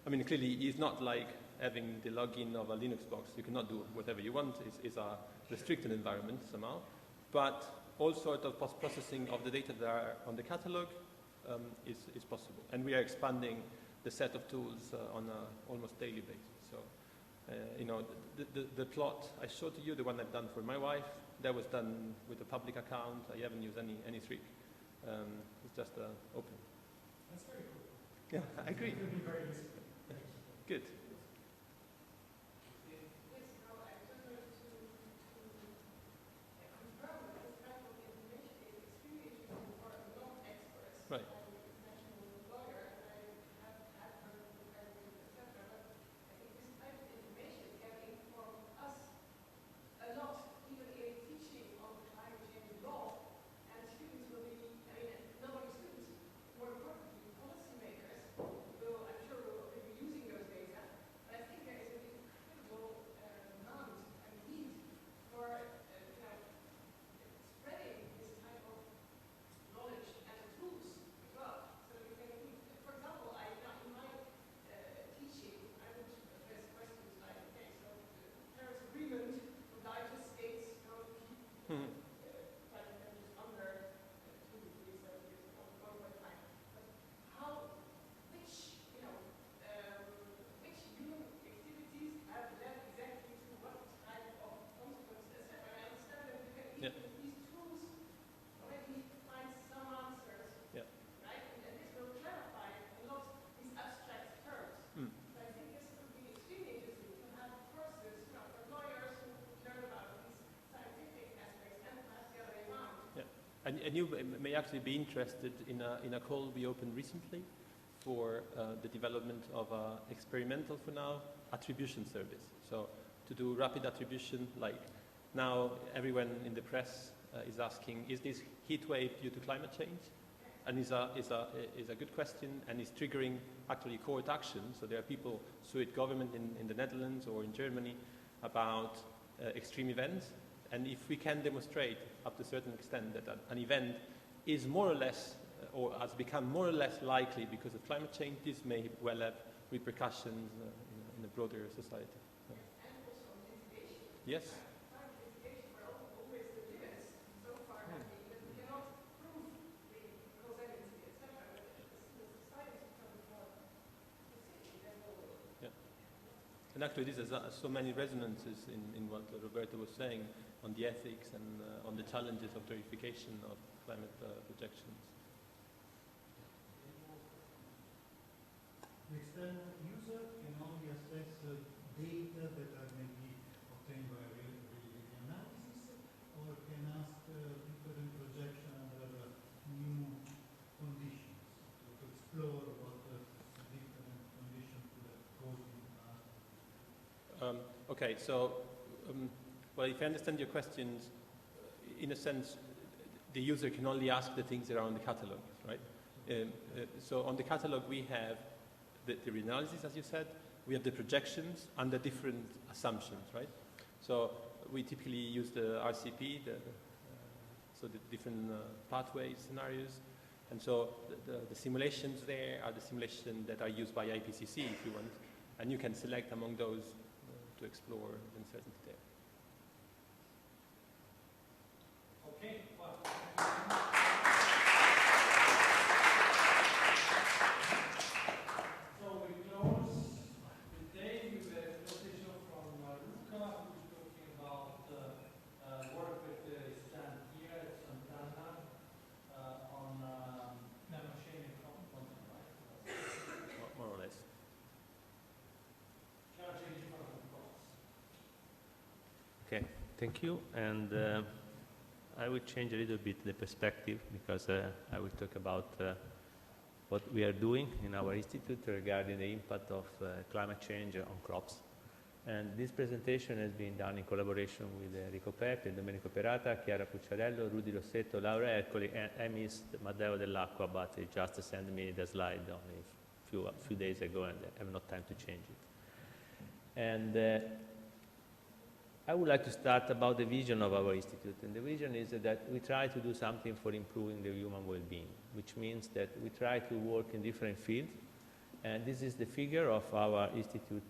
I mean, clearly, it's not like having the login of a Linux box. You cannot do whatever you want. It's a restricted environment somehow. But all sort of post-processing of the data that are on the catalog is possible. And we are expanding the set of tools on an almost daily basis. So, you know, the plot I showed to you, the one I've done for my wife, that was done with a public account. I haven't used any trick. It's just open. That's very cool. Yeah, I agree. It will be very useful. Good. Right. And you may actually be interested in a call we opened recently for the development of an experimental, for now, attribution service. So to do rapid attribution, like now everyone in the press is asking, is this heat wave due to climate change? And is a good question, and is triggering actually court action. So there are people sued government in the Netherlands or in Germany about extreme events. And if we can demonstrate up to a certain extent that an event is more or less, or has become more or less likely because of climate change, this may well have repercussions in a broader society. And also on mitigation. Yes. Mitigation were always the limits so far have been that we cannot prove the causality, etc. But as soon as society becomes more specific, then we'll. Yeah. And actually, this has so many resonances in what Roberto was saying on the ethics and on the challenges of verification of climate projections. The external user can only assess data that are maybe obtained by reanalysis, or can ask different projection under new conditions to explore what different conditions could have caused in the past. Okay, so well, if I understand your questions, in a sense, the user can only ask the things that are on the catalog, right? So on the catalog we have the reanalysis, as you said, we have the projections under different assumptions, right? So we typically use the RCP, so the different pathway scenarios, and so the simulations there are the simulations that are used by IPCC, if you want, and you can select among those to explore the uncertainty there. Okay, well, so we close the day with a presentation from Luca, who's talking about work that is done here at Sant'Anna on nano-chain quantum, right? More or less. Okay, thank you. And I will change a little bit the perspective because I will talk about what we are doing in our institute regarding the impact of climate change on crops. And this presentation has been done in collaboration with Enrico Pepe, Domenico Perata, Chiara Pucciarello, Rudy Rossetto, Laura Ercoli, and I missed Matteo Dell'Acqua, but he just sent me the slide only a few days ago, and I have no time to change it. And I would like to start about the vision of our institute. And the vision is that we try to do something for improving the human well-being, which means that we try to work in different fields. And this is the figure of our institute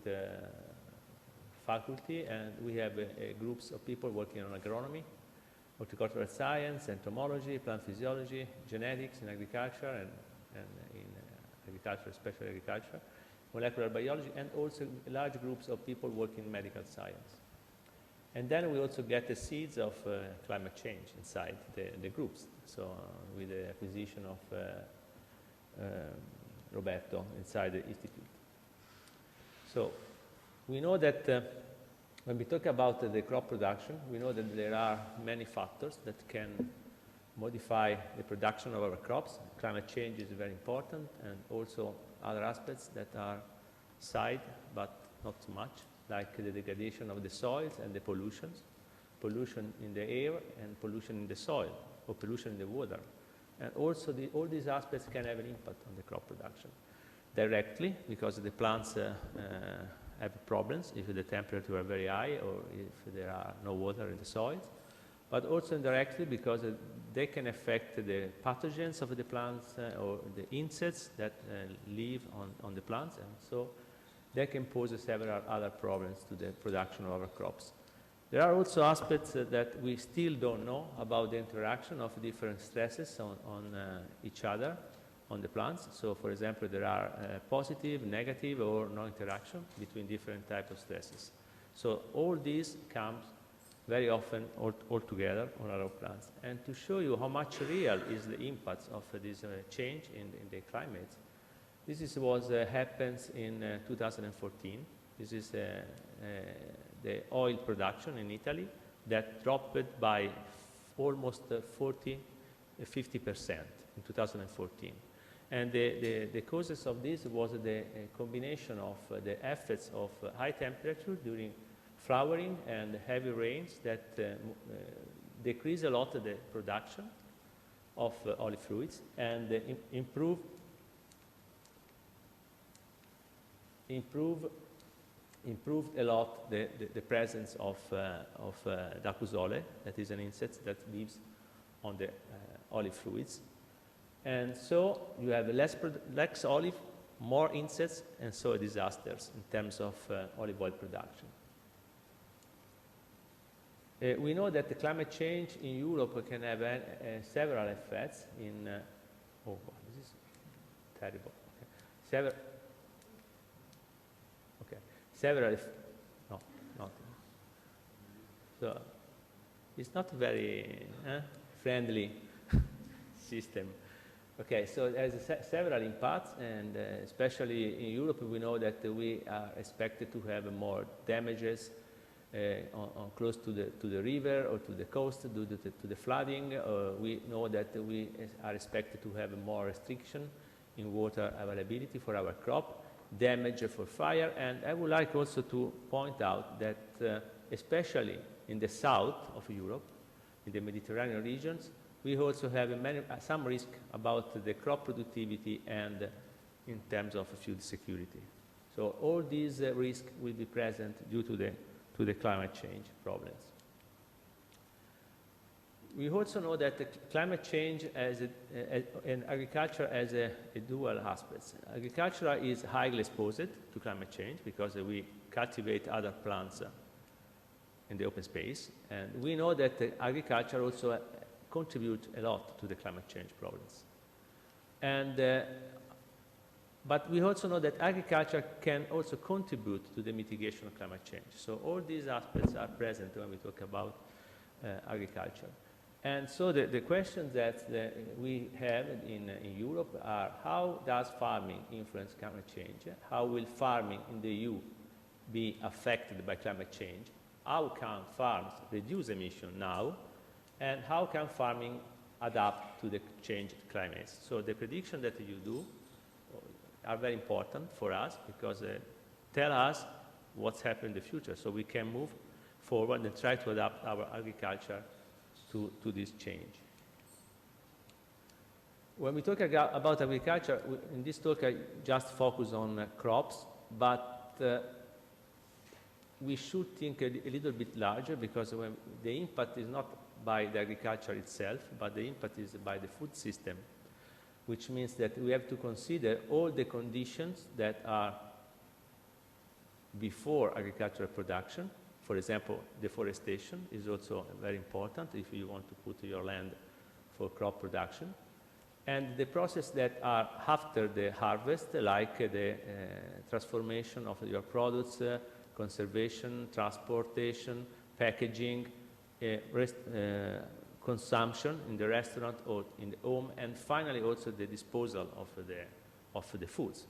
faculty. And we have groups of people working on agronomy, horticultural science, entomology, plant physiology, genetics in agriculture and in agriculture, special agriculture, molecular biology, and also large groups of people working in medical science. And then we also get the seeds of climate change inside the groups. So with the acquisition of Roberto inside the institute. So we know that when we talk about the crop production, we know that there are many factors that can modify the production of our crops. Climate change is very important, and also other aspects that are side, but not too much, like the degradation of the soils and the pollutions, pollution in the air and pollution in the soil, or pollution in the water. And also all these aspects can have an impact on the crop production. Directly, because the plants have problems if the temperature are very high or if there are no water in the soils, but also indirectly because they can affect the pathogens of the plants or the insects that live on the plants, and so they can pose several other problems to the production of our crops. There are also aspects that we still don't know about the interaction of different stresses on each other on the plants. So, for example, there are positive, negative, or no interaction between different types of stresses. So all these comes very often all together on our plants. And to show you how much real is the impact of this change in the climate, this is what happens in 2014. This is the oil production in Italy that dropped by almost 50% in 2014. And the causes of this was the combination of the effects of high temperature during flowering and heavy rains that decrease a lot the production of olive fruits and improved a lot the presence of dacusole, that is an insect that lives on the olive fruits. And so you have less olive, more insects, and so disasters in terms of olive oil production. We know that the climate change in Europe can have several effects in, oh, this is terrible. Okay. several, no, not. So it's not very friendly system. Okay, so there's several impacts, and especially in Europe, we know that we are expected to have more damages on close to the river or to the coast due to the flooding. We know that we are expected to have more restriction in water availability for our crop, damage for fire, and I would like also to point out that especially in the south of Europe, in the Mediterranean regions, we also have some risk about the crop productivity and in terms of food security. So all these risks will be present due to the climate change problems. We also know that the climate change and agriculture has a dual aspect. Agriculture is highly exposed to climate change because we cultivate other plants in the open space, and we know that agriculture also contribute a lot to the climate change problems. And, but we also know that agriculture can also contribute to the mitigation of climate change. So all these aspects are present when we talk about agriculture. And so the questions that we have in Europe are, how does farming influence climate change? How will farming in the EU be affected by climate change? How can farms reduce emission now? And how can farming adapt to the changed climates? So the prediction that you do are very important for us because tell us what's happening in the future so we can move forward and try to adapt our agriculture to this change. When we talk about agriculture, in this talk I just focus on crops, but we should think a little bit larger because the impact is not by the agriculture itself, but the impact is by the food system, which means that we have to consider all the conditions that are before agricultural production. For example, deforestation is also very important if you want to put your land for crop production. And the process that are after the harvest, like the transformation of your products, conservation, transportation, packaging, consumption in the restaurant or in the home, and finally also the disposal of the foods.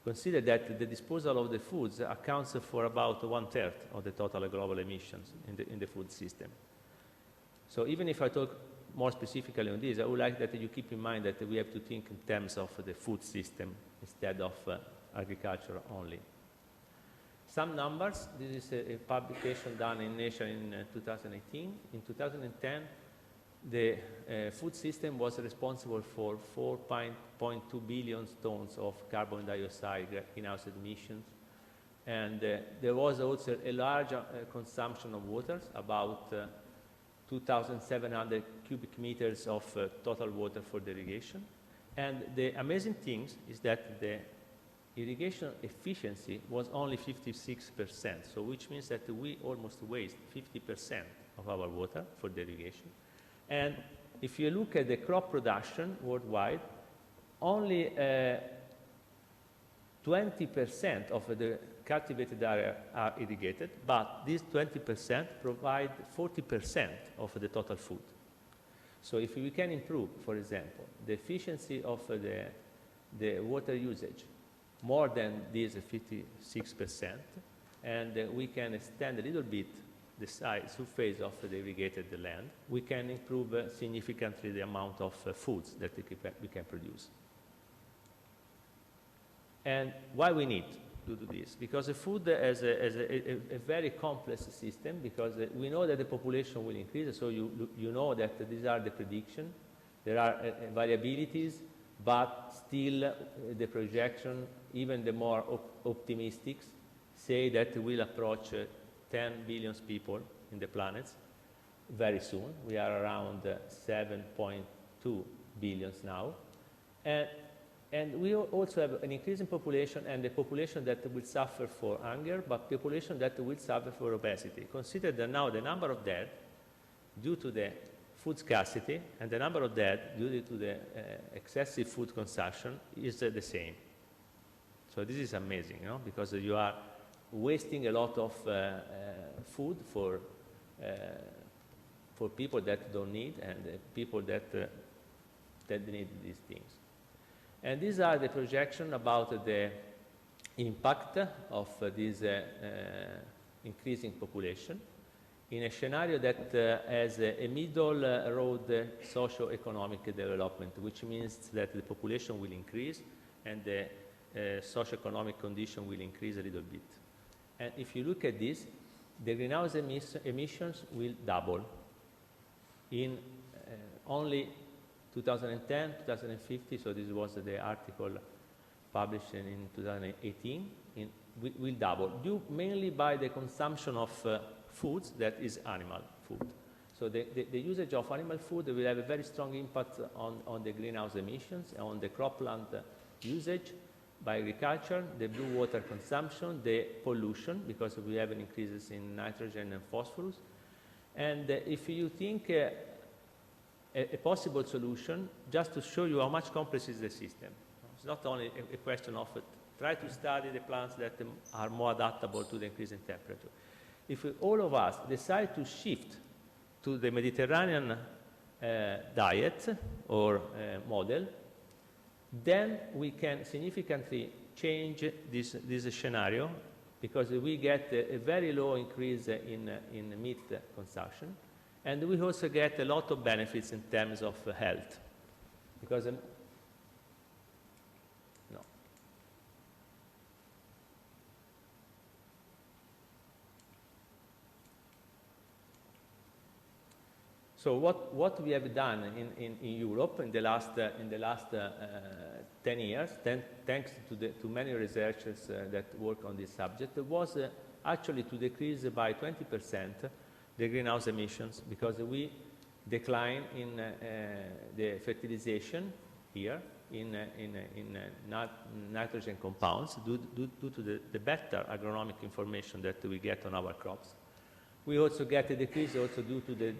Consider that the disposal of the foods accounts for about 1/3 of the total global emissions in the food system. So even if I talk more specifically on this, I would like that you keep in mind that we have to think in terms of the food system instead of agriculture only. Some numbers. This is a publication done in Nature in 2018. In 2010, the food system was responsible for 4.2 billion tons of carbon dioxide greenhouse emissions. And there was also a large consumption of water, about 2,700 cubic meters of total water for the irrigation. And the amazing thing is that the irrigation efficiency was only 56%, so which means that we almost waste 50% of our water for the irrigation. And if you look at the crop production worldwide, only 20% of the cultivated area are irrigated, but these 20% provide 40% of the total food. So if we can improve, for example, the efficiency of the water usage more than this 56%, and we can extend a little bit the surface of the irrigated land, we can improve significantly the amount of foods that we can produce. And why we need to do this? Because the food is a very complex system, because we know that the population will increase, so you know that these are the predictions. There are variabilities, but still the projection, even the more optimistic, say that we'll approach 10 billion people in the planet very soon. We are around 7.2 billion now. And we also have an increasing population, and the population that will suffer for hunger, but population that will suffer for obesity. Consider that now the number of dead due to the food scarcity and the number of dead due to the excessive food consumption is the same. So this is amazing, you know, because you are wasting a lot of food for people that don't need and people that need these things. And these are the projections about the impact of this increasing population in a scenario that has a middle road socio-economic development, which means that the population will increase and the socio-economic condition will increase a little bit. And if you look at this, the greenhouse emissions will double in only 2010, 2050, so this was the article published in 2018, will double, due mainly by the consumption of foods that is animal food. So the usage of animal food will have a very strong impact on the greenhouse emissions, on the cropland usage by agriculture, the blue water consumption, the pollution, because we have an increases in nitrogen and phosphorus. And if you think a possible solution, just to show you how much complex is the system. It's not only a question of try to study the plants that are more adaptable to the increase in temperature. If all of us decide to shift to the Mediterranean diet or model, then we can significantly change this scenario because we get a very low increase in meat consumption, and we also get a lot of benefits in terms of health. Because no. So what we have done in Europe in the last 10 years, thanks to many researchers that work on this subject, was actually to decrease by 20% the greenhouse emissions, because we decline in the fertilization here in nitrogen compounds due to the better agronomic information that we get on our crops. We also get a decrease also due to the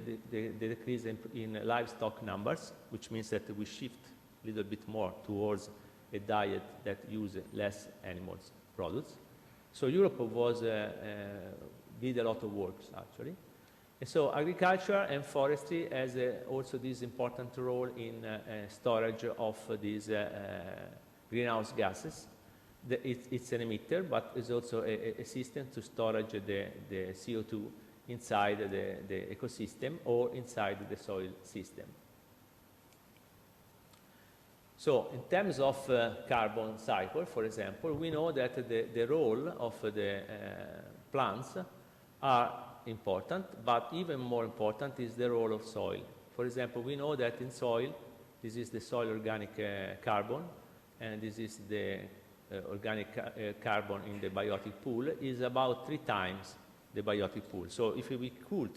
decrease in livestock numbers, which means that we shift a little bit more towards a diet that uses less animals products. So Europe did a lot of work actually. And so agriculture and forestry has also this important role in storage of these greenhouse gases. It's an emitter, but it's also a system to storage the CO2 inside the ecosystem or inside the soil system. So in terms of carbon cycle, for example, we know that the role of the plants are important, but even more important is the role of soil. For example, we know that in soil, this is the soil organic carbon, and this is the organic carbon in the biotic pool, is about 3 times the biotic pool. So if we could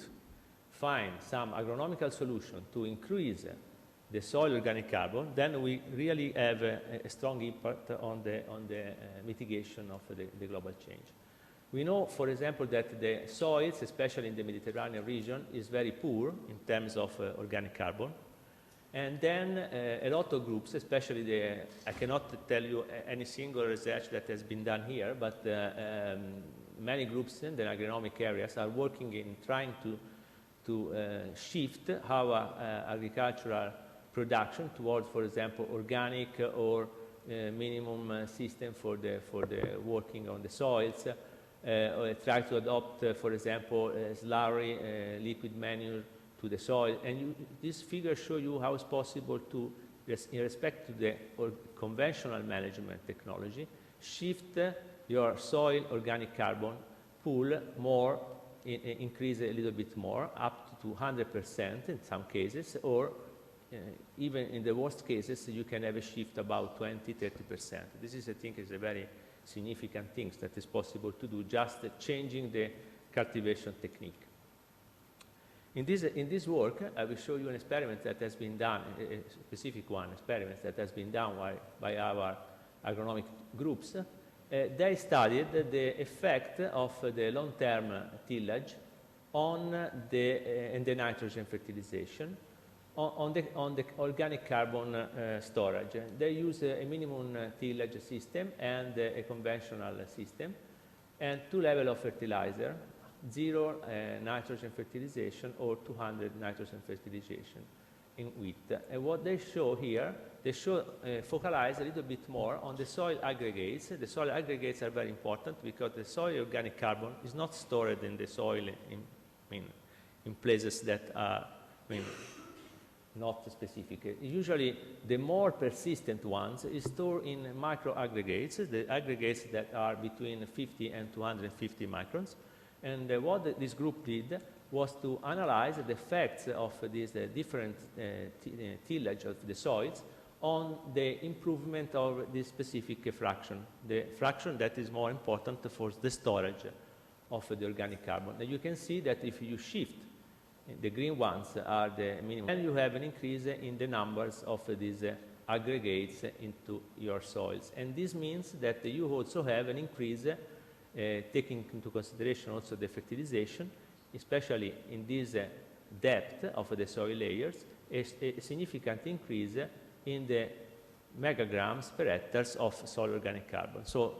find some agronomical solution to increase the soil organic carbon, then we really have a strong impact on the mitigation of the global change. We know, for example, that the soils, especially in the Mediterranean region, is very poor in terms of organic carbon. And then a lot of groups, especially I cannot tell you any single research that has been done here, but many groups in the agronomic areas are working in trying to shift our agricultural production towards, for example, organic or minimum system for the working on the soils. Try to adopt, for example, slurry, liquid manure to the soil. And these figures show you how it's possible to, in respect to the conventional management technology, shift your soil organic carbon pool more, increase a little bit more, up to 100% in some cases, or even in the worst cases, you can have a shift about 20–30%. This is, I think, is a very significant thing that is possible to do, just changing the cultivation technique. In this work, I will show you an experiment that has been done, a specific experiment that has been done by our agronomic groups. They studied the effect of the long-term tillage on the nitrogen fertilization on the organic carbon storage. They use a minimum tillage system and a conventional system. and 2 levels of fertilizer, 0 nitrogen fertilization or 200 nitrogen fertilization in wheat. And what they show here, they show focalize a little bit more on the soil aggregates. The soil aggregates are very important because the soil organic carbon is not stored in the soil in places that are not specific. Usually, the more persistent ones is stored in micro aggregates, the aggregates that are between 50 and 250 microns. And what this group did was to analyze the effects of these different tillage of the soils on the improvement of this specific fraction, the fraction that is more important for the storage of the organic carbon. And you can see that if you shift, the green ones are the minimum, and you have an increase in the numbers of these aggregates into your soils. And this means that you also have an increase, taking into consideration also the fertilization, especially in this depth of the soil layers, a significant increase in the megagrams per hectares of soil organic carbon. So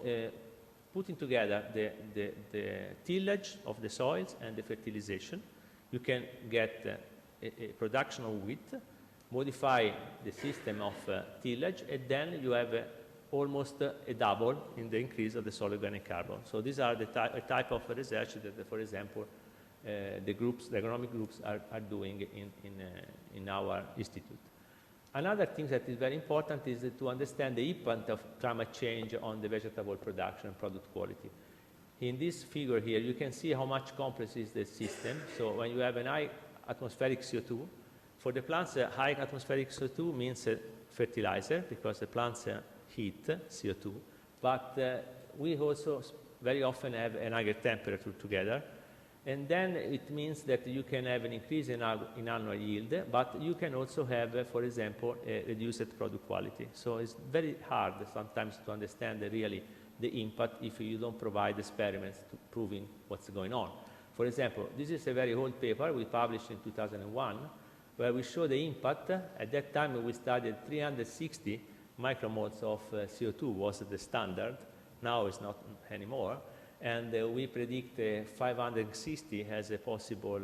putting together the tillage of the soils and the fertilization, you can get a production of wheat, modify the system of tillage, and then you have almost a double in the increase of the soil organic carbon. So these are the type of research that, for example, the agronomic groups are doing in our institute. Another thing that is very important is to understand the impact of climate change on the vegetable production and product quality. In this figure here, you can see how much complex is the system. So when you have an high atmospheric CO2, for the plants, high atmospheric CO2 means fertilizer because the plants heat CO2. But we also very often have an higher temperature together. And then it means that you can have an increase in annual yield, but you can also have, for example, a reduced product quality. So it's very hard sometimes to understand really the impact if you don't provide experiments to proving what's going on. For example, this is a very old paper we published in 2001, where we show the impact. At that time, we studied 360 micromoles of CO2 was the standard. Now it's not anymore. And we predict 560 as a possible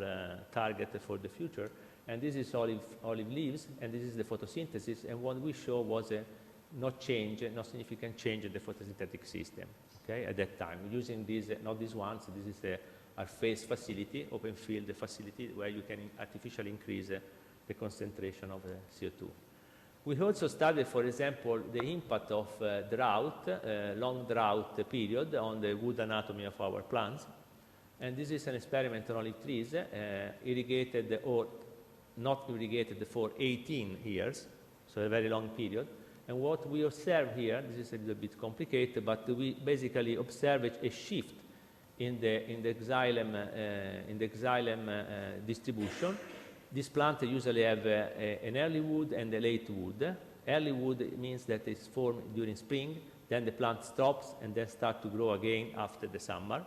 target for the future. And this is olive leaves, and this is the photosynthesis. And what we show was no significant change in the photosynthetic system, okay, at that time. Using these, not these ones, this is our phase facility, open field facility, where you can artificially increase the concentration of CO2. We also studied, for example, the impact of drought, long drought period on the wood anatomy of our plants. And this is an experiment on olive trees, irrigated or not irrigated for 18 years, so a very long period. And what we observe here, this is a little bit complicated, but we basically observe a shift in the xylem distribution. This plant usually have an early wood and a late wood. Early wood means that it's formed during spring, then the plant stops and then start to grow again after the summer.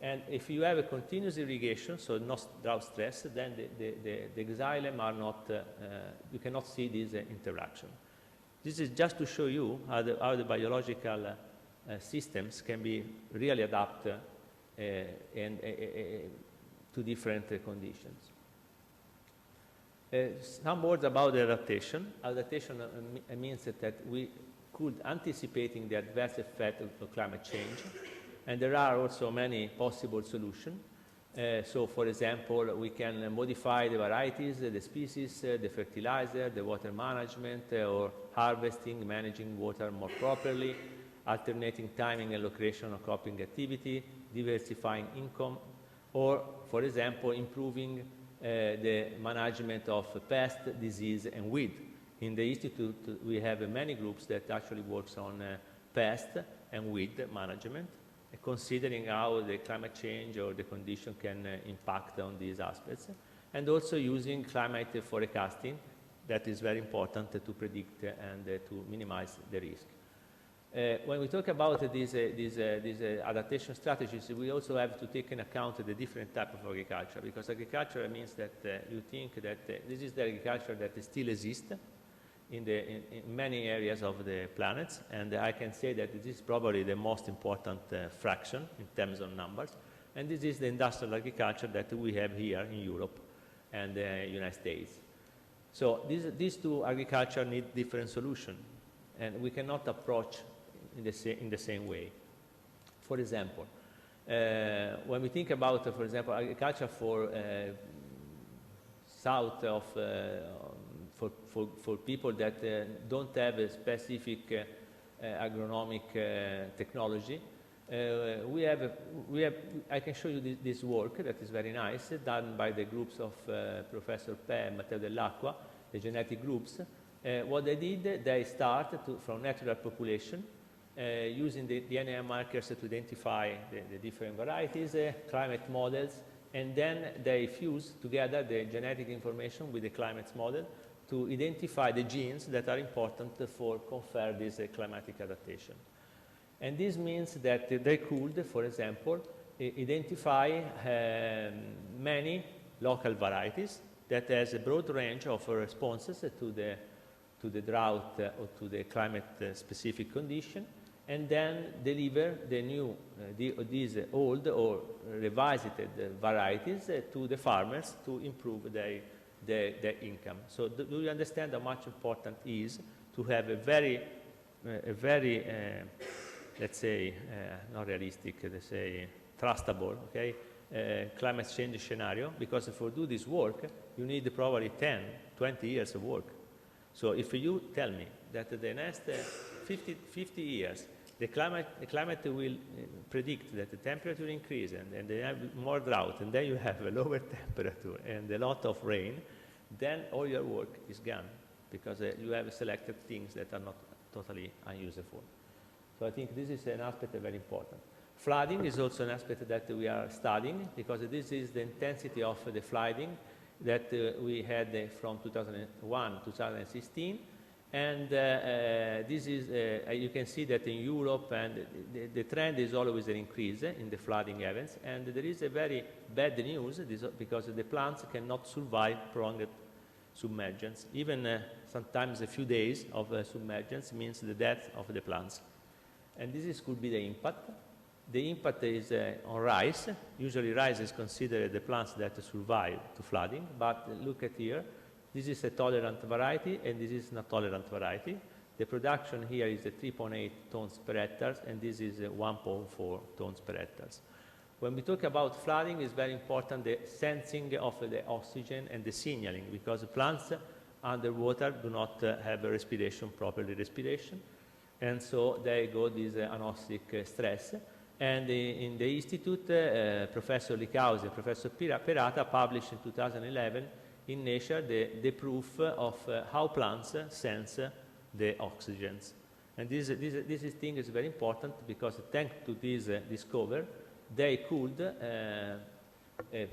And if you have a continuous irrigation, so no drought stress, then the xylem are not, you cannot see this interaction. This is just to show you how the biological systems can be really adapted to different conditions. Some words about the adaptation. Adaptation means that we could anticipating the adverse effect of climate change, and there are also many possible solutions. So, for example, we can modify the varieties, the species, the fertilizer, the water management, or harvesting, managing water more properly, alternating timing and location of cropping activity, diversifying income, or, for example, improving the management of pest, disease, and weed. In the Institute, we have many groups that actually works on pest and weed management, considering how the climate change or the condition can impact on these aspects, and also using climate forecasting. That is very important to predict and to minimize the risk. When we talk about these adaptation strategies, we also have to take into account the different type of agriculture, because agriculture means that you think that this is the agriculture that still exists in many areas of the planets, and I can say that this is probably the most important fraction in terms of numbers, and this is the industrial agriculture that we have here in Europe and the United States. So these two agriculture need different solutions, and we cannot approach in the same way. For example, when we think about, for example, agriculture for south of, for people that don't have a specific agronomic technology, I can show you this work that is very nice, done by the groups of Professor Pe and Matteo Dell'Acqua, the genetic groups. What they did, they start from natural population, using the DNA markers to identify the different varieties, climate models, and then they fuse together the genetic information with the climate model to identify the genes that are important for confer this climatic adaptation. And this means that they could, for example, identify many local varieties that has a broad range of responses to the drought or to the climate-specific condition, and then deliver the new, these old or revised varieties to the farmers to improve their income. So do you understand how much important it is to have a very let's say, not realistic, let's say, trustable, okay, climate change scenario, because for do this work, you need probably 10, 20 years of work. So if you tell me that the next 50 years, the climate will predict that the temperature will increase and they have more drought, and then you have a lower temperature and a lot of rain, then all your work is gone, because you have selected things that are not totally unuseful. So I think this is an aspect very important. Flooding is also an aspect that we are studying, because this is the intensity of the flooding that we had from 2001 to 2016. And this is, you can see that in Europe, and the trend is always an increase in the flooding events. And there is a very bad news, because the plants cannot survive prolonged submergence. Even sometimes a few days of submergence means the death of the plants. And this could be the impact. The impact is on rice. Usually rice is considered the plants that survive to flooding, but look at here. This is a tolerant variety, and this is not tolerant variety. The production here is 3.8 tons per hectare, and this is 1.4 tons per hectare. When we talk about flooding, it's very important the sensing of the oxygen and the signaling, because plants underwater do not have a respiration, properly respiration. And so they go this anostic stress. And in the institute, Professor Licausi and Professor Perata published in 2011 in Nature the proof of how plants sense the oxygens. And this thing is very important, because thanks to this discovery, they could,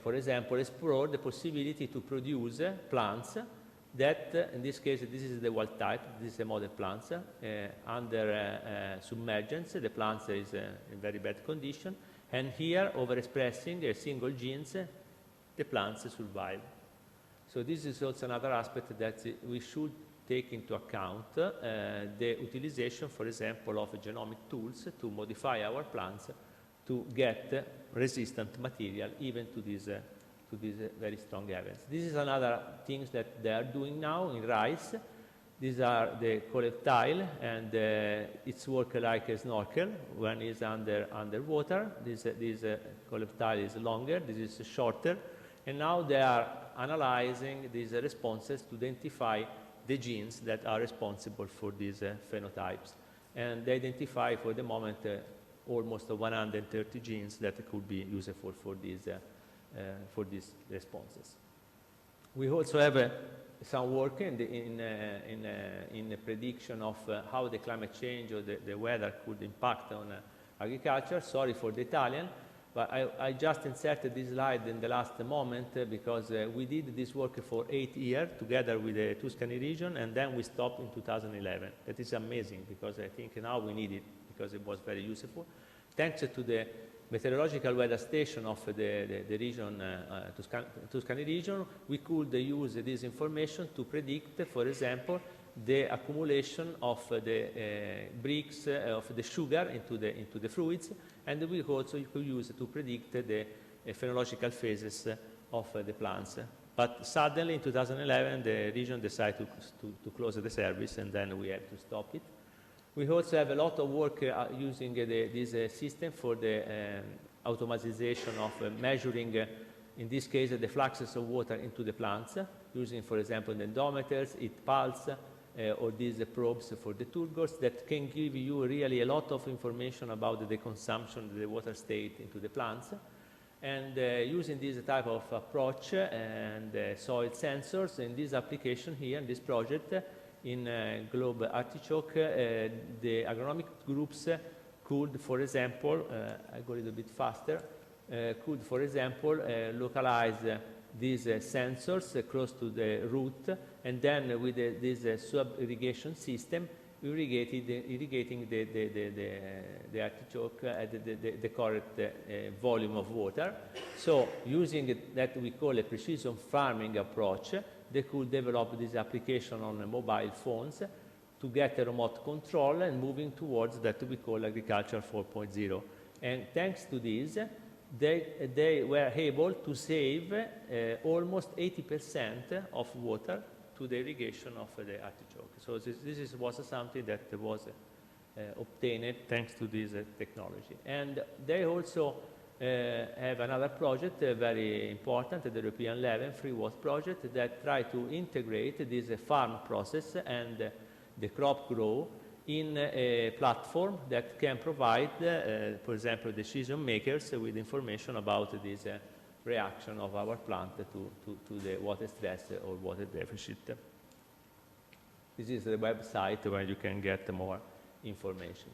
for example, explore the possibility to produce plants that, in this case, this is the wild type, this is the model plants, under submergence, the plants is in very bad condition, and here, overexpressing a single genes, the plants survive. So this is also another aspect that we should take into account, the utilization, for example, of genomic tools to modify our plants to get resistant material even to these very strong events. This is another thing that they are doing now in rice. These are the coleoptile, and it's work like a snorkel when it's underwater. This coleoptile is longer, this is shorter, and now they are analyzing these responses to identify the genes that are responsible for these phenotypes. And they identify for the moment almost 130 genes that could be useful for these responses. We also have some work in the prediction of how the climate change or the weather could impact on agriculture. Sorry for the Italian, but I just inserted this slide in the last moment because we did this work for 8 years together with the Tuscany region, and then we stopped in 2011. That is amazing, because I think now we need it, because it was very useful. Thanks to the meteorological weather station of the region, Tuscany region, we could use this information to predict, for example, the accumulation of the bricks of the sugar into the fluids, and we also could use to predict the phenological phases of the plants. But suddenly in 2011 the region decided to close the service, and then we had to stop it. We also have a lot of work using this system for the automatization of measuring, in this case, the fluxes of water into the plants, using, for example, the endometers, heat pulse, or these probes for the turgors that can give you really a lot of information about the consumption of the water state into the plants. And using this type of approach and soil sensors in this application here, in this project, in Globe Artichoke, the agronomic groups could, for example, I go a little bit faster, could, for example, localize these sensors close to the root, and then with this sub-irrigation system, irrigating the artichoke at the correct volume of water. So using that we call a precision farming approach, they could develop this application on mobile phones to get a remote control and moving towards that we call agriculture 4.0. And thanks to this, they were able to save almost 80% of water to the irrigation of the artichoke. So this was something that was obtained thanks to this technology. And they also have another project very important at the European level, Free Water project, that try to integrate this farm process and the crop grow in a platform that can provide, for example, decision makers with information about this reaction of our plant to the water stress or water deficit. This is the website where you can get more information.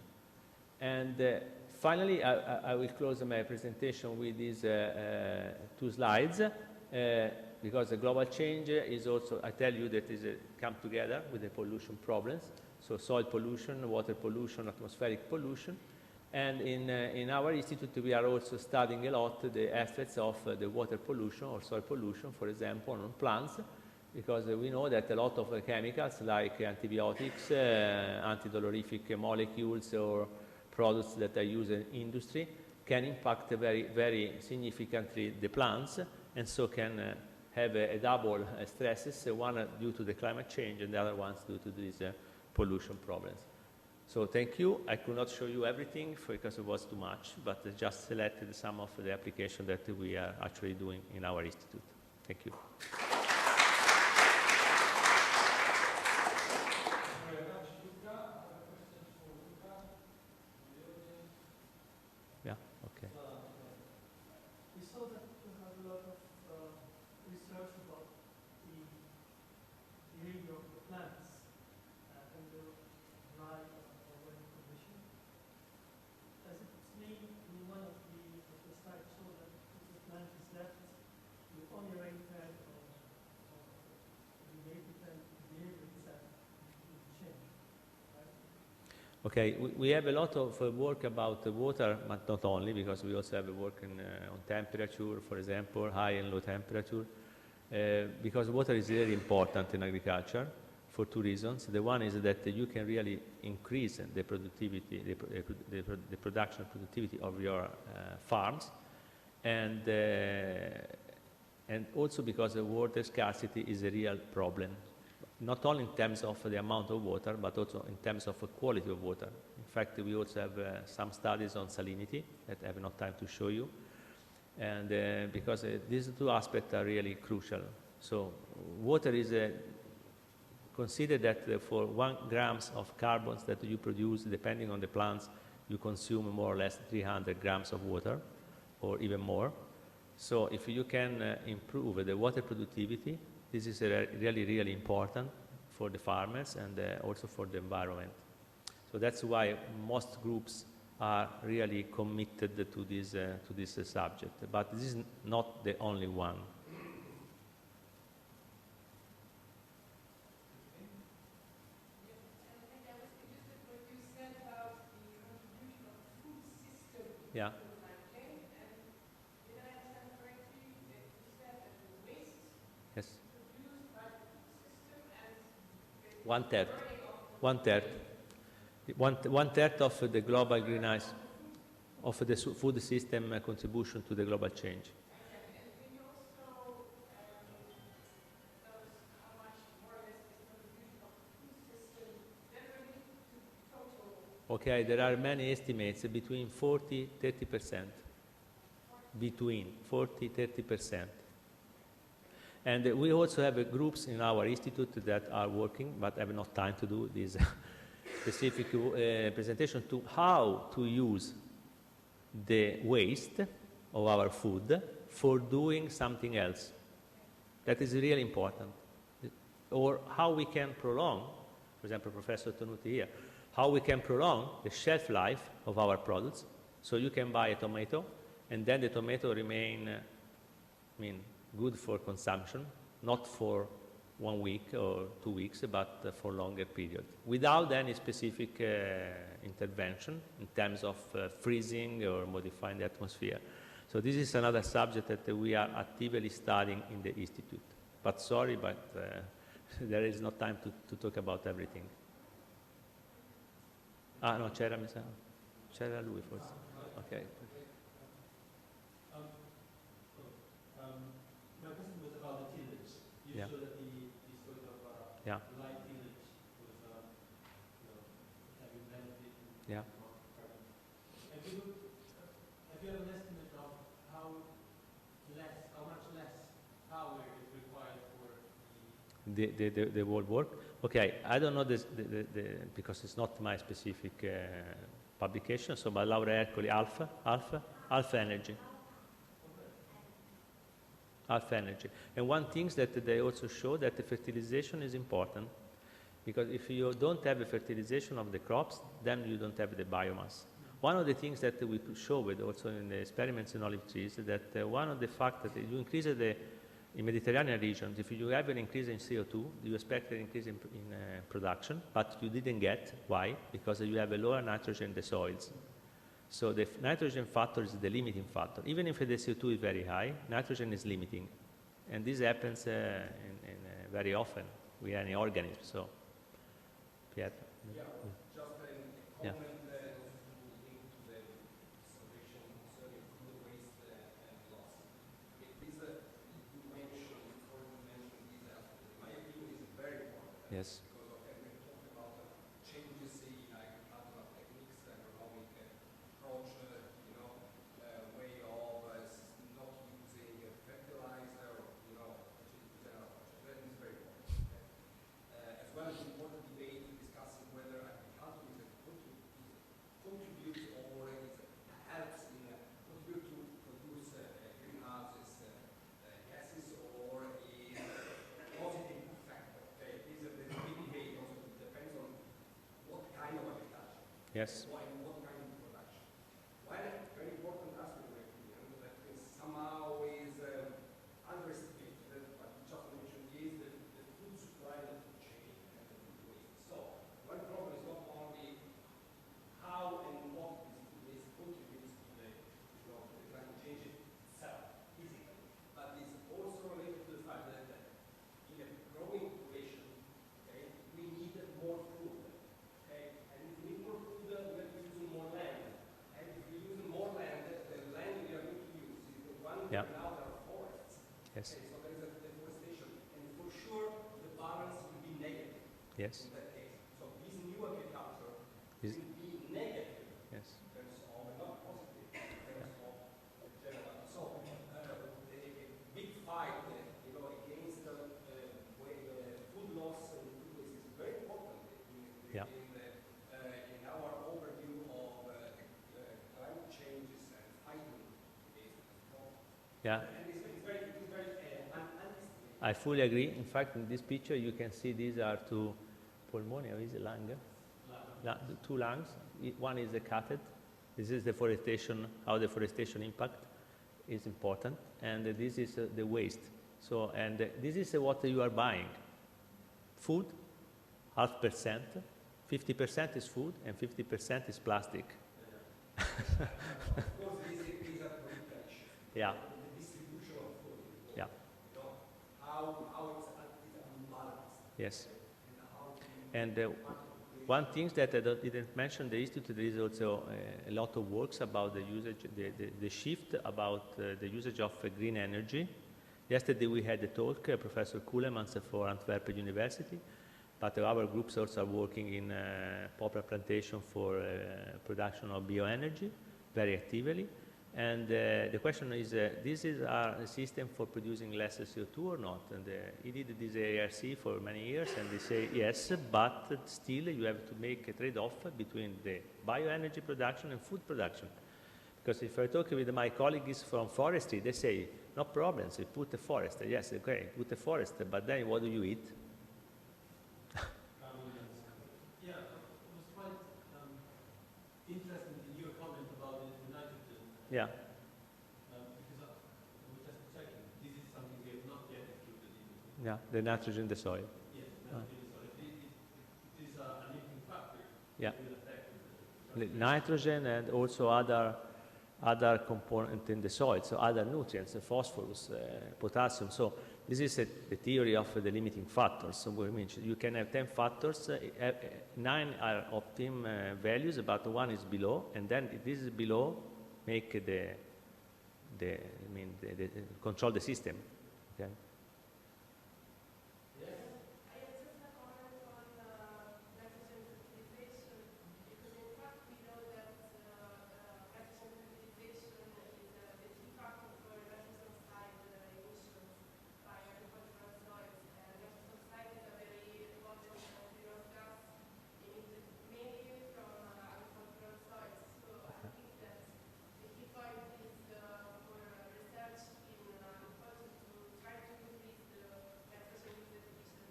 And finally, I will close my presentation with these two slides, because the global change is also, I tell you, that is come together with the pollution problems. So soil pollution, water pollution, atmospheric pollution. And in our institute, we are also studying a lot the effects of the water pollution or soil pollution, for example, on plants, because we know that a lot of chemicals like antibiotics, antidolorific molecules, or products that are used in industry can impact very, very significantly the plants, and so can have a double stresses, one due to the climate change and the other ones due to these pollution problems. So thank you. I could not show you everything because it was too much, but I just selected some of the applications that we are actually doing in our institute. Thank you. Yeah, okay. We saw that you have a lot of research about the behavior of the plants under dry or wet condition. As it may in one of the slides show that if the plant is left with only rain fed or the behavior itself will change, right? Okay, we have a lot of work about water, but not only, because we also have work on temperature, for example, high and low temperature, because water is really important in agriculture for two reasons. The one is that you can really increase the productivity, the production productivity of your farms, and also because the water scarcity is a real problem. Not only in terms of the amount of water, but also in terms of the quality of water. In fact, we also have some studies on salinity that I have not time to show you. And because these two aspects are really crucial. So water is considered that for 1 grams of carbons that you produce, depending on the plants, you consume more or less 300 grams of water, or even more. So if you can improve the water productivity, this is really, really important for the farmers and also for the environment. So that's why most groups are really committed to this subject. But this is not the only one. Yeah. Yes. 1/3. 1/3. 1/3 of the global greenhouse, of the food system contribution to the global change. Okay, there are many estimates between 40-30%. Between 40-30%. And we also have groups in our institute that are working, but I have not time to do this specific presentation to how to use the waste of our food for doing something else. That is really important. Or how we can prolong, for example, Professor Tonuti here, how we can prolong the shelf life of our products. So you can buy a tomato, and then the tomato remain, good for consumption, not for 1 week or 2 weeks, but for longer period, without any specific intervention in terms of freezing or modifying the atmosphere. So this is another subject that we are actively studying in the institute. But sorry, but there is no time to talk about everything. Ah, no, c'era lui forse. Okay. My question was about the tillage. You Yeah. showed that the sort of Yeah. light tillage was having benefit Yeah. more carbon. Have you have an estimate of how much less power is required for The world work? Okay, I don't know this because it's not my specific publication, so by Laura Ercoli, Alpha Energy. Alpha Energy. And one thing that they also show that the fertilization is important, because if you don't have a fertilization of the crops, then you don't have the biomass. One of the things that we showed also in the experiments in olive trees is that one of the factors that you increase in Mediterranean regions, if you have an increase in CO2, you expect an increase in production, but you didn't get. Why? Because you have a lower nitrogen in the soils. So the nitrogen factor is the limiting factor. Even if the CO2 is very high, nitrogen is limiting. And this happens very often with any organism. So, Pietro. Yeah, just a comment Yeah. linked to the observation concerning food waste and loss. You mentioned, before you mentioned this aspect, in my opinion, is very important. Yes. Because of when we talk about changes in agricultural techniques, agronomic approach, way of not using fertilizer, general approach. That is very important. As well as important debate discussing whether agriculture contributes or helps in contribute to produce greenhouses gases or is a positive factor. Okay, this is a big debate. Also, it depends on what kind of agriculture. Yes. What kind of production. One very important aspect, in my opinion, that is somehow is underestimated, but you just mentioned, is the food supply and the food chain and the food waste. So, one problem is not only how and what this food waste contributes to the climate change itself, physically, but it's also related to the fact that in a growing population, okay, we need more food. Okay? And if we need more food, we have to use more land. And if we use more land, the land we are going to use is the one Yeah. without our forests. Yes. Okay, so there is a deforestation. And for sure, the balance will be negative Yes. in that case. So this new agriculture Is- will be negative Yes. in terms of, not positive, in terms of general. So a big fight, against food loss and food waste is very important Yeah. in our overview of climate changes and fighting against it. Yeah. And it's very unestimated. I fully agree. In fact, in this picture, you can see these are two pulmoni, or is it lung? Two lungs. One is cutted. This is deforestation, how deforestation impact is important. And this is the waste. So, and this is what you are buying. Food, 0.5%. 50% is food, and 50% is plastic. Of course, these are political issues. Yeah. The distribution of food. Yeah. How it's unbalanced. Yes. And how to And one thing that I didn't mention, the Institute, there is also a lot of works about the usage, the shift about the usage of green energy. Yesterday we had a talk, Professor Kulemans for Antwerp University, but our groups also are working in poplar plantation for production of bioenergy very actively. And the question is, this is a system for producing less CO2 or not? And he did this ARC for many years, and they say yes, but still you have to make a trade-off between the bioenergy production and food production. Because if I talk with my colleagues from forestry, they say, no problem, so you put a forest. Yes, okay, put a forest, but then what do you eat? Yeah, I was quite interested in your comment about the nitrogen. Yeah. Because I was just checking, this is something we have not yet included in. Yeah, the nitrogen in the soil. Yes, nitrogen in the soil. It is a limiting factor. Yeah. That will affect The nitrogen and also other components in the soil, so other nutrients, phosphorus, potassium. So this is the theory of the limiting factors. So we mentioned you can have 10 factors, 9 are optimum values, but 1 is below, and then if this is below, make control the system. Okay. I have just a comment on nitrogen fertilization, because in fact we know that nitrogen fertilization is the key factor for nitrogen oxide emissions by agricultural soils. And nitrogen oxide is a very important greenhouse gas emitted mainly from agricultural soils. So I think that the key point is for research in agriculture to try to increase the nitrogen efficiency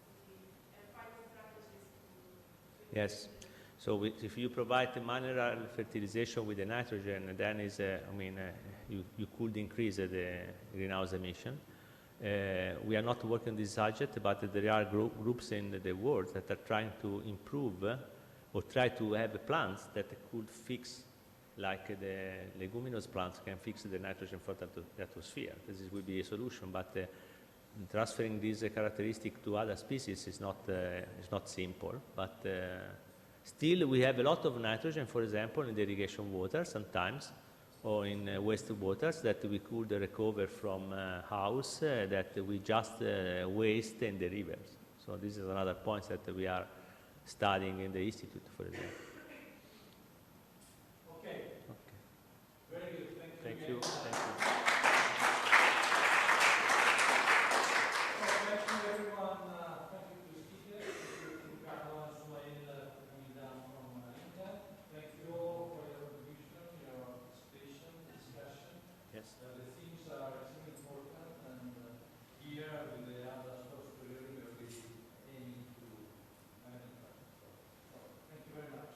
and find strategies to Yes. So if you provide the mineral fertilization with the nitrogen, then is you could increase the greenhouse emission. We are not working on this subject, but there are groups in the world that are trying to improve or try to have plants that could fix, like the leguminous plants can fix the nitrogen from the atmosphere. This will be a solution, but transferring this characteristic to other species is not simple. But still, we have a lot of nitrogen, for example, in the irrigation water sometimes, or in waste waters that we could recover from house that we just waste in the rivers. So this is another point that we are studying in the institute, for example. Okay. Very good. Thank you. Thank you. Thank you. Thank you, everyone. Thank you to the speakers. Thank you to Carlo and Souhail coming down from India. Thank you all for your contribution, your participation, discussion. Yes. The themes are extremely important, and here with the other superior we will be aiming to identify. So, thank you very much.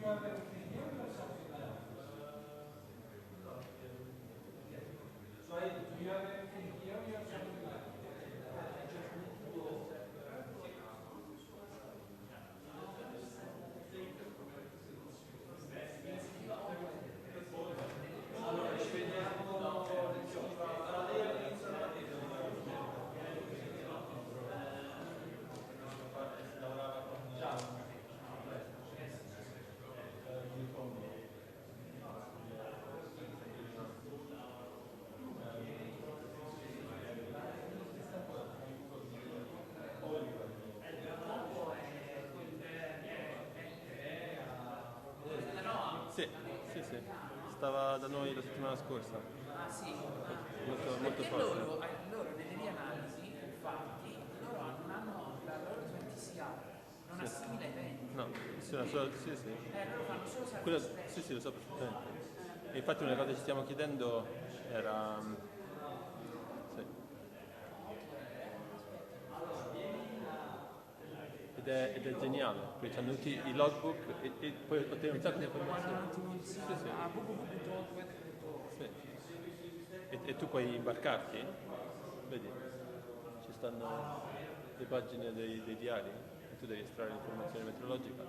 have everything here or you have something else? Sorry, do you have everything here or you have something else? Sì, stava da noi la settimana scorsa. Ah sì? Molto Perché forte. loro nelle rianalisi, infatti, loro non hanno la loro VTCR, non assimila i venti. No, sì. Loro fanno solo Quello, surface sì, lo so perfettamente. E infatti una cosa che ci stiamo chiedendo era... sì. Ed è geniale, perché hanno tutti i logbook e poi ottenere un sacco di informazioni. Sì. E tu puoi imbarcarti, vedi, ci stanno le pagine dei diari e tu devi estrarre l'informazione meteorologica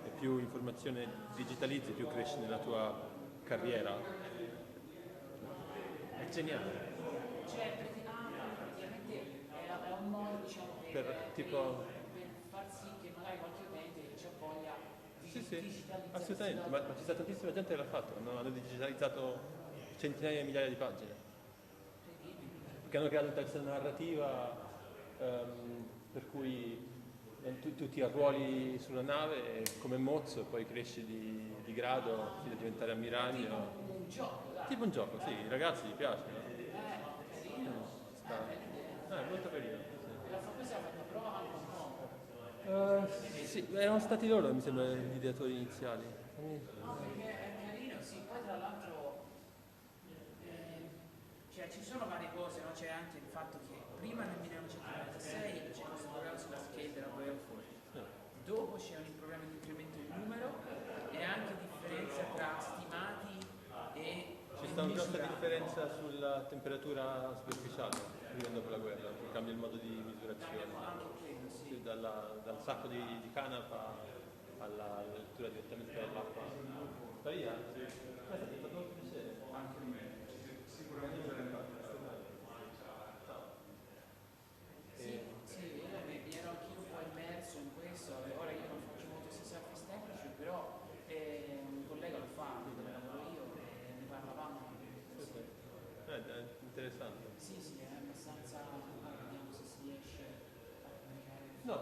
e più informazione digitalizzi più cresci nella tua carriera. È geniale. Cioè, praticamente è un modo, diciamo, Per tipo... per far sì che magari qualche utente ci voglia di Sì, digitalizzare. assolutamente, ma ci sta tantissima gente che l'ha fatto, hanno digitalizzato centinaia di migliaia di pagine. Che hanno creato questa narrativa per cui tu ti arruoli sulla nave come mozzo e poi cresci di grado fino a diventare ammiraglio. Tipo un gioco, dai. Tipo un gioco, sì, i ragazzi gli piace. Carino. È molto carino. Sì. La questa è una prova anche un po'. Sì, erano stati loro, mi sembra, gli ideatori iniziali. No, perché è carino, sì, poi tra l'altro cioè ci sono varie cose, no? C'è anche il fatto che prima nel 1996 c'è questo programma sulla scale della Royal Force, dopo c'è un programma di incremento di numero e anche differenza tra stimati e C'è stata una grossa differenza sulla temperatura superficiale prima e dopo la guerra, che cambia il modo di misurazione. anche quello, sì. Sì, dal sacco di canapa alla lettura direttamente dall'acqua. Maria? Sì. È stato molto piacere. Anche a me. Sicuramente per Sì, mi ero anch'io un po' immerso in questo, ora io non faccio molto questi surface temperature, però un collega lo fa, dove lavoro io, e ne parlavamo anche di questo. È interessante. Sì, è abbastanza, vediamo se si riesce a comunicare. No,